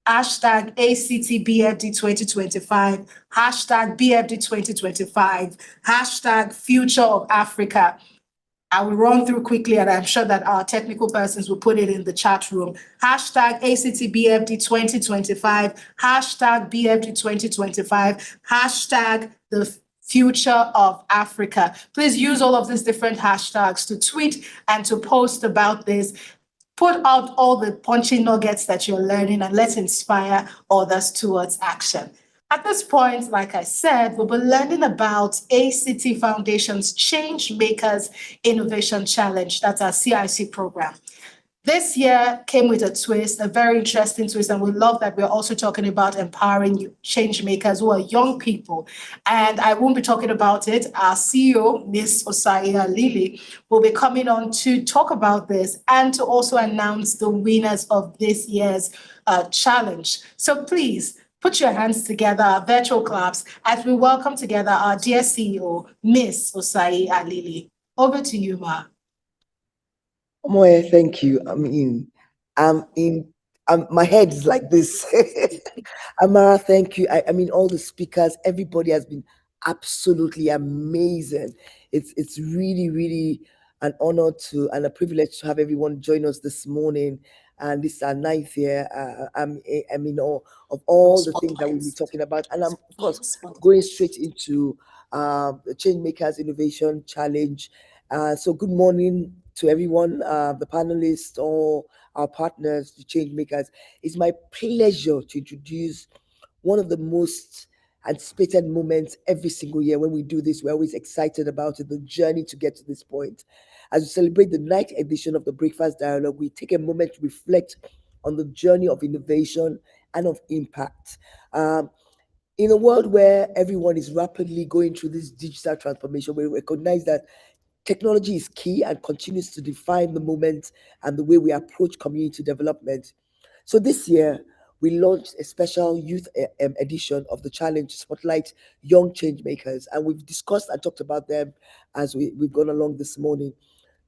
Hashtag ACTBFD2025, hashtag BFD2025, hashtag Future of Africa. I will run through quickly, and I'm sure that our technical persons will put it in the chat room. Hashtag ACTBFD2025, hashtag BFD2025, hashtag the future of Africa. Please use all of these different hashtags to tweet and to post about this. Put out all the punchy nuggets that you're learning, and let's inspire others towards action. At this point, like I said, we'll be learning about ACT Foundation's Change Makers Innovation Challenge. That's our CIC program. This year came with a twist, a very interesting twist, and we love that we're also talking about empowering change makers who are young people. And I won't be talking about it. Our CEO, Ms. Osaya Lili, will be coming on to talk about this and to also announce the winners of this year's challenge. So please, put your hands together, our virtual claps, as we welcome together our dear CEO, Ms. Osai Alili. Over to you, Ma. Moye, thank you. My head is like this. Amara, thank you. I mean, all the speakers, everybody has been absolutely amazing. It's really, really an honor and a privilege to have everyone join us this morning. And this is our ninth year. I'm in awe of all the things that we'll be talking about. And I'm, of course, going straight into the Change Makers Innovation Challenge. So good morning to everyone, the panelists, all our partners, the change makers. It's my pleasure to introduce one of the most anticipated moments every single year. When we do this, we're always excited about it, the journey to get to this point. As we celebrate the ninth edition of the Breakfast Dialogue, we take a moment to reflect on the journey of innovation and of impact. In a world where everyone is rapidly going through this digital transformation, we recognize that technology is key and continues to define the moment and the way we approach community development. So this year, we launched a special youth edition of the challenge to spotlight young change makers. And we've discussed and talked about them as we've gone along this morning,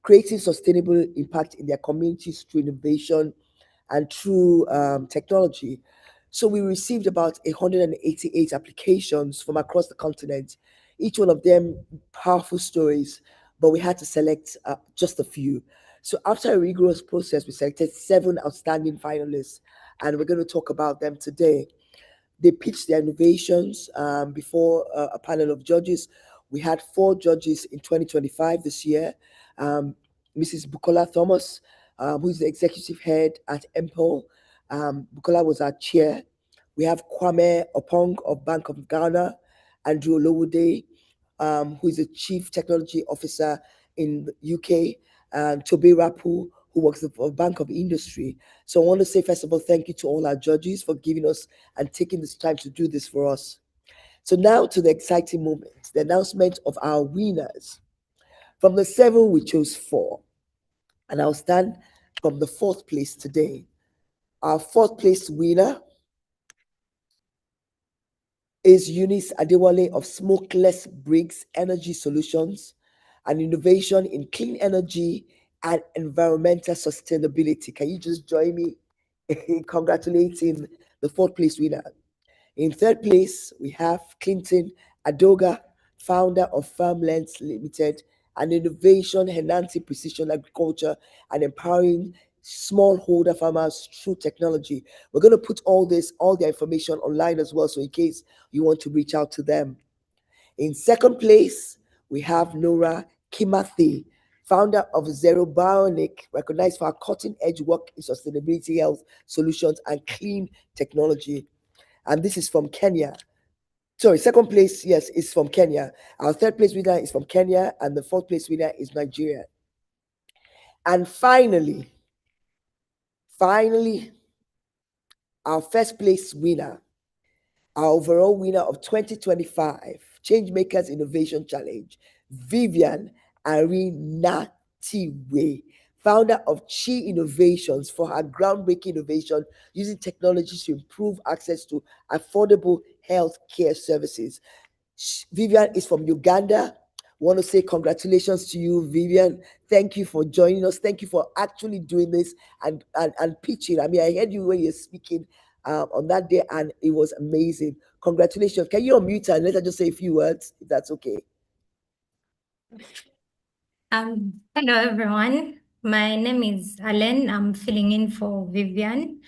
creating sustainable impact in their communities through innovation and through technology. So we received about 188 applications from across the continent, each one of them powerful stories, but we had to select just a few. So after a rigorous process, we selected 7 outstanding finalists, and we're going to talk about them today. They pitched their innovations before a panel of judges. We had 4 judges in 2025 this year. Mrs. Bukola Thomas, who is the executive head at MPOL. Bukola was our chair. We have Kwame Opong of Bank of Ghana, Andrew Olowode, who is the Chief Technology Officer in the UK, and Tobe Rapu, who works for Bank of Industry. So I want to say, first of all, thank you to all our judges for giving us and taking this time to do this for us. So now to the exciting moment, the announcement of our winners. From the 7, we chose 4. And I'll stand from the 4th place today. Our 4th place winner is Eunice Adewale of Smokeless Briggs Energy Solutions, an innovation in clean energy and environmental sustainability. Can you just join me in congratulating the 4th place winner? In 3rd place, we have Clinton Adoga, founder of Farmlands Limited, an innovation enhancing precision agriculture and empowering smallholder farmers through technology. We're going to put all their information online as well, so in case you want to reach out to them. In 2nd place, we have Nora Kimathi, founder of Zero Bionic, recognized for our cutting-edge work in sustainability, health solutions, and clean technology. And this is from Kenya. Sorry, 2nd place, yes, is from Kenya. Our 3rd place winner is from Kenya, and the 4th place winner is Nigeria. And finally, our 1st place winner, our overall winner of 2025 Changemakers Innovation Challenge, Vivian Arinatiwe founder of Chi Innovations, for her groundbreaking innovation using technology to improve access to affordable health care services. Vivian is from Uganda. Want to say congratulations to you, Vivian. Thank you for joining us. Thank you for actually doing this and pitching. I mean, I heard you when you're speaking on that day, and it was amazing. Congratulations. Can you unmute her and let her just say a few words, if that's okay? Hello everyone. My name is Alen. I'm filling in for Vivian.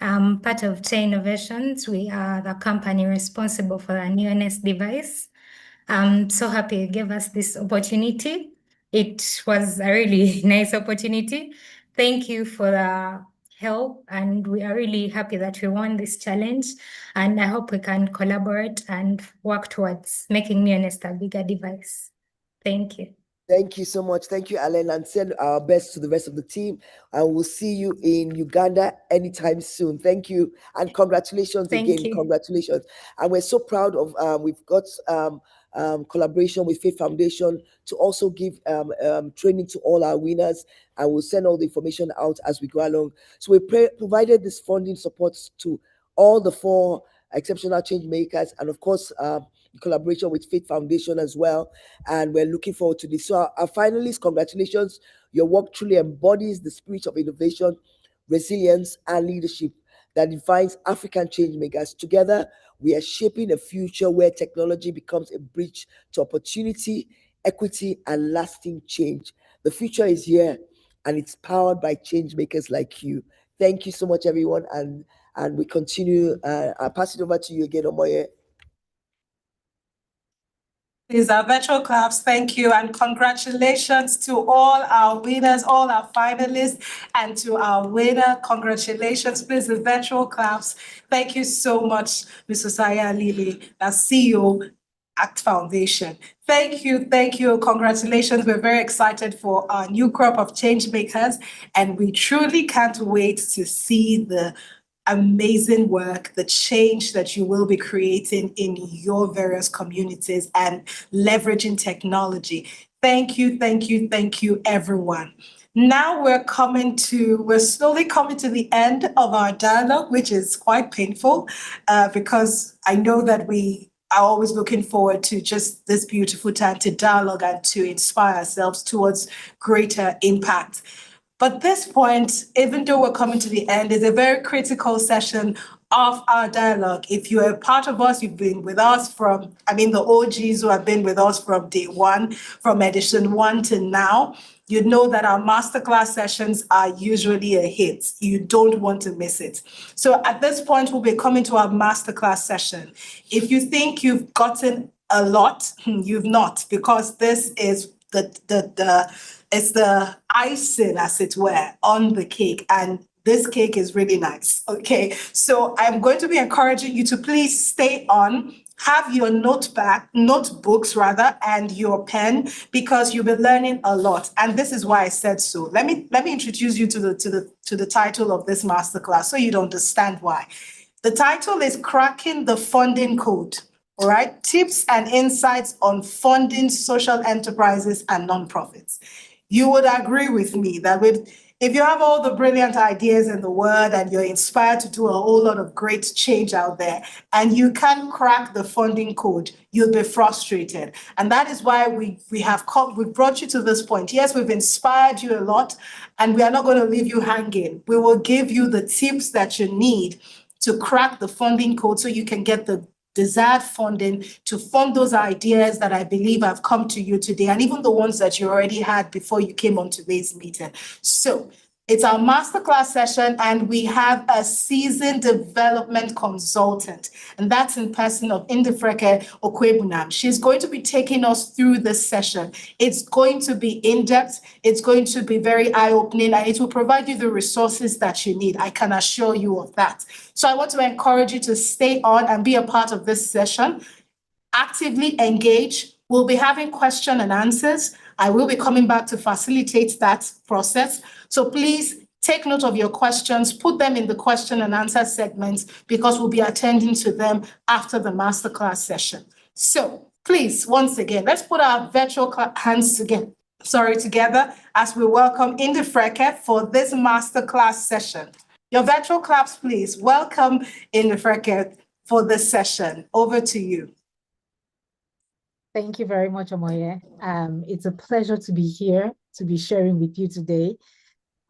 I'm part of Chain Innovations. We are the company responsible for the newness device. I'm so happy you gave us this opportunity. It was a really nice opportunity. Thank you for the help, and we are really happy that we won this challenge. And I hope we can collaborate and work towards making newness a bigger device. Thank you. Thank you so much. Thank you, Alan, and send our best to the rest of the team. And we'll see you in Uganda anytime soon. Thank you, and congratulations again. Congratulations. And we're so proud of, we've got collaboration with Faith Foundation to also give training to all our winners, and we'll send all the information out as we go along. So we provided this funding support to all the 4 exceptional change makers, and of course, in collaboration with Faith Foundation as well. And we're looking forward to this. So our finalists, congratulations. Your work truly embodies the spirit of innovation, resilience, and leadership that defines African change makers. Together, we are shaping a future where technology becomes a bridge to opportunity, equity, and lasting change. The future is here, and it's powered by change makers like you. Thank you so much, everyone. And we continue. I'll pass it over to you again, Omoye. These are virtual claps. Thank you, and congratulations to all our winners, all our finalists, and to our winner. Congratulations. Please, the virtual claps. Thank you so much, Mr. Saya Lili, our CEO, ACT Foundation. Thank you, thank you. Congratulations. We're very excited for our new crop of change makers, and we truly can't wait to see the amazing work, the change that you will be creating in your various communities and leveraging technology. Thank you, thank you, thank you, everyone. Now we're slowly coming to the end of our dialogue, which is quite painful because I know that we are always looking forward to just this beautiful time to dialogue and to inspire ourselves towards greater impact. But this point, even though we're coming to the end, is a very critical session of our dialogue. If you're a part of us, you've been with us from, the OGs who have been with us from day one, from edition 1 to now, you know that our masterclass sessions are usually a hit. You don't want to miss it. So at this point, we'll be coming to our masterclass session. If you think you've gotten a lot, you've not, because this is it's the icing, as it were, on the cake. And this cake is really nice. Okay, so I'm going to be encouraging you to please stay on, have your notebooks rather, and your pen, because you'll be learning a lot. And this is why I said so. Let me introduce you to the title of this masterclass so you'd understand why. The title is Cracking the Funding Code. All right, tips and insights on funding social enterprises and nonprofits. You would agree with me that if you have all the brilliant ideas in the world and you're inspired to do a whole lot of great change out there and you can't crack the funding code, you'll be frustrated. And that is why we've brought you to this point. Yes, we've inspired you a lot, and we are not going to leave you hanging. We will give you the tips that you need to crack the funding code so you can get the desired funding to fund those ideas that I believe have come to you today, and even the ones that you already had before you came on today's meeting. So it's our masterclass session, and we have a seasoned development consultant, and that's in person of Indifreke Okwebunam. She's going to be taking us through this session. It's going to be in-depth, it's going to be very eye-opening, and it will provide you the resources that you need. I can assure you of that. So I want to encourage you to stay on and be a part of this session. Actively engage. We'll be having question and answers. I will be coming back to facilitate that process. So please take note of your questions, put them in the question and answer segments, because we'll be attending to them after the masterclass session. So please, once again, let's put our virtual hands together. together as we welcome Indifreke for this masterclass session. Your virtual claps, please. Welcome Indifreke for this session. Over to you. Thank you very much, Omoye. It's a pleasure to be here, to be sharing with you today.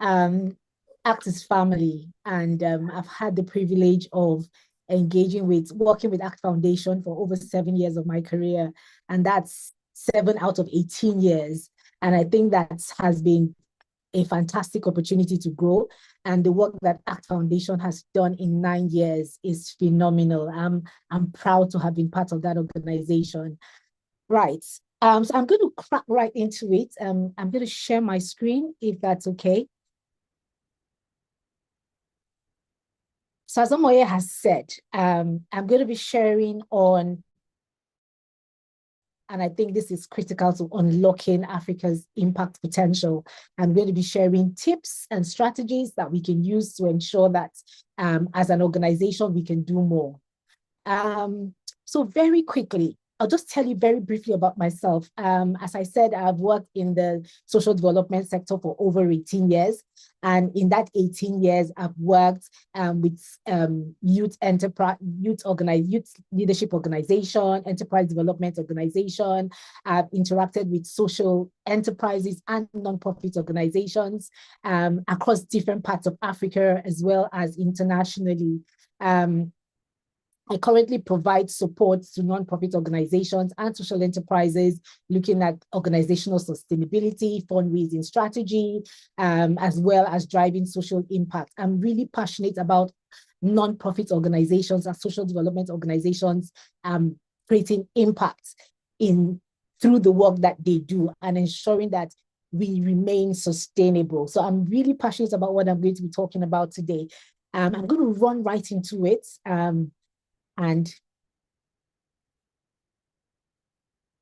ACT is family, and I've had the privilege of working with ACT Foundation for over 7 years of my career, and that's 7 out of 18 years. And I think that has been a fantastic opportunity to grow. And the work that ACT Foundation has done in 9 years is phenomenal. I'm proud to have been part of that organization. Right. So I'm going to crack right into it. I'm going to share my screen, if that's okay. So as Omoye has said, I'm going to be sharing on, and I think this is critical to unlocking Africa's impact potential. I'm going to be sharing tips and strategies that we can use to ensure that as an organization, we can do more. So very quickly, I'll just tell you very briefly about myself. As I said, I've worked in the social development sector for over 18 years. And in that 18 years, I've worked with youth leadership organization, enterprise development organization. I've interacted with social enterprises and nonprofit organizations across different parts of Africa, as well as internationally. I currently provide support to nonprofit organizations and social enterprises looking at organizational sustainability, fundraising strategy, as well as driving social impact. I'm really passionate about nonprofit organizations and social development organizations creating impact through the work that they do and ensuring that we remain sustainable. So I'm really passionate about what I'm going to be talking about today. I'm going to run right into it. And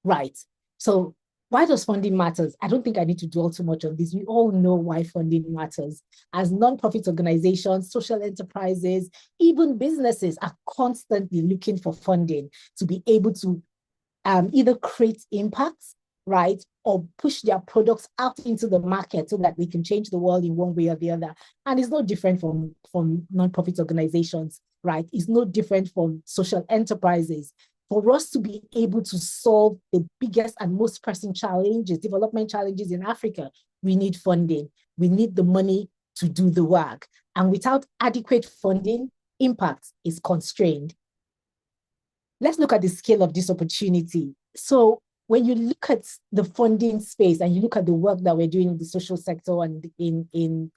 right, so why does funding matters? I don't think I need to dwell too much on this. We all know why funding matters. As nonprofit organizations, social enterprises, even businesses are constantly looking for funding to be able to either create impacts, right, or push their products out into the market so that we can change the world in one way or the other. And it's no different from nonprofit organizations, right? It's no different from social enterprises. For us to be able to solve the biggest and most pressing challenges, development challenges in Africa, we need funding. We need the money to do the work. And without adequate funding, impact is constrained. Let's look at the scale of this opportunity. So when you look at the funding space and you look at the work that we're doing in the social sector and in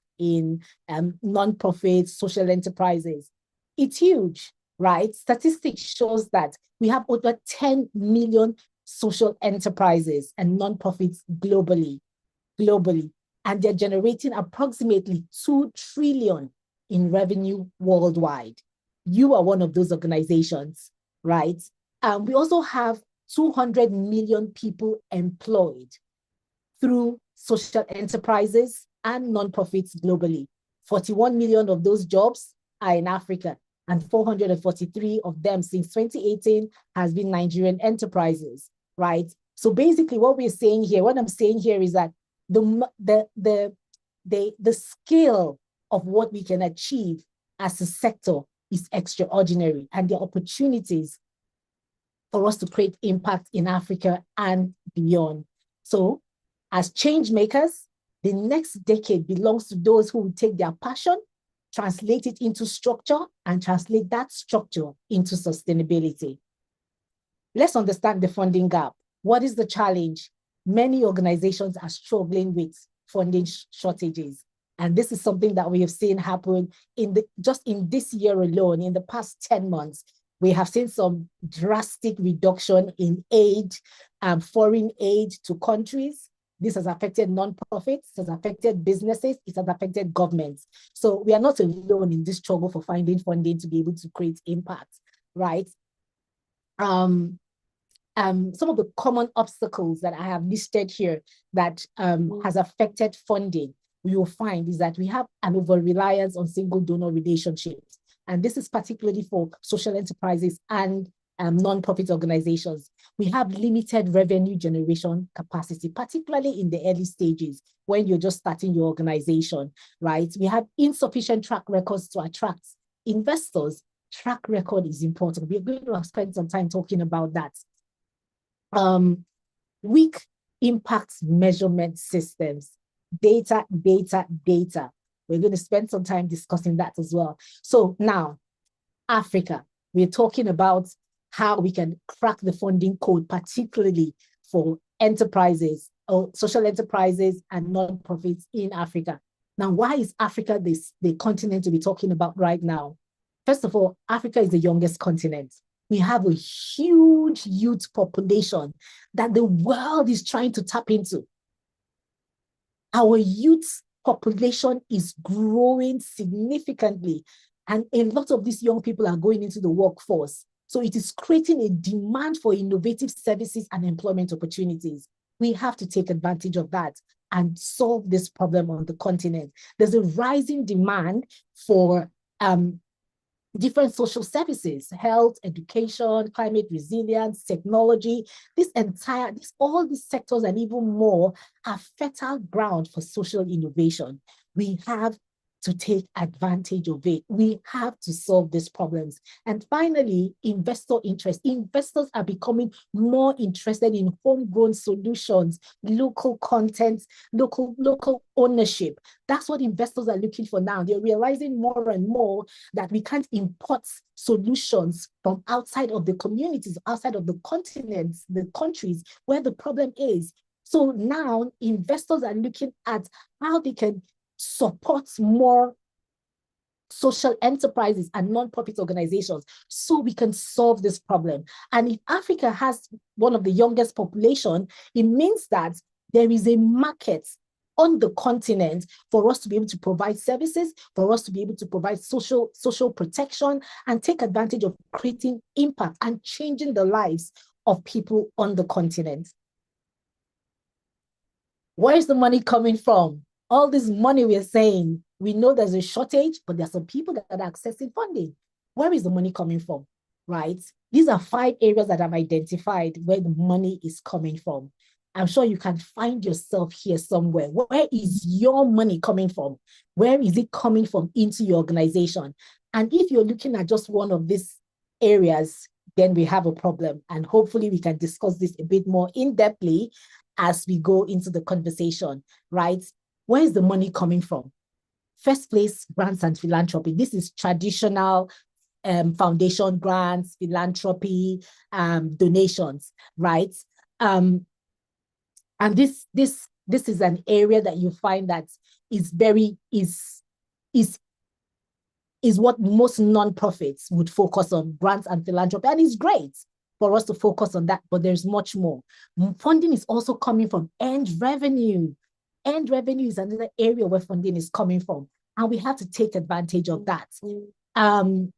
nonprofits, social enterprises, it's huge, right? Statistics shows that we have over 10 million social enterprises and nonprofits globally, and they're generating approximately 2 trillion in revenue worldwide. You are one of those organizations, right? We also have 200 million people employed through social enterprises and nonprofits globally. 41 million of those jobs are in Africa, and 443 of them since 2018 has been Nigerian enterprises, right? So basically what I'm saying here is that the scale of what we can achieve as a sector is extraordinary, and the opportunities for us to create impact in Africa and beyond. So as change makers, the next decade belongs to those who will take their passion, translate it into structure, and translate that structure into sustainability. Let's understand the funding gap. What is the challenge? Many organizations are struggling with funding shortages. And this is something that we have seen happen just in this year alone, in the past 10 months. We have seen some drastic reduction in aid, foreign aid to countries. This has affected nonprofits, it has affected businesses, it has affected governments. So we are not alone in this struggle for finding funding to be able to create impact, right? Some of the common obstacles that I have listed here that has affected funding, we will find is that we have an over-reliance on single donor relationships. And this is particularly for social enterprises and non-profit organizations. We have limited revenue generation capacity, particularly in the early stages when you're just starting your organization, right? We have insufficient track records to attract investors. Track record is important. We're going to spend some time talking about that. Weak impact measurement systems. Data. We're going to spend some time discussing that as well. So now, Africa, we're talking about how we can crack the funding code, particularly for enterprises or social enterprises and nonprofits in Africa. Now, why is Africa the continent to be talking about right now? First of all, Africa is the youngest continent. We have a huge youth population that the world is trying to tap into. Our youth population is growing significantly, and a lot of these young people are going into the workforce. So it is creating a demand for innovative services and employment opportunities. We have to take advantage of that and solve this problem on the continent. There's a rising demand for different social services, health, education, climate resilience, technology. All these sectors and even more are fertile ground for social innovation. We have to take advantage of it. We have to solve these problems. And finally, investor interest. Investors are becoming more interested in homegrown solutions, local content, local ownership. That's what investors are looking for now. They're realizing more and more that we can't import solutions from outside of the communities, outside of the continents, the countries where the problem is. So now investors are looking at how they can support more social enterprises and nonprofit organizations so we can solve this problem. And if Africa has one of the youngest population, it means that there is a market on the continent for us to be able to provide services, for us to be able to provide social protection and take advantage of creating impact and changing the lives of people on the continent. Where is the money coming from? All this money we're saying, we know there's a shortage, but there's some people that are accessing funding. Where is the money coming from, right? These are 5 areas that I've identified where the money is coming from. I'm sure you can find yourself here somewhere. Where is your money coming from? Where is it coming from into your organization? And if you're looking at just one of these areas, then we have a problem. And hopefully we can discuss this a bit more in-depthly as we go into the conversation, right? Where is the money coming from? First place, grants and philanthropy. This is traditional foundation grants, philanthropy, donations, right? And this is an area that you find that is what most nonprofits would focus on, grants and philanthropy, and it's great for us to focus on that, but there's much more. Funding is also coming from earned revenue. Earned revenue is another area where funding is coming from, and we have to take advantage of that. And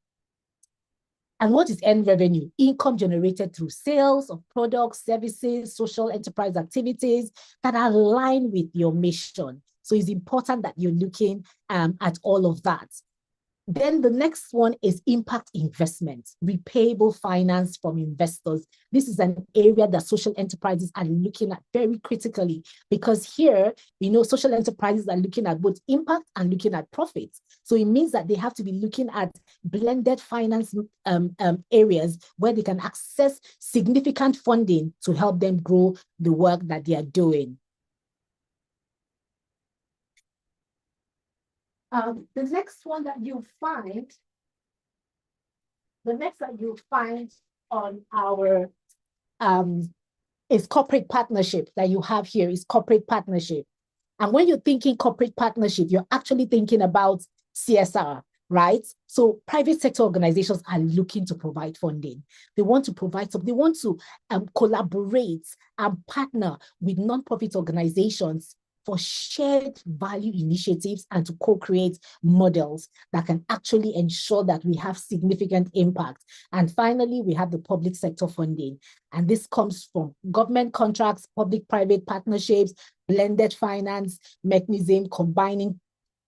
what is earned revenue? Income generated through sales of products, services, social enterprise activities that are aligned with your mission. So it's important that you're looking at all of that. Then the next one is impact investments, repayable finance from investors. This is an area that social enterprises are looking at very critically, because here, we know social enterprises are looking at both impact and looking at profits. So it means that they have to be looking at blended finance areas where they can access significant funding to help them grow the work that they are doing. The next that you'll find on our is corporate partnership that you have here is corporate partnership. And when you're thinking corporate partnership, you're actually thinking about CSR, right? So private sector organizations are looking to provide funding. They want to provide something. They want to collaborate and partner with nonprofit organizations for shared value initiatives and to co-create models that can actually ensure that we have significant impact. And finally, we have the public sector funding. And this comes from government contracts, public-private partnerships, blended finance mechanism, combining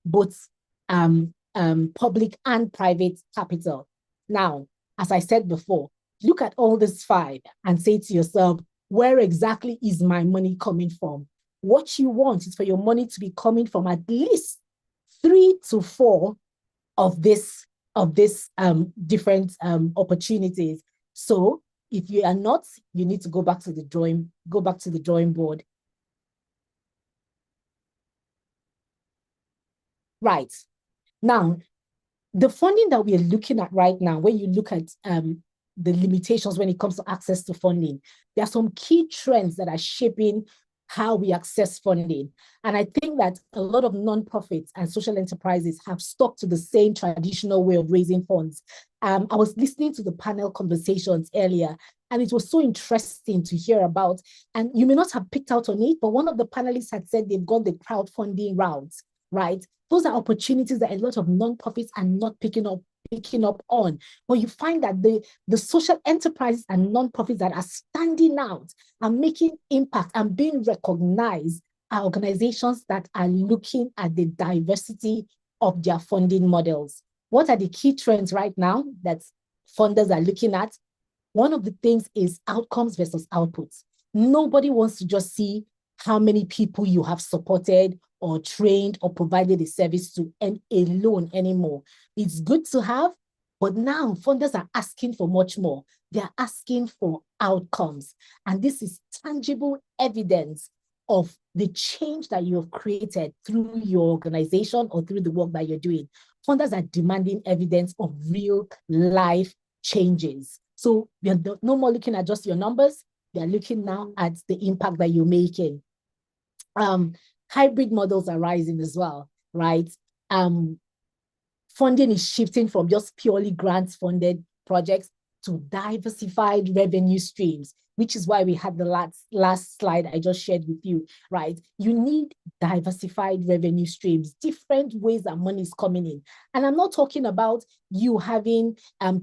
both public and private capital. Now, as I said before, look at all these five and say to yourself, where exactly is my money coming from? What you want is for your money to be coming from at least 3 to 4 of this different opportunities. So if you are not, you need to go back to the drawing board. Right. Now, the funding that we are looking at right now, when you look at the limitations when it comes to access to funding, there are some key trends that are shaping how we access funding. And I think that a lot of nonprofits and social enterprises have stuck to the same traditional way of raising funds. I was listening to the panel conversations earlier, and it was so interesting to hear about, and you may not have picked out on it, but one of the panelists had said they've gone the crowdfunding route, right? Those are opportunities that a lot of nonprofits are not picking up on. But you find that the social enterprises and nonprofits that are standing out and making impact and being recognized are organizations that are looking at the diversity of their funding models. What are the key trends right now that funders are looking at? One of the things is outcomes versus outputs. Nobody wants to just see how many people you have supported or trained or provided a service to and alone anymore. It's good to have, but now funders are asking for much more. They're asking for outcomes. And this is tangible evidence of the change that you have created through your organization or through the work that you're doing. Funders are demanding evidence of real life changes. So they're no more looking at just your numbers. They're looking now at the impact that you're making. Hybrid models are rising as well, right? Funding is shifting from just purely grants funded projects to diversified revenue streams, which is why we had the last slide I just shared with you, right? You need diversified revenue streams, different ways that money is coming in. And I'm not talking about you having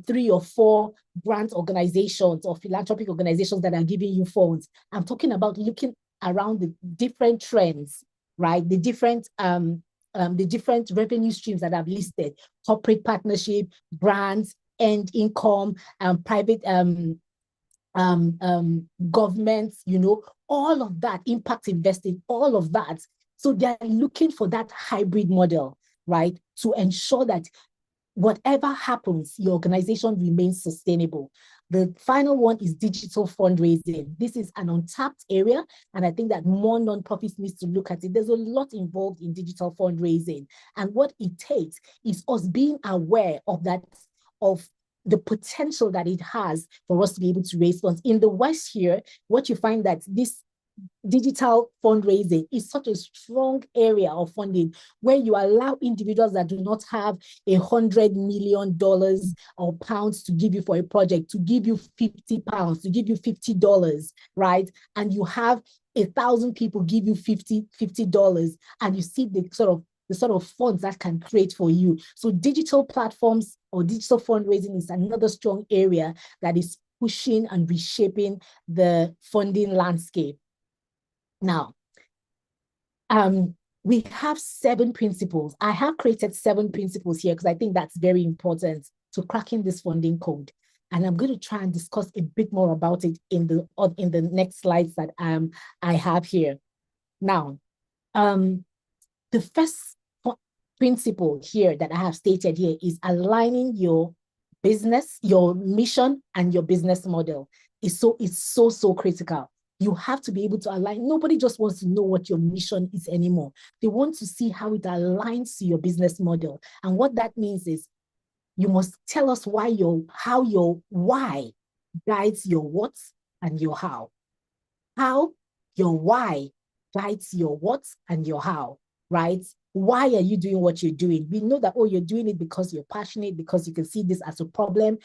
3 or 4 grant organizations or philanthropic organizations that are giving you funds. I'm talking about looking around the different trends, right? The different revenue streams that I've listed: corporate partnership, grants, end income, private governments, all of that, impact investing, all of that. So they're looking for that hybrid model, right? To ensure that whatever happens, your organization remains sustainable. The final one is digital fundraising. This is an untapped area, and I think that more nonprofits need to look at it. There's a lot involved in digital fundraising, and what it takes is us being aware of that, of the potential that it has for us to be able to raise funds. In the West here, what you find that this digital fundraising is such a strong area of funding where you allow individuals that do not have $100 million or pounds to give you for a project to give you 50 pounds, to give you $50, right? And you have 1,000 people give you $50, and you see the sort of funds that can create for you. So digital platforms or digital fundraising is another strong area that is pushing and reshaping the funding landscape. Now, we have 7 principles. I have created 7 principles here because I think that's very important to cracking this funding code. And I'm going to try and discuss a bit more about it in the next slides that I have here. Now, the first principle here that I have stated here is aligning your business, your mission, and your business model. It's so critical. You have to be able to align. Nobody just wants to know what your mission is anymore. They want to see how it aligns to your business model. And what that means is you must tell us how your why guides your what and your how. How your why guides your what and your how, right? Why are you doing what you're doing? We know that, you're doing it because you're passionate, because you can see this as a problem.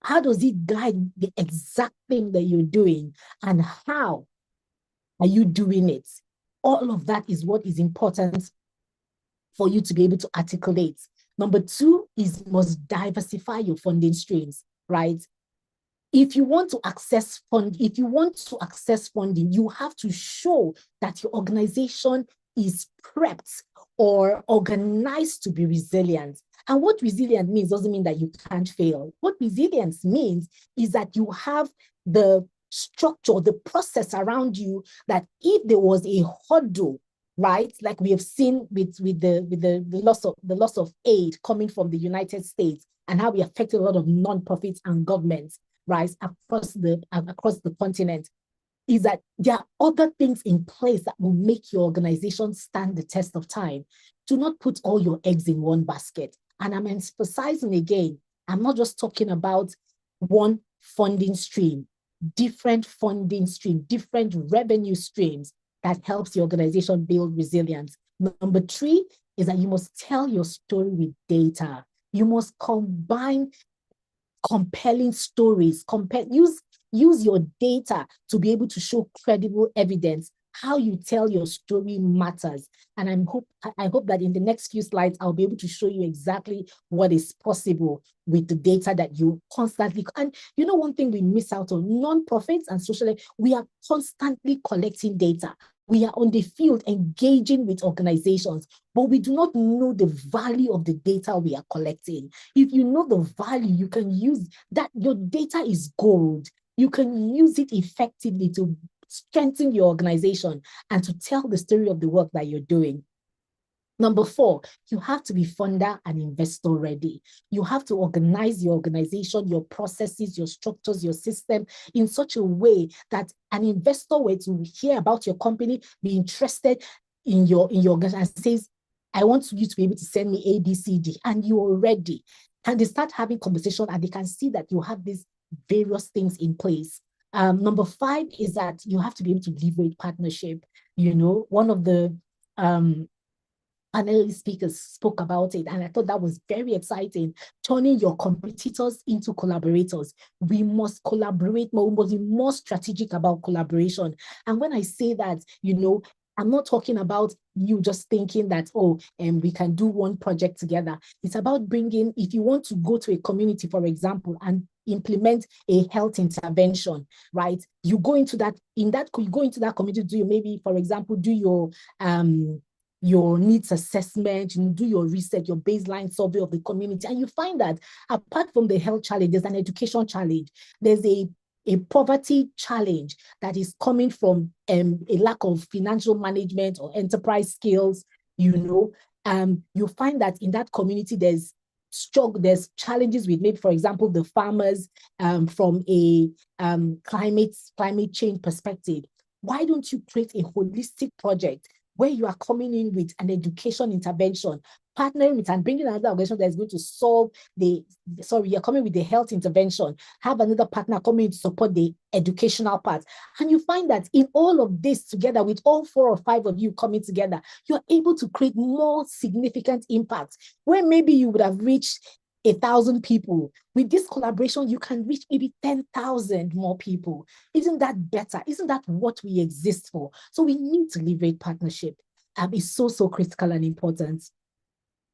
How does it guide the exact thing that you're doing? And how are you doing it? All of that is what is important for you to be able to articulate. Number 2 is you must diversify your funding streams, right? If you want to access funding, you have to show that your organization is prepped or organized to be resilient. And what resilient means doesn't mean that you can't fail. What resilience means is that you have the structure, the process around you, that if there was a hurdle, right, like we have seen with the loss of aid coming from the United States and how we affected a lot of nonprofits and governments, right, across the continent, is that there are other things in place that will make your organization stand the test of time. Do not put all your eggs in one basket. And I'm emphasizing again, I'm not just talking about one funding stream, different revenue streams that helps the organization build resilience. Number 3 is that you must tell your story with data. You must combine compelling stories, use your data to be able to show credible evidence. How you tell your story matters. And I hope that in the next few slides, I'll be able to show you exactly what is possible with the data that you constantly, and you know, one thing we miss out on, nonprofits and social, we are constantly collecting data. We are on the field engaging with organizations, but we do not know the value of the data we are collecting. If you know the value, you can use that. Your data is gold. You can use it effectively to strengthen your organization and to tell the story of the work that you're doing. Number 4, you have to be funder and investor ready. You have to organize your organization, your processes, your structures, your system in such a way that an investor were to hear about your company, be interested in your organization, and says, I want you to be able to send me A, B, C, D, and you are ready. And they start having conversation and they can see that you have these various things in place. Number 5 is that you have to be able to leverage partnership. You know, one of the panel speakers spoke about it, and I thought that was very exciting, turning your competitors into collaborators. We must collaborate more, we must be more strategic about collaboration. And when I say that, you know, I'm not talking about you just thinking that, oh, we can do one project together. It's about bringing, if you want to go to a community, for example, and implement a health intervention, right? You go into that, you go into that community, do you maybe, for example, do your needs assessment, you do your research, your baseline survey of the community, and you find that apart from the health challenge, there's an education challenge, there's a poverty challenge that is coming from a lack of financial management or enterprise skills. You know, you find that in that community there's challenges with, maybe, for example, the farmers from a climate change perspective. Why don't you create a holistic project where you are coming in with an education intervention, partnering with and bringing another organization that is going to solve you're coming with the health intervention, have another partner coming in to support the educational part. And you find that in all of this together, with all 4 or 5 of you coming together, you're able to create more significant impact where maybe you would have reached 1,000 people. With this collaboration, you can reach maybe 10,000 more people. Isn't that better? Isn't that what we exist for? So we need to leverage partnership. It's so critical and important.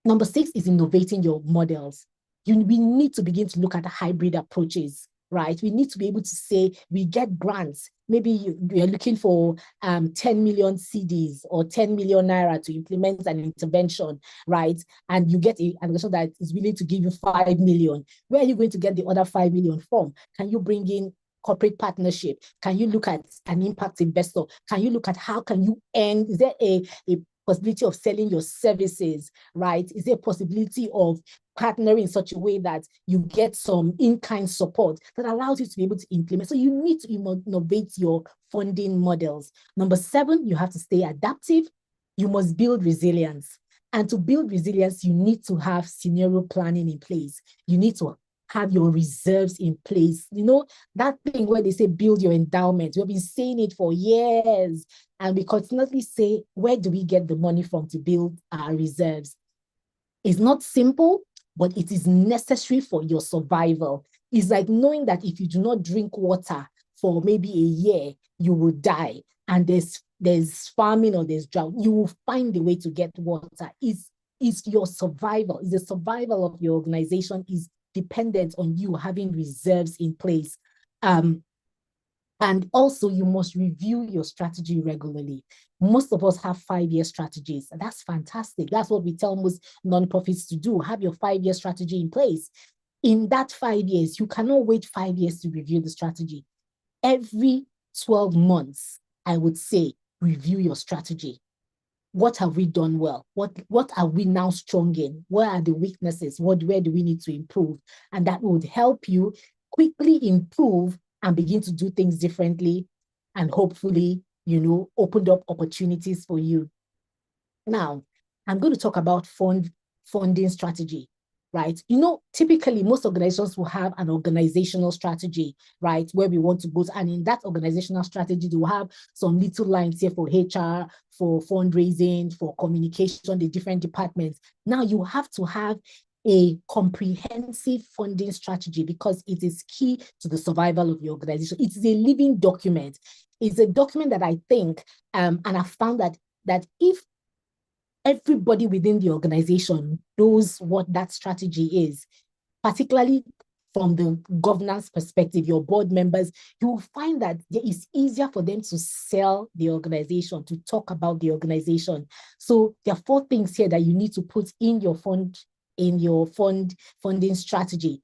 Number 6 is innovating your models. We need to begin to look at hybrid approaches, right? We need to be able to say, we get grants. Maybe you're looking for 10 million CDs or 10 million naira to implement an intervention, right? And you get an organization that is willing to give you 5 million. Where are you going to get the other 5 million from? Can you bring in corporate partnership? Can you look at an impact investor? Can you look at how can you end? Is there a possibility of selling your services, right? Is there a possibility of partnering in such a way that you get some in-kind support that allows you to be able to implement? So you need to innovate your funding models. Number 7, you have to stay adaptive. You must build resilience. And to build resilience, you need to have scenario planning in place. You need to have your reserves in place. You know, that thing where they say build your endowment. We've been saying it for years. And we continuously say, where do we get the money from to build our reserves? It's not simple, but it is necessary for your survival. It's like knowing that if you do not drink water for maybe a year, you will die. And there's famine or there's drought, you will find a way to get water. It's your survival. It's the survival of your organization is dependent on you having reserves in place. And And also, you must review your strategy regularly. Most of us have 5-year strategies. That's fantastic. That's what we tell most nonprofits to do. Have your 5-year strategy in place. In that 5 years, you cannot wait 5 years to review the strategy. Every 12 months, I would say, review your strategy. What have we done well? What are we now strong in? Where are the weaknesses? Where do we need to improve? And that would help you quickly improve and begin to do things differently, and hopefully, opened up opportunities for you. Now, I'm going to talk about funding strategy, right? Typically most organizations will have an organizational strategy, right? Where we want to go. And in that organizational strategy, they will have some little lines here for HR, for fundraising, for communication, the different departments. Now you have to have a comprehensive funding strategy because it is key to the survival of the organization. It is a living document. It's a document that I think, and I found that if everybody within the organization knows what that strategy is, particularly from the governance perspective, your board members, you will find that it is easier for them to sell the organization, to talk about the organization. So there are 4 things here that you need to put in your funding strategy.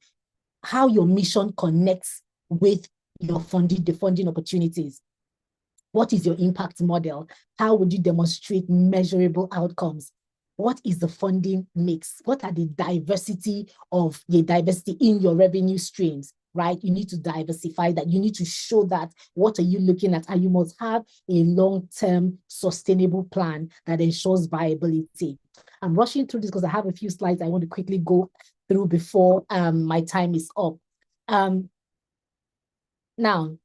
How your mission connects with your the funding opportunities. What is your impact model? How would you demonstrate measurable outcomes? What is the funding mix? What are the diversity in your revenue streams, right? You need to diversify that. You need to show that. What are you looking at? And you must have a long-term sustainable plan that ensures viability. I'm rushing through this because I have a few slides I want to quickly go through before my time is up. Now,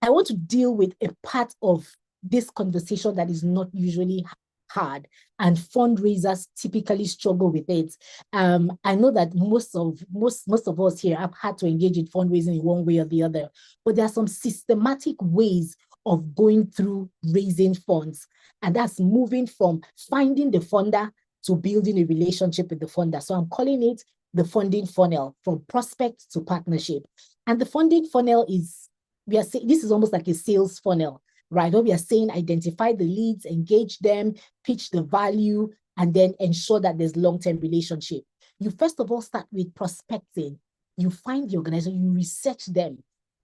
I want to deal with a part of this conversation that is not usually hard, and fundraisers typically struggle with it. I know that most of us here have had to engage in fundraising in one way or the other, but there are some systematic ways of going through raising funds, and that's moving from finding the funder to building a relationship with the funder. So I'm calling it the funding funnel, from prospect to partnership. And the funding funnel is, we are saying, this is almost like a sales funnel, right? Where we are saying identify the leads, engage them, pitch the value, and then ensure that there's long-term relationship. You first of all start with prospecting. You find the organization, you research them.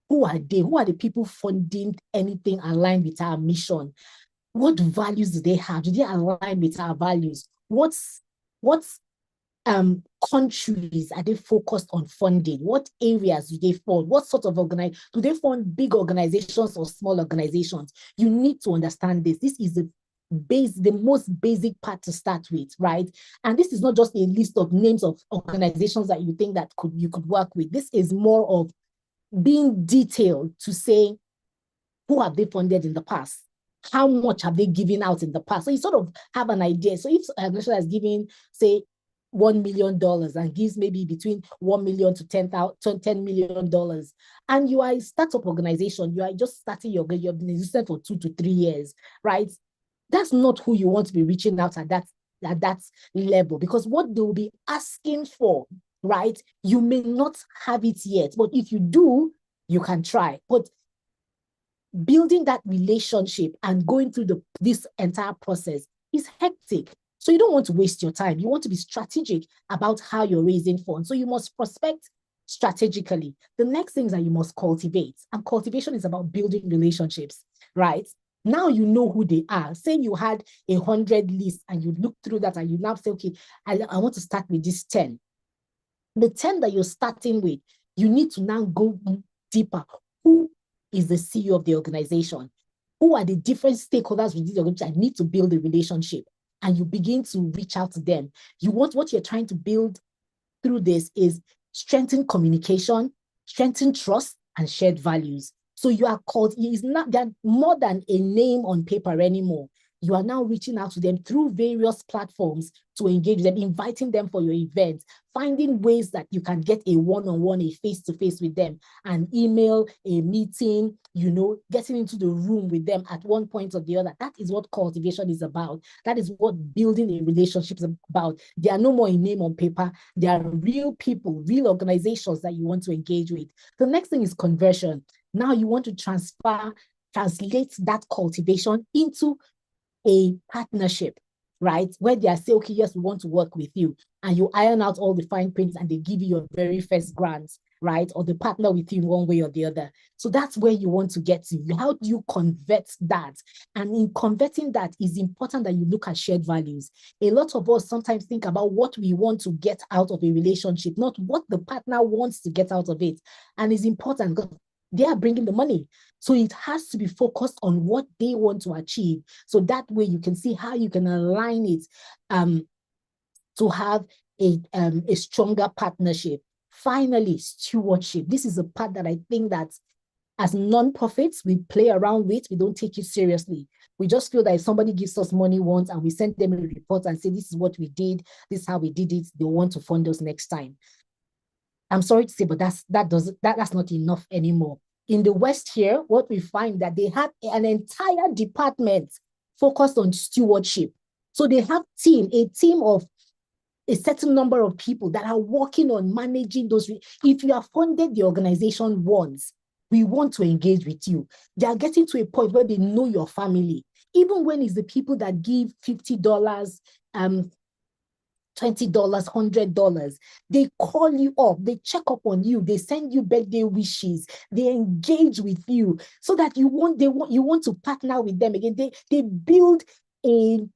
Who are they? Who are the people funding anything aligned with our mission? What values do they have? Do they align with our values? What's countries are they focused on funding? What areas do they fund? What sort of do they fund big organizations or small organizations? You need to understand this. This is the most basic part to start with, right? And this is not just a list of names of organizations that you think that you could work with. This is more of being detailed to say, who have they funded in the past? How much have they given out in the past? So you sort of have an idea. So if an organization has given, say, $1 million and gives maybe between 1 million to $10 million, and you are a startup organization, you are just starting you've been existing for 2 to 3 years, right? That's not who you want to be reaching out at that level, because what they will be asking for, right? You may not have it yet, but if you do, you can try. But building that relationship and going through this entire process is hectic. So you don't want to waste your time. You want to be strategic about how you're raising funds. So you must prospect strategically. The next thing is that you must cultivate. And cultivation is about building relationships, right? Now you know who they are. Say you had 100 lists and you look through that and you now say, okay, I want to start with this 10. The 10 that you're starting with, you need to now go deeper. Who is the CEO of the organization? Who are the different stakeholders within the organization? I need to build a relationship. And you begin to reach out to them. What you're trying to build through this is strengthen communication, strengthen trust, and shared values. So you are called, they're more than a name on paper anymore. You are now reaching out to them through various platforms to engage them, inviting them for your event, finding ways that you can get a one-on-one, a face-to-face with them, an email, a meeting, getting into the room with them at one point or the other. That is what cultivation is about. That is what building a relationship is about. They are no more a name on paper. They are real people, real organizations that you want to engage with. The next thing is conversion. Now you want to translate that cultivation into a partnership, right? Where they are saying, okay, yes, we want to work with you. And you iron out all the fine prints and they give you your very first grant, right? Or the partner with you in one way or the other. So that's where you want to get to. How do you convert that? And in converting that, it's important that you look at shared values. A lot of us sometimes think about what we want to get out of a relationship, not what the partner wants to get out of it. And it's important because they are bringing the money. So it has to be focused on what they want to achieve. So that way you can see how you can align it to have a stronger partnership. Finally, stewardship. This is a part that I think that as non-profits, we play around with, we don't take it seriously. We just feel that if somebody gives us money once and we send them a report and say, this is what we did, this is how we did it, they want to fund us next time. I'm sorry to say, but that's not enough anymore. In the West here, what we find that they have an entire department focused on stewardship. So they have a team of a certain number of people that are working on managing those. If you have funded the organization once, we want to engage with you. They are getting to a point where they know your family. Even when it's the people that give $50, $20, $100, they call you up, they check up on you, they send you birthday wishes, they engage with you so that you want to partner with them again. They build a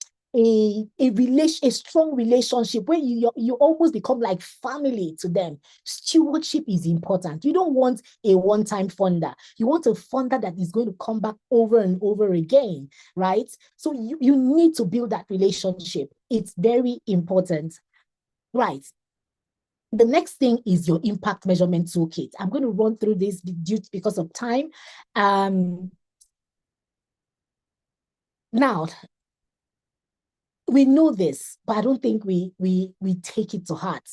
strong relationship where you almost become like family to them. Stewardship is important. You don't want a one-time funder. You want a funder that is going to come back over and over again, right? So you need to build that relationship. It's very important, right? The next thing is your impact measurement toolkit. I'm going to run through this because of time. Now, we know this, but I don't think we take it to heart.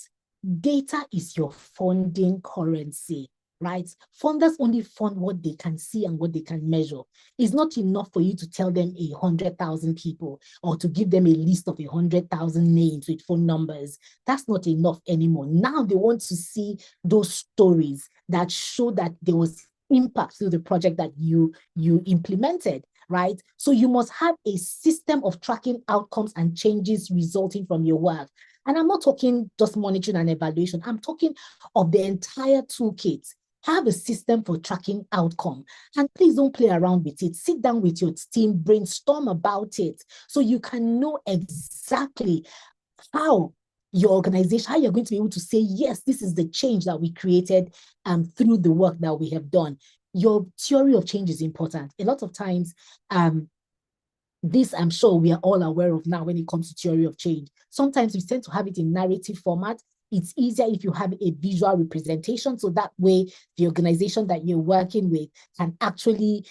Data is your funding currency, right? Funders only fund what they can see and what they can measure. It's not enough for you to tell them 100,000 people or to give them a list of 100,000 names with phone numbers. That's not enough anymore. Now they want to see those stories that show that there was impact through the project that you implemented, right? So you must have a system of tracking outcomes and changes resulting from your work. And I'm not talking just monitoring and evaluation. I'm talking of the entire toolkit. Have a system for tracking outcome. And please don't play around with it. Sit down with your team, brainstorm about it so you can know exactly how your organization, how you're going to be able to say, yes, this is the change that we created through the work that we have done. Your theory of change is important. A lot of times, this I'm sure we are all aware of now when it comes to theory of change. Sometimes we tend to have it in narrative format. It's easier if you have a visual representation, so that way the organization that you're working with can actually,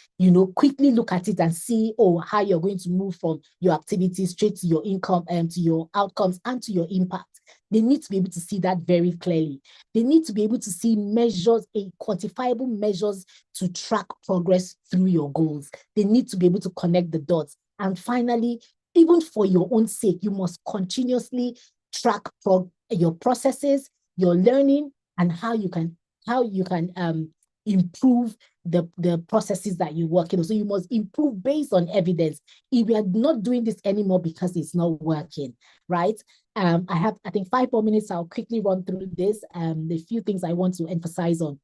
quickly look at it and see, how you're going to move from your activities straight to your income and to your outcomes and to your impact. They need to be able to see that very clearly. They need to be able to see measures, quantifiable measures to track progress through your goals. They need to be able to connect the dots. And finally, even for your own sake, you must continuously track your processes, your learning, and how you can improve the processes that you work in. So you must improve based on evidence. If we are not doing this anymore because it's not working, right? I have, I think, 5 more minutes. I'll quickly run through this. The few things I want to emphasize on.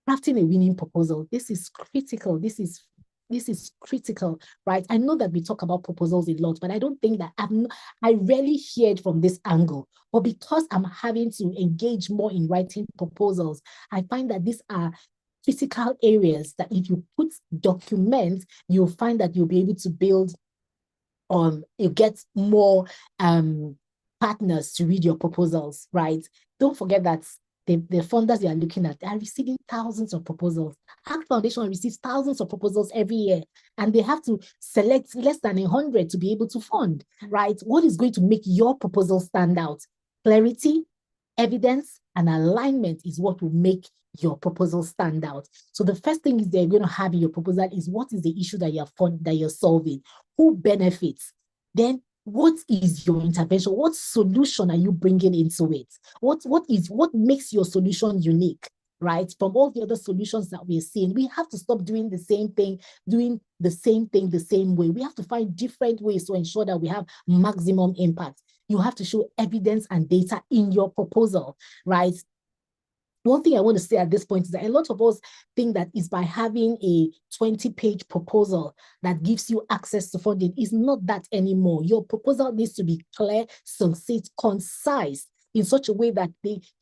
Crafting a winning proposal. This is critical. This is critical, right? I know that we talk about proposals a lot, but I don't think that I rarely hear it from this angle. But because I'm having to engage more in writing proposals, I find that these are critical areas that if you document, you'll find that you'll be able to build you get more partners to read your proposals, right? Don't forget that the funders you are looking at are receiving thousands of proposals. ACT Foundation receives thousands of proposals every year, and they have to select less than 100 to be able to fund, right? What is going to make your proposal stand out? Clarity, evidence, and alignment is what will make your proposal stand out. So the first thing is they're going to have in your proposal is what is the issue that you're solving? Who benefits? Then what is your intervention? What solution are you bringing into it? What makes your solution unique? right? From all the other solutions that we're seeing, we have to stop doing the same thing the same way. We have to find different ways to ensure that we have maximum impact. You have to show evidence and data in your proposal, right? One thing I want to say at this point is that a lot of us think that is by having a 20-page proposal that gives you access to funding. Is not that anymore. Your proposal needs to be clear, succinct, concise, in such a way that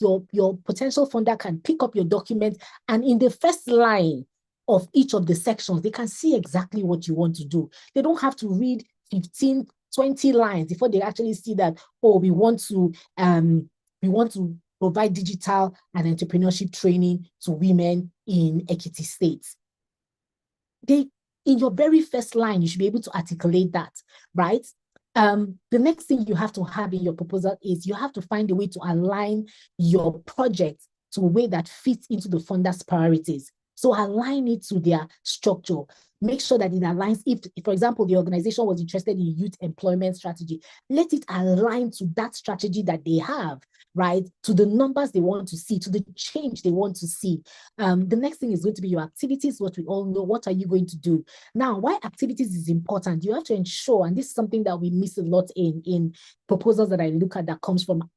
your potential funder can pick up your document, and in the first line of each of the sections, they can see exactly what you want to do. They don't have to read 15, 20 lines before they actually see that, oh, we want to provide digital and entrepreneurship training to women in Ekiti State. In your very first line, you should be able to articulate that, right? The next thing you have to have in your proposal is you have to find a way to align your project to a way that fits into the funder's priorities. So align it to their structure. Make sure that it aligns. If, for example, the organization was interested in youth employment strategy, let it align to that strategy that they have, right? To the numbers they want to see, to the change they want to see. The next thing is going to be your activities, what we all know. What are you going to do? Now, why activities is important, you have to ensure, and this is something that we miss a lot in proposals that I look at that comes from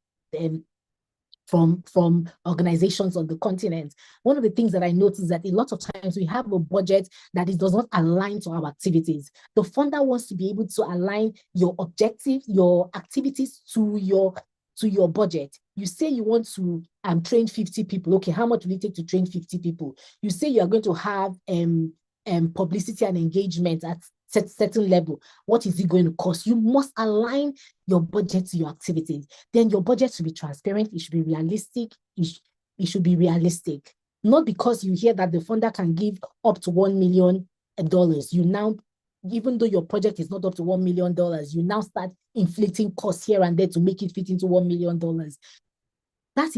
organizations on the continent. One of the things that I noticed is that a lot of times we have a budget that does not align to our activities. The funder wants to be able to align your objectives, your activities to your budget. You say you want to train 50 people. Okay, how much will it take to train 50 people? You say you are going to have publicity and engagement at certain level. What is it going to cost? You must align your budget to your activities. Then your budget should be transparent. It should be realistic. It should be realistic. Not because you hear that the funder can give up to $1 million, you now, even though your project is not up to $1 million, you now start inflicting costs here and there to make it fit into $1 million. That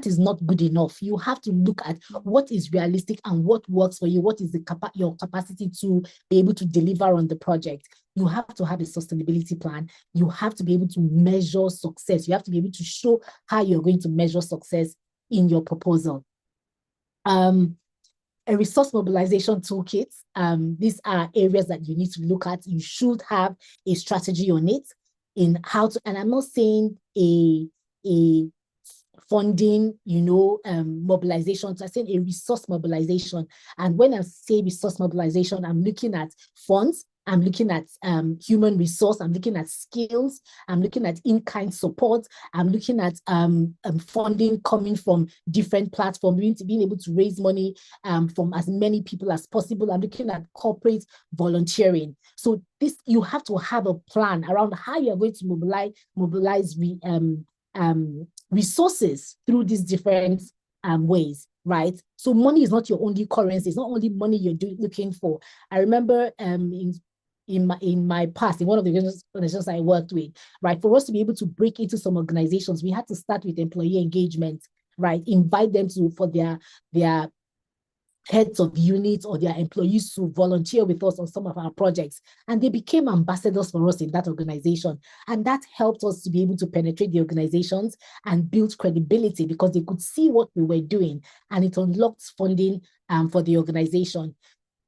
is not good enough. You have to look at what is realistic and what works for you. What is your capacity to be able to deliver on the project? You have to have a sustainability plan. You have to be able to measure success. You have to be able to show how you're going to measure success in your proposal. A resource mobilization toolkit. These are areas that you need to look at. You should have a strategy on it in how to, and I'm not saying a funding, mobilization. So I said a resource mobilization. And when I say resource mobilization, I'm looking at funds, I'm looking at human resource, I'm looking at skills, I'm looking at in-kind support, I'm looking at funding coming from different platforms, being able to raise money from as many people as possible. I'm looking at corporate volunteering. So you have to have a plan around how you're going to mobilize resources through these different ways, right? So money is not your only currency. It's not only money you're looking for. I remember in my past, in one of the organizations I worked with, right, for us to be able to break into some organizations, we had to start with employee engagement, right? Invite them for their heads of units or their employees to volunteer with us on some of our projects. And they became ambassadors for us in that organization. And that helped us to be able to penetrate the organizations and build credibility because they could see what we were doing, and it unlocked funding for the organization.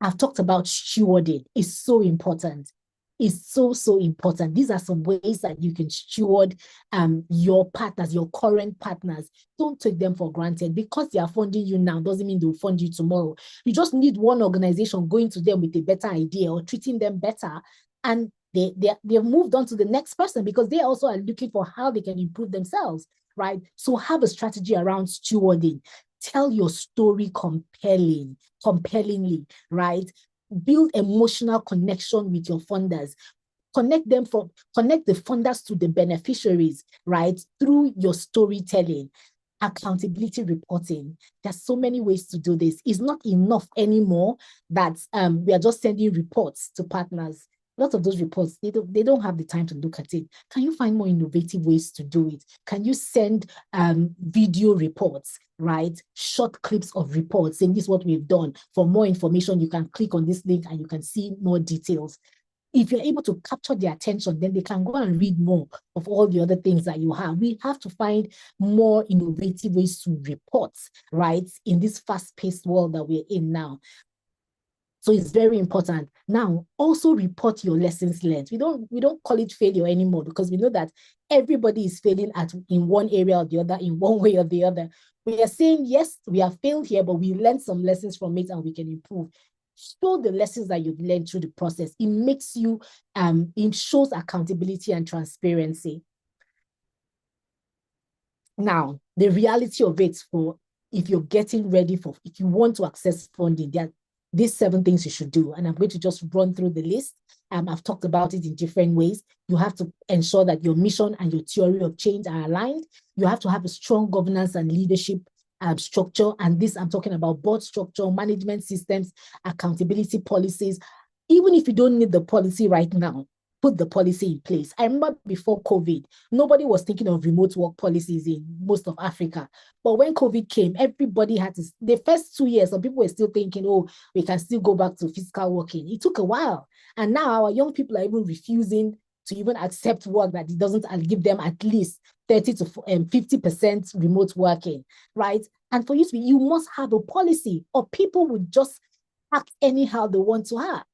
I've talked about stewarding. It's so important. It's so important. These are some ways that you can steward your partners, your current partners. Don't take them for granted. Because they are funding you now doesn't mean they'll fund you tomorrow. You just need one organization going to them with a better idea or treating them better, and they've moved on to the next person because they also are looking for how they can improve themselves, right? So have a strategy around stewarding. Tell your story compellingly, right? Build emotional connection with your funders. Connect the funders to the beneficiaries, right? Through your storytelling. Accountability reporting. There's so many ways to do this. It's not enough anymore that we are just sending reports to partners. A lot of those reports, they don't have the time to look at it. Can you find more innovative ways to do it? Can you send video reports, right? Short clips of reports saying this is what we've done. For more information, you can click on this link and you can see more details. if you're able to capture their attention, then they can go and read more of all the other things that you have. We have to find more innovative ways to report, right, in this fast-paced world that we're in now. So it's very important. Now, also report your lessons learned. We don't call it failure anymore, because we know that everybody is failing in one area or the other, in one way or the other. We are saying, yes, we have failed here, but we learned some lessons from it and we can improve. Show the lessons that you've learned through the process. It makes you, it shows accountability and transparency. Now, the reality of it, for if you're getting ready for, if you want to access funding, there are these 7 things you should do. And I'm going to just run through the list. I've talked about it in different ways. You have to ensure that your mission and your theory of change are aligned. You have to have a strong governance and leadership structure. And this, I'm talking about board structure, management systems, accountability policies. Even if you don't need the policy right now, put the policy in place. I remember before COVID, nobody was thinking of remote work policies in most of Africa. But when COVID came, everybody had to, the first 2 years, some people were still thinking, oh, we can still go back to physical working. It took a while. And now our young people are even refusing to even accept work that it doesn't give them at least 30 to 50% remote working, right? And for you to be, you must have a policy, or people would just act anyhow they want to act.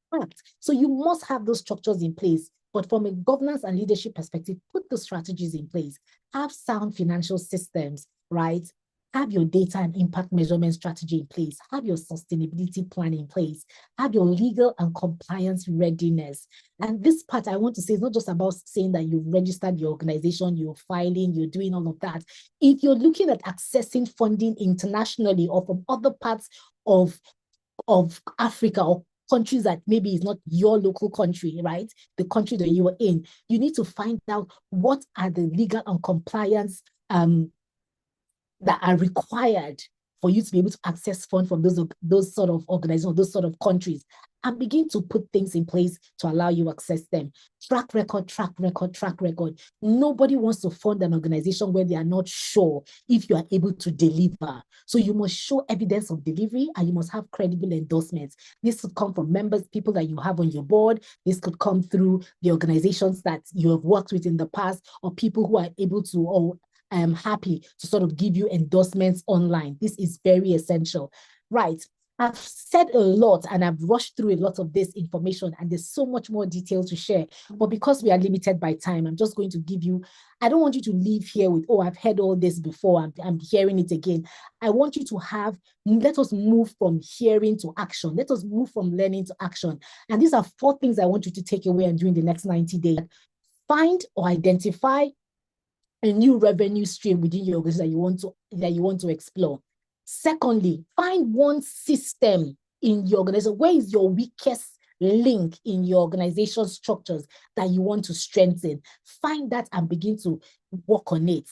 So you must have those structures in place. But from a governance and leadership perspective, put the strategies in place. Have sound financial systems, right? Have your data and impact measurement strategy in place. Have your sustainability plan in place. Have your legal and compliance readiness. And this part I want to say is not just about saying that you've registered your organization, you're filing, you're doing all of that. If you're looking at accessing funding internationally or from other parts of Africa or countries that maybe is not your local country, right? The country that you are in, you need to find out what are the legal and compliance that are required for you to be able to access funds from those sort of organizations, those sort of countries, and begin to put things in place to allow you access them. Track record, track record, track record. Nobody wants to fund an organization where they are not sure if you are able to deliver. So you must show evidence of delivery, and you must have credible endorsements. This could come from members, people that you have on your board. This could come through the organizations that you have worked with in the past, or people who are able to, or I am happy to sort of give you endorsements online. This is very essential. Right. I've said a lot and I've rushed through a lot of this information, and there's so much more detail to share. But because we are limited by time, I'm just going to give you, I don't want you to leave here with, oh, I've heard all this before, I'm hearing it again. I want you to have, let us move from hearing to action. Let us move from learning to action. And these are 4 things I want you to take away and do in the next 90 days. Find or identify a new revenue stream within your organization that you want to explore. Secondly, find one system in your organization. Where is your weakest link in your organization structures that you want to strengthen? Find that and begin to work on it.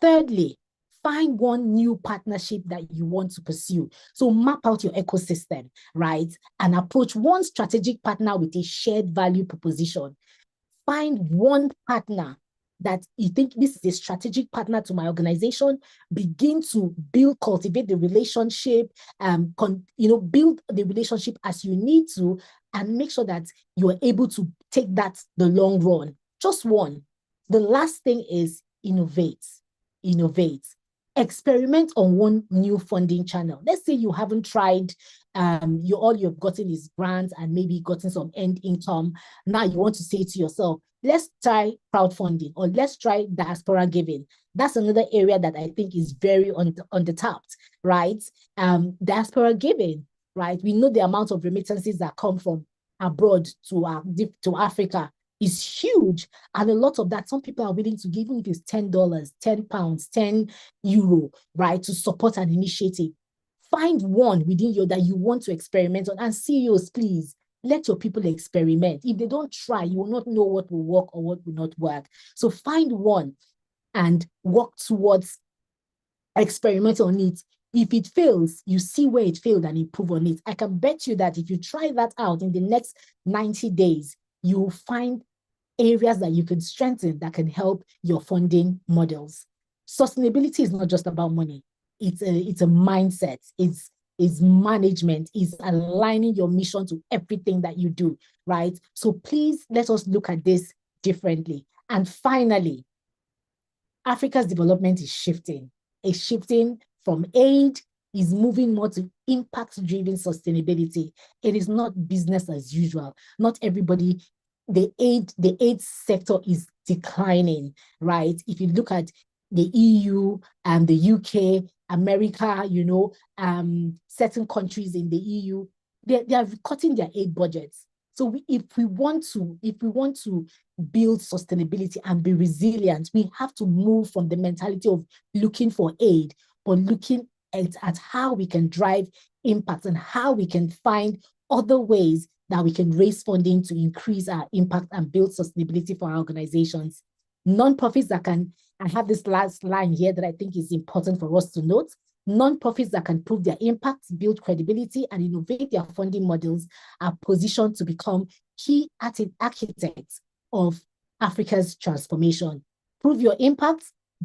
Thirdly, find one new partnership that you want to pursue. So map out your ecosystem, right? And approach one strategic partner with a shared value proposition. Find one partner that you think this is a strategic partner to my organization. Begin to cultivate the relationship, build the relationship as you need to, and make sure that you are able to take that the long run. Just one. The last thing is innovate. Experiment on one new funding channel. Let's say you haven't tried, all you've gotten is grants and maybe gotten some end income. Now you want to say to yourself, let's try crowdfunding, or let's try diaspora giving. That's another area that I think is very undertapped, right? Diaspora giving, right? We know the amount of remittances that come from abroad to Africa is huge. And a lot of that, some people are willing to give, even if it's $10, £10, €10, right, to support an initiative. Find one within you that you want to experiment on. And CEOs, please, let your people experiment. If they don't try, you will not know what will work or what will not work. So find one and work towards experiment on it. If it fails, you see where it failed and improve on it. I can bet you that if you try that out in the next 90 days, you will find areas that you can strengthen that can help your funding models. Sustainability is not just about money. It's a mindset. It's is management, is aligning your mission to everything that you do, right? So please let us look at this differently. And finally, Africa's development is shifting. It's shifting from aid, is moving more to impact-driven sustainability. It is not business as usual. Not everybody, the aid sector is declining, right? If you look at the EU and the UK, America, certain countries in the EU, they are cutting their aid budgets. So if we want to build sustainability and be resilient, we have to move from the mentality of looking for aid, but looking at how we can drive impact and how we can find other ways that we can raise funding to increase our impact and build sustainability for our organizations. Nonprofits that can, I have this last line here that I think is important for us to note. Nonprofits that can prove their impact, build credibility, and innovate their funding models are positioned to become key architects of Africa's transformation. Prove your impact,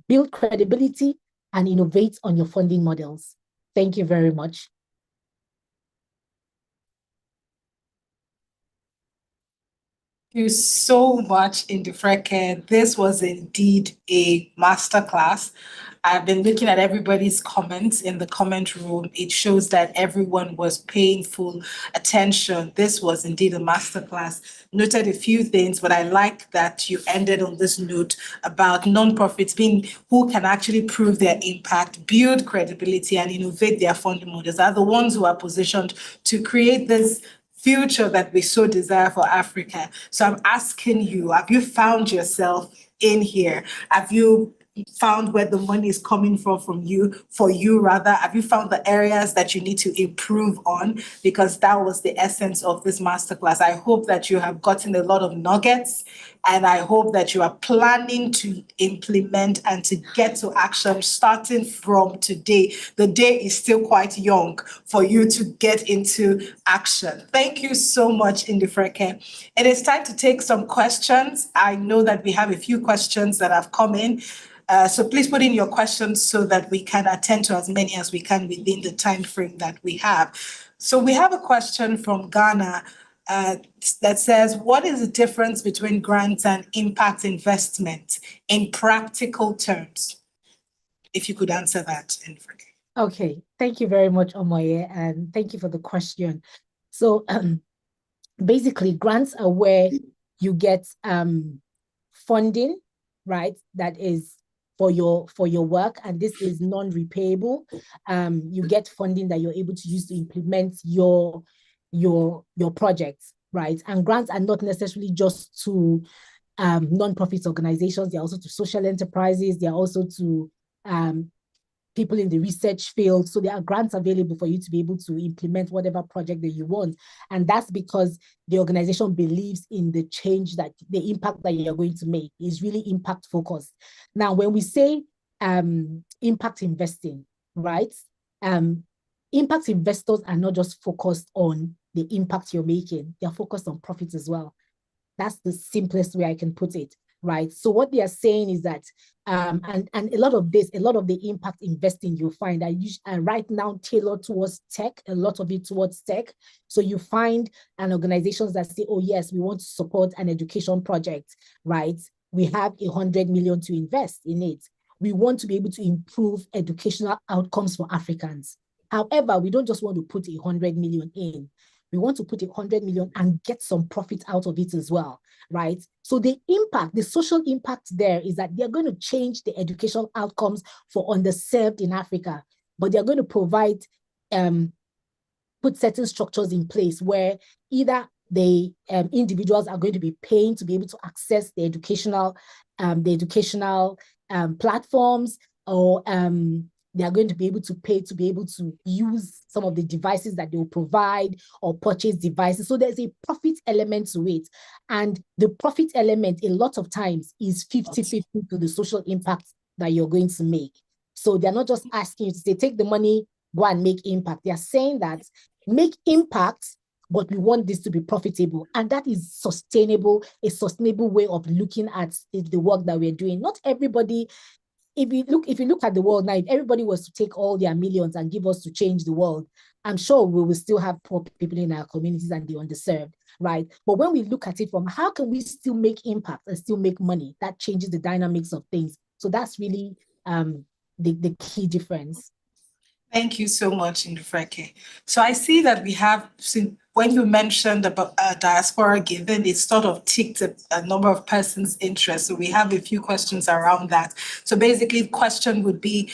build credibility, and innovate on your funding models. Thank you very much. Thank you so much, Indifreke. This was indeed a masterclass. I've been looking at everybody's comments in the comment room. It shows that everyone was paying full attention. This was indeed a masterclass. Noted a few things, but I like that you ended on this note about nonprofits being who can actually prove their impact, build credibility, and innovate their funding models are the ones who are positioned to create this future that we so desire for Africa. So I'm asking you, have you found yourself in here? Have you found where the money is coming from you, for you rather? Have you found the areas that you need to improve on? Because that was the essence of this masterclass. I hope that you have gotten a lot of nuggets, and I hope that you are planning to implement and to get to action starting from today. The day is still quite young for you to get into action. Thank you so much, Indifreke. It is time to take some questions. I know that we have a few questions that have come in. So please put in your questions so that we can attend to as many as we can within the time frame that we have. So we have a question from Ghana that says, what is the difference between grants and impact investment in practical terms? If you could answer that, Indifreke. Okay, thank you very much, Omoye, and thank you for the question. So basically, grants are where you get funding, right? That is for your work, and this is non-repayable. You get funding that you're able to use to implement your projects, right? And grants are not necessarily just to non-profit organizations. They're also to social enterprises. They're also to people in the research field. So there are grants available for you to be able to implement whatever project that you want. And that's because the organization believes in the change, that the impact that you're going to make is really impact focused. Now, when we say impact investing, right? Impact investors are not just focused on the impact you're making, they're focused on profits as well. That's the simplest way I can put it, right? So what they are saying is that, and a lot of the impact investing you'll find are right now tailored towards tech, a lot of it towards tech. So you find organizations that say, oh yes, we want to support an education project, right? We have 100 million to invest in it. We want to be able to improve educational outcomes for Africans. However, we don't just want to put 100 million in. We want to put 100 million and get some profit out of it as well, right? So the impact, the social impact there is that they're going to change the educational outcomes for underserved in Africa, but they're going to provide, put certain structures in place where either the individuals are going to be paying to be able to access the educational platforms, or they are going to be able to pay to be able to use some of the devices that they will provide, or purchase devices. So there's a profit element to it. And the profit element, a lot of times, is 50-50 to the social impact that you're going to make. So they're not just asking you to say, take the money, go and make impact. They're saying that make impact, but we want this to be profitable. And that is sustainable, a sustainable way of looking at the work that we're doing. Not everybody if you look at the world now, if everybody was to take all their millions and give us to change the world, I'm sure we will still have poor people in our communities and the underserved, right? But when we look at it from how can we still make impact and still make money, that changes the dynamics of things. So that's really the key difference. Thank you so much, Ndufreke. So I see that we have, when you mentioned about diaspora giving, it sort of ticked a number of persons' interest. So we have a few questions around that. So basically, the question would be,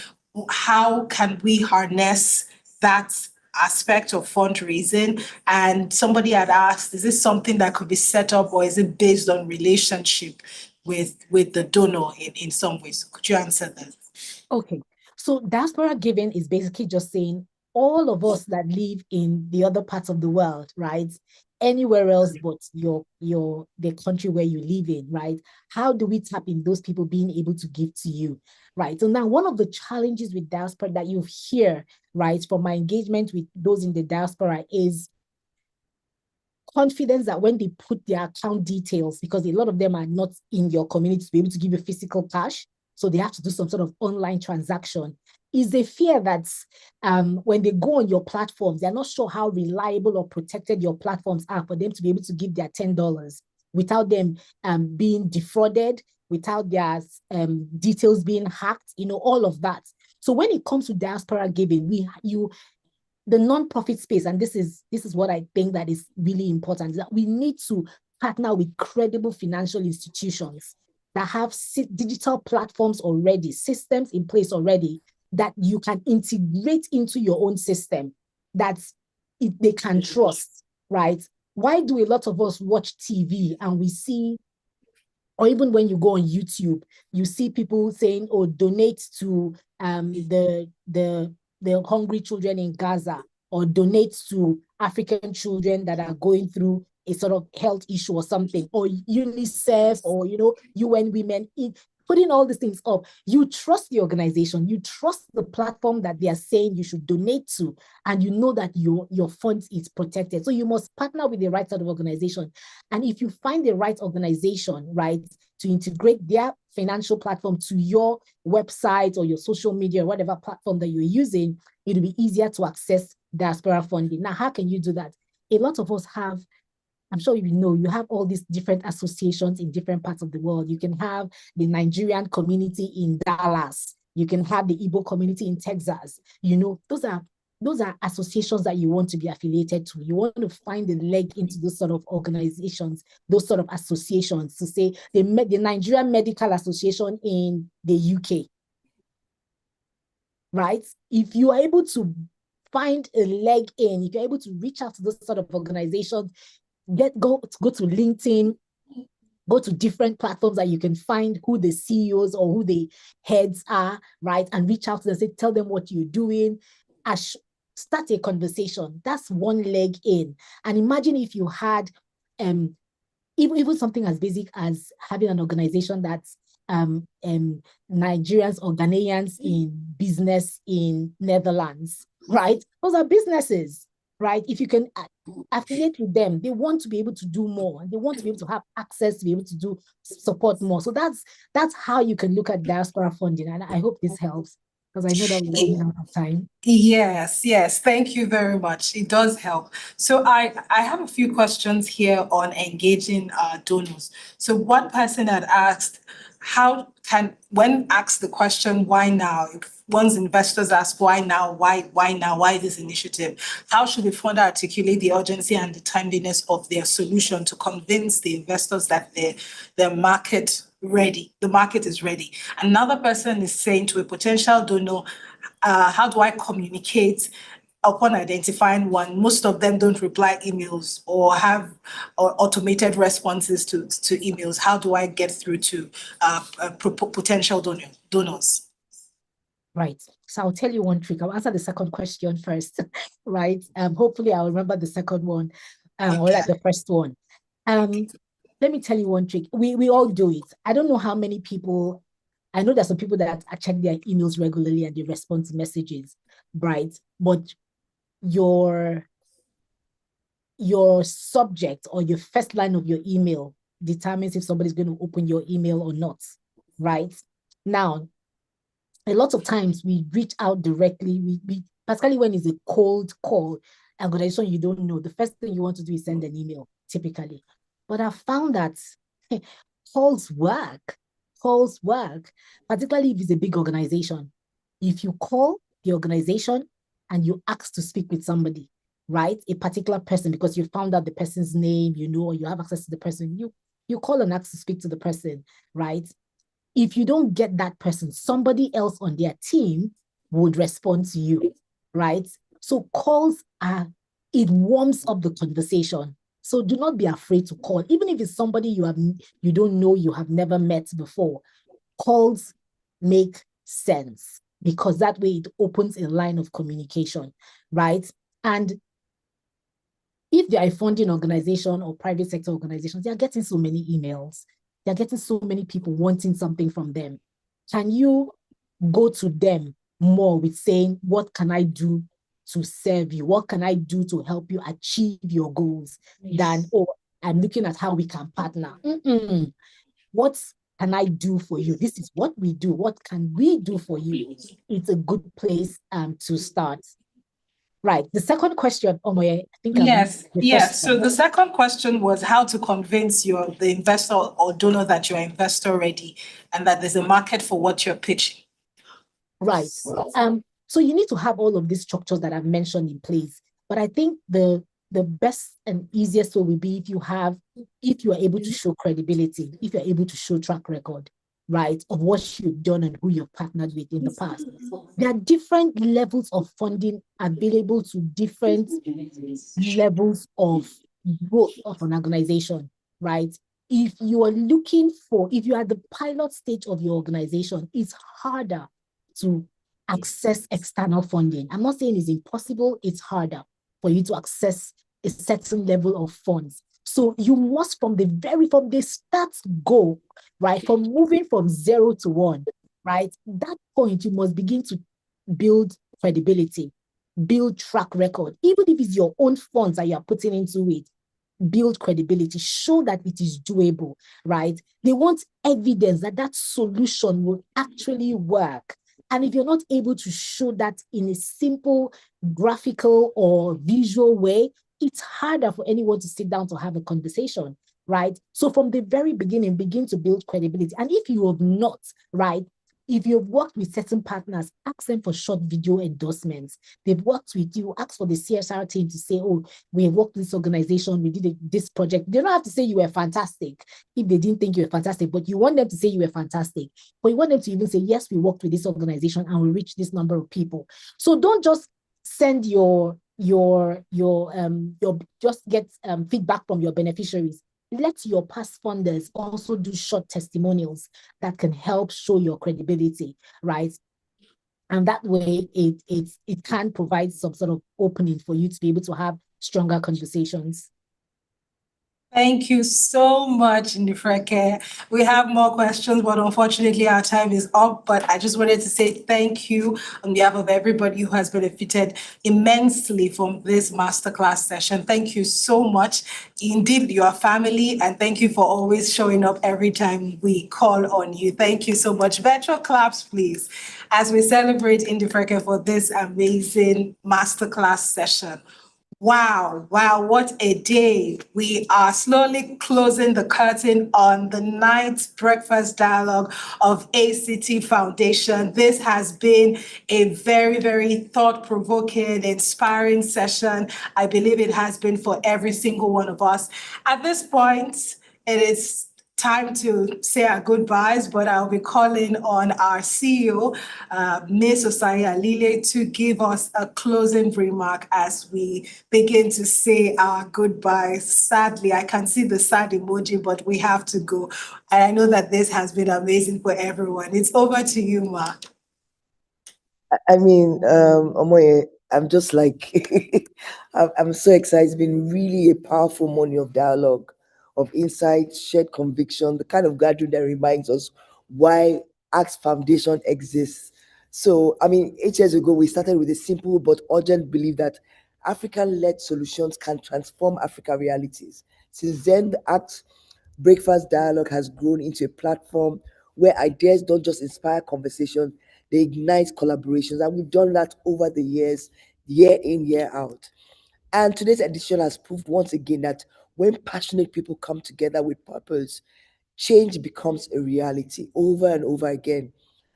how can we harness that aspect of fundraising? And somebody had asked, is this something that could be set up, or is it based on relationship with the donor in some ways? Could you answer that? Okay. So diaspora giving is basically just saying all of us that live in the other parts of the world, right? Anywhere else but the country where you live in, right? How do we tap in those people being able to give to you, right? So now one of the challenges with diaspora that you hear, right, from my engagement with those in the diaspora is confidence that when they put their account details, because a lot of them are not in your community to be able to give you physical cash, so they have to do some sort of online transaction, is a fear that when they go on your platforms, they're not sure how reliable or protected your platforms are for them to be able to give their $10 without them being defrauded, without their details being hacked, all of that. So when it comes to diaspora giving, the nonprofit space, and this is what I think that is really important, is that we need to partner with credible financial institutions that have digital platforms already, systems in place already that you can integrate into your own system that they can trust, right? Why do a lot of us watch TV and we see, or even when you go on YouTube, you see people saying, "Oh, donate to the hungry children in Gaza," or donate to African children that are going through a sort of health issue or something, or UNICEF, or UN Women. Putting all these things up, you trust the organization, you trust the platform that they are saying you should donate to, and you know that your funds is protected. So you must partner with the right sort of organization. And if you find the right organization, right, to integrate their financial platform to your website or your social media, or whatever platform that you're using, it'll be easier to access diaspora funding. Now, how can you do that? A lot of us have, I'm sure you have all these different associations in different parts of the world. You can have the Nigerian community in Dallas. You can have the Igbo community in Texas. Those are associations that you want to be affiliated to. You want to find the leg into those sort of organizations, those sort of associations, to say the Nigerian Medical Association in the UK, right? If you are able to find a leg in, if you're able to reach out to those sort of organizations, go to LinkedIn, go to different platforms that you can find who the CEOs or who the heads are, right? And reach out to them, tell them what you're doing, start a conversation. That's one leg in. And imagine if you had even something as basic as having an organization that's Nigerians or Ghanaians in business in Netherlands, right? Those are businesses, right? If you can affiliate with them, they want to be able to do more, and they want to be able to have access to be able to do support more. So that's how you can look at diaspora funding. And I hope this helps, because I know that we're running out of time. Yes, thank you very much. It does help. So I have a few questions here on engaging donors. So one person had asked, when asked the question, why now? If one's investors ask why now, why now, why this initiative? How should the funder articulate the urgency and the timeliness of their solution to convince the investors that the market is ready? Another person is saying to a potential donor, how do I communicate upon identifying one? Most of them don't reply emails or have automated responses to emails. How do I get through to potential donors? Right. So I'll tell you one trick. I'll answer the second question first, right? Hopefully I'll remember the second one, or like the first one. Let me tell you one trick. We all do it. I don't know how many people. I know there's some people that check their emails regularly and they respond to messages, right? But your subject or your first line of your email determines if somebody's going to open your email or not, right? Now, a lot of times we reach out directly, we particularly when it's a cold call, organization you don't know, the first thing you want to do is send an email, typically. But I found that calls work. Calls work, particularly if it's a big organization. If you call the organization and you ask to speak with somebody, right? A particular person, because you found out the person's name, you know, or you have access to the person, you call and ask to speak to the person, right? If you don't get that person, somebody else on their team would respond to you, right? So calls are, it warms up the conversation. So do not be afraid to call, even if it's somebody you don't know, you have never met before. Calls make sense because that way it opens a line of communication, right? And if they are a funding organization or private sector organizations, they are getting so many emails. They're getting so many people wanting something from them. Can you go to them more with saying, what can I do to serve you? What can I do to help you achieve your goals? Than, oh, I'm looking at how we can partner. What can I do for you? This is what we do. What can we do for you? It's a good place to start. Right. The second question, Omoye, I think Yes. So the second question was how to convince the investor or donor that you're investor ready and that there's a market for what you're pitching. Right. So you need to have all of these structures that I've mentioned in place. But I think the best and easiest way will be if you are able to show credibility, if you're able to show track record, right, of what you've done and who you've partnered with in the past. There are different levels of funding available to different levels of growth of an organization, right? If you are at the pilot stage of your organization, it's harder to access external funding. I'm not saying it's impossible, it's harder for you to access a certain level of funds. So you must from the start go, right? From moving from 0 to 1, right? That point, you must begin to build credibility, build track record, even if it's your own funds that you are putting into it. Build credibility, show that it is doable, right? They want evidence that that solution will actually work. And if you're not able to show that in a simple graphical or visual way, it's harder for anyone to sit down to have a conversation, right? So from the very beginning, begin to build credibility. And if you have not, right, if you've worked with certain partners, ask them for short video endorsements. They've worked with you, ask for the CSR team to say, oh, we have worked with this organization, we did this project. They don't have to say you were fantastic if they didn't think you were fantastic, but you want them to say you were fantastic. But you want them to even say, yes, we worked with this organization and we reached this number of people. So don't just send just get feedback from your beneficiaries. Let your past funders also do short testimonials that can help show your credibility, right? And that way it can provide some sort of opening for you to be able to have stronger conversations. Thank you so much, Nifreke. We have more questions, but unfortunately our time is up. But I just wanted to say thank you on behalf of everybody who has benefited immensely from this masterclass session. Thank you so much. Indeed, you are family, and thank you for always showing up every time we call on you. Thank you so much. Virtual claps, please, as we celebrate Nifreke for this amazing masterclass session. Wow, what a day. We are slowly closing the curtain on the ninth breakfast dialogue of ACT Foundation. This has been a very, very thought-provoking, inspiring session. I believe it has been for every single one of us. At this point, it is time to say our goodbyes, but I'll be calling on our CEO, Ms. Osai Alile, to give us a closing remark as we begin to say our goodbyes. Sadly, I can see the sad emoji, but we have to go. And I know that this has been amazing for everyone. It's over to you, Ma. I mean, Omoye, I'm just like, I'm so excited. It's been really a powerful morning of dialogue, of insight, shared conviction, the kind of gathering that reminds us why Axe Foundation exists. So, I mean, 8 years ago, we started with a simple but urgent belief that African-led solutions can transform Africa realities. Since then, the Axe Breakfast Dialogue has grown into a platform where ideas don't just inspire conversation, They ignite collaborations, and we've done that over the years, year in, year out. And today's edition has proved once again that when passionate people come together with purpose, change becomes a reality over and over again.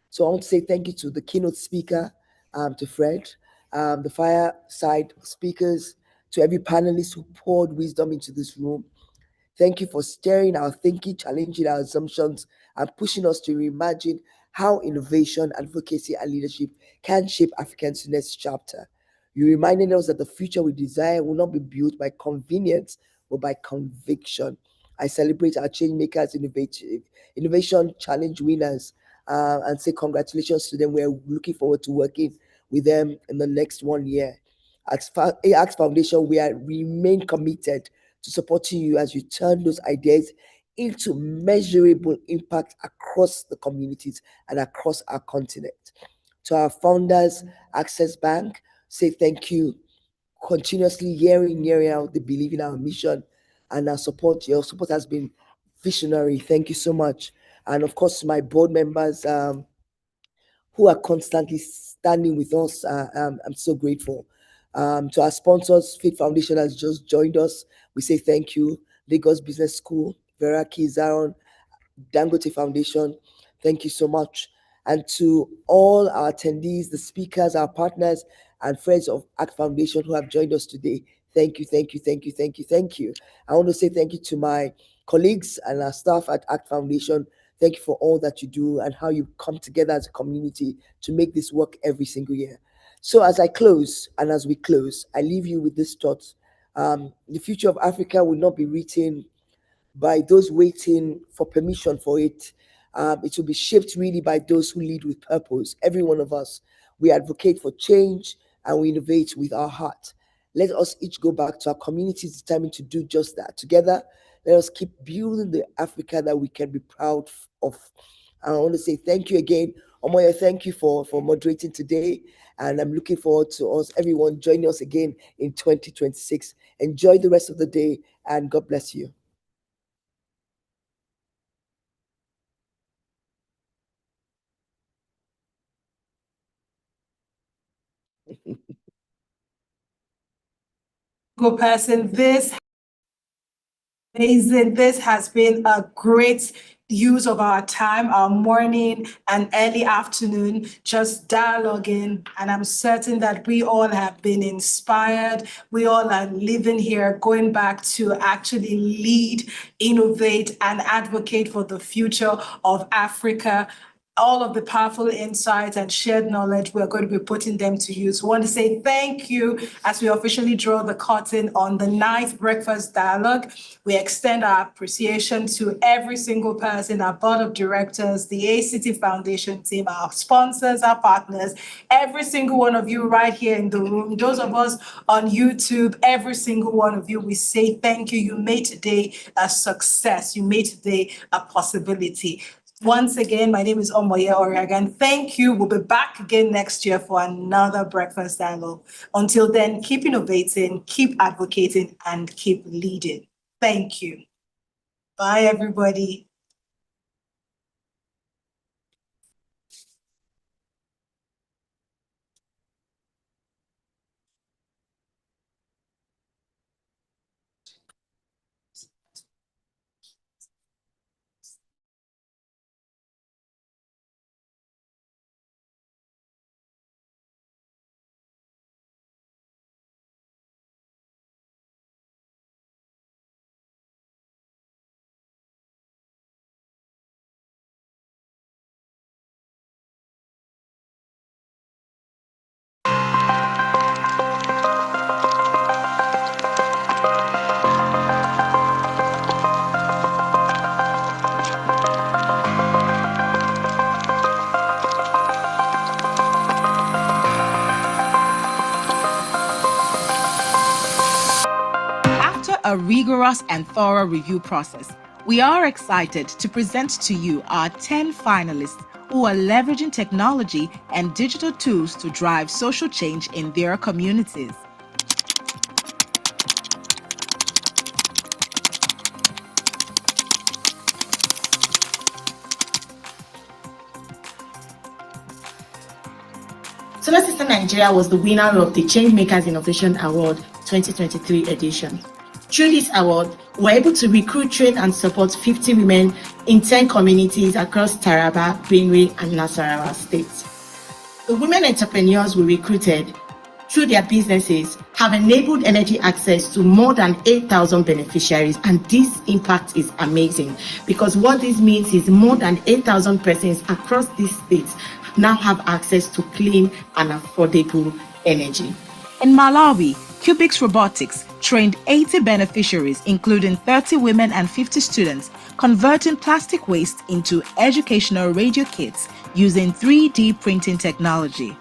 So I want to say thank you to the keynote speaker, to Fred, the fireside speakers, to every panelist who poured wisdom into this room. Thank you for stirring our thinking, challenging our assumptions, and pushing us to reimagine how innovation, advocacy, and leadership can shape Africa's next chapter. You reminded us that the future we desire will not be built by convenience, but by conviction. I celebrate our change makers, innovation challenge winners, and say congratulations to them. We're looking forward to working with them in the next 1 year. At AX Foundation, we remain committed to supporting you as you turn those ideas into measurable impact across the communities and across our continent. To our founders, Access Bank, say thank you. Continuously year in, year out, they believe in our mission and our support. Your support has been visionary. Thank you so much. And of course, my board members, who are constantly standing with us. I'm so grateful. To our sponsors, Faith Foundation has just joined us. We say thank you. Lagos Business School, Veraki Zaron, Dangote Foundation, thank you so much. And to all our attendees, the speakers, our partners, and friends of ACT Foundation who have joined us today, thank you, thank you, thank you, thank you, thank you. I want to say thank you to my colleagues and our staff at ACT Foundation. Thank you for all that you do and how you come together as a community to make this work every single year. So as I close and as we close, I leave you with this thought. The future of Africa will not be written by those waiting for permission for it. It will be shaped really by those who lead with purpose. Every one of us, we advocate for change and we innovate with our heart. Let us each go back to our communities determined to do just that. Together, let us keep building the Africa that we can be proud of. And I want to say thank you again. Omoya, thank you for moderating today. And I'm looking forward to us, everyone, joining us again in 2026. Enjoy the rest of the day and God bless you. Go person, this amazing. This has been a great use of our time, our morning and early afternoon, just dialoguing. And I'm certain that we all have been inspired. We all are living here, going back to actually lead, innovate, and advocate for the future of Africa. All of the powerful insights and shared knowledge, we're going to be putting them to use. We want to say thank you as we officially draw the curtain on the 9th Breakfast Dialogue. We extend our appreciation to every single person, our board of directors, the ACT Foundation team, our sponsors, our partners, every single one of you right here in the room, those of us on YouTube, every single one of you, we say thank you. You made today a success. You made today a possibility. Once again, my name is Omoye Oriagan. Thank you. We'll be back again next year for another Breakfast Dialogue. Until then, keep innovating, keep advocating, and keep leading. Thank you. Bye, everybody. After a rigorous and thorough review process, we are excited to present to you our 10 finalists who are leveraging technology and digital tools to drive social change in their communities. Solar System Nigeria was the winner of the Changemakers Innovation Award 2023 edition. Through this award, we're able to recruit, train, and support 50 women in 10 communities across Taraba, Benue, and Nasarawa states. The women entrepreneurs we recruited through their businesses have enabled energy access to more than 8,000 beneficiaries, and this impact is amazing because what this means is more than 8,000 persons across these states now have access to clean and affordable energy. In Malawi, Cubics Robotics trained 80 beneficiaries, including 30 women and 50 students, converting plastic waste into educational radio kits using 3D printing technology.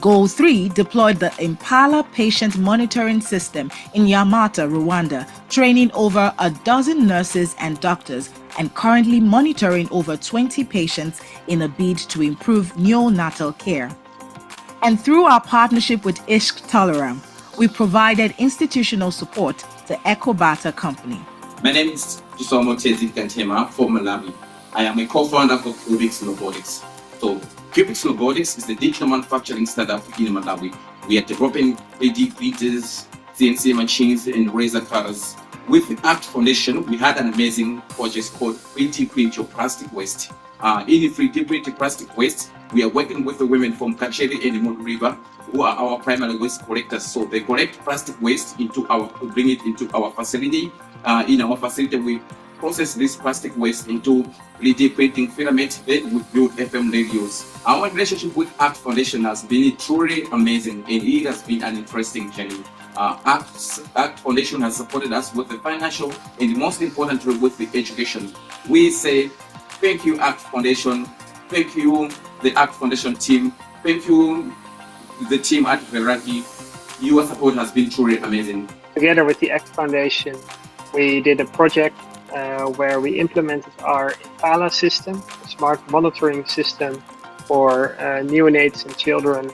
Goal 3 deployed the Impala patient monitoring system in Yamata, Rwanda, training over a dozen nurses and doctors and currently monitoring over 20 patients in a bid to improve neonatal care. And through our partnership with Ishq Toleram, we provided institutional support to Ecobata Company. My name is Chisomo Tezi Kantema from Malawi. I am a co-founder of Cubics Robotics. So Cubics Robotics is the digital manufacturing startup in Malawi. We are developing 3D printers, CNC machines, and razor cutters. With the ACT Foundation, we had an amazing project called 3D Print Your Plastic Waste. In the 3D Print Your Plastic Waste, we are working with the women from Kacheri and the Mood River, who are our primary waste collectors. So they collect plastic waste bring it into our facility. In our facility, we process this plastic waste into 3D printing filament, then we build FM radios. Our relationship with ACT Foundation has been truly amazing, and it has been an interesting journey. ACT Foundation has supported us with the financial and most importantly with the education. We say thank you, ACT Foundation. Thank you, the ACT Foundation team. Thank you, the team at Veraki. Your support has been truly amazing. Together with the ACT Foundation, we did a project where we implemented our Impala system, a smart monitoring system for neonates and children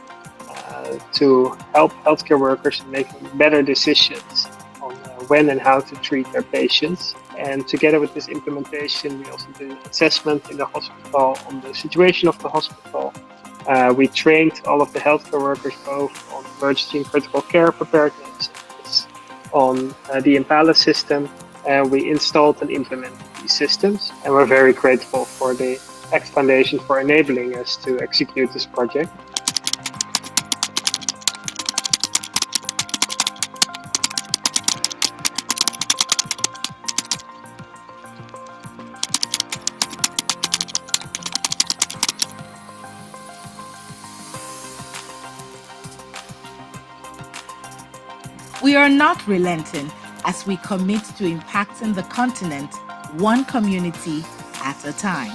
to help healthcare workers make better decisions on when and how to treat their patients. And together with this implementation, we also did an assessment in the hospital on the situation of the hospital. We trained all of the healthcare workers both on emergency and critical care preparedness, on the Impala system, and we installed and implemented these systems. And we're very grateful for the ACT Foundation for enabling us to execute this project. We are not relenting as we commit to impacting the continent one community at a time.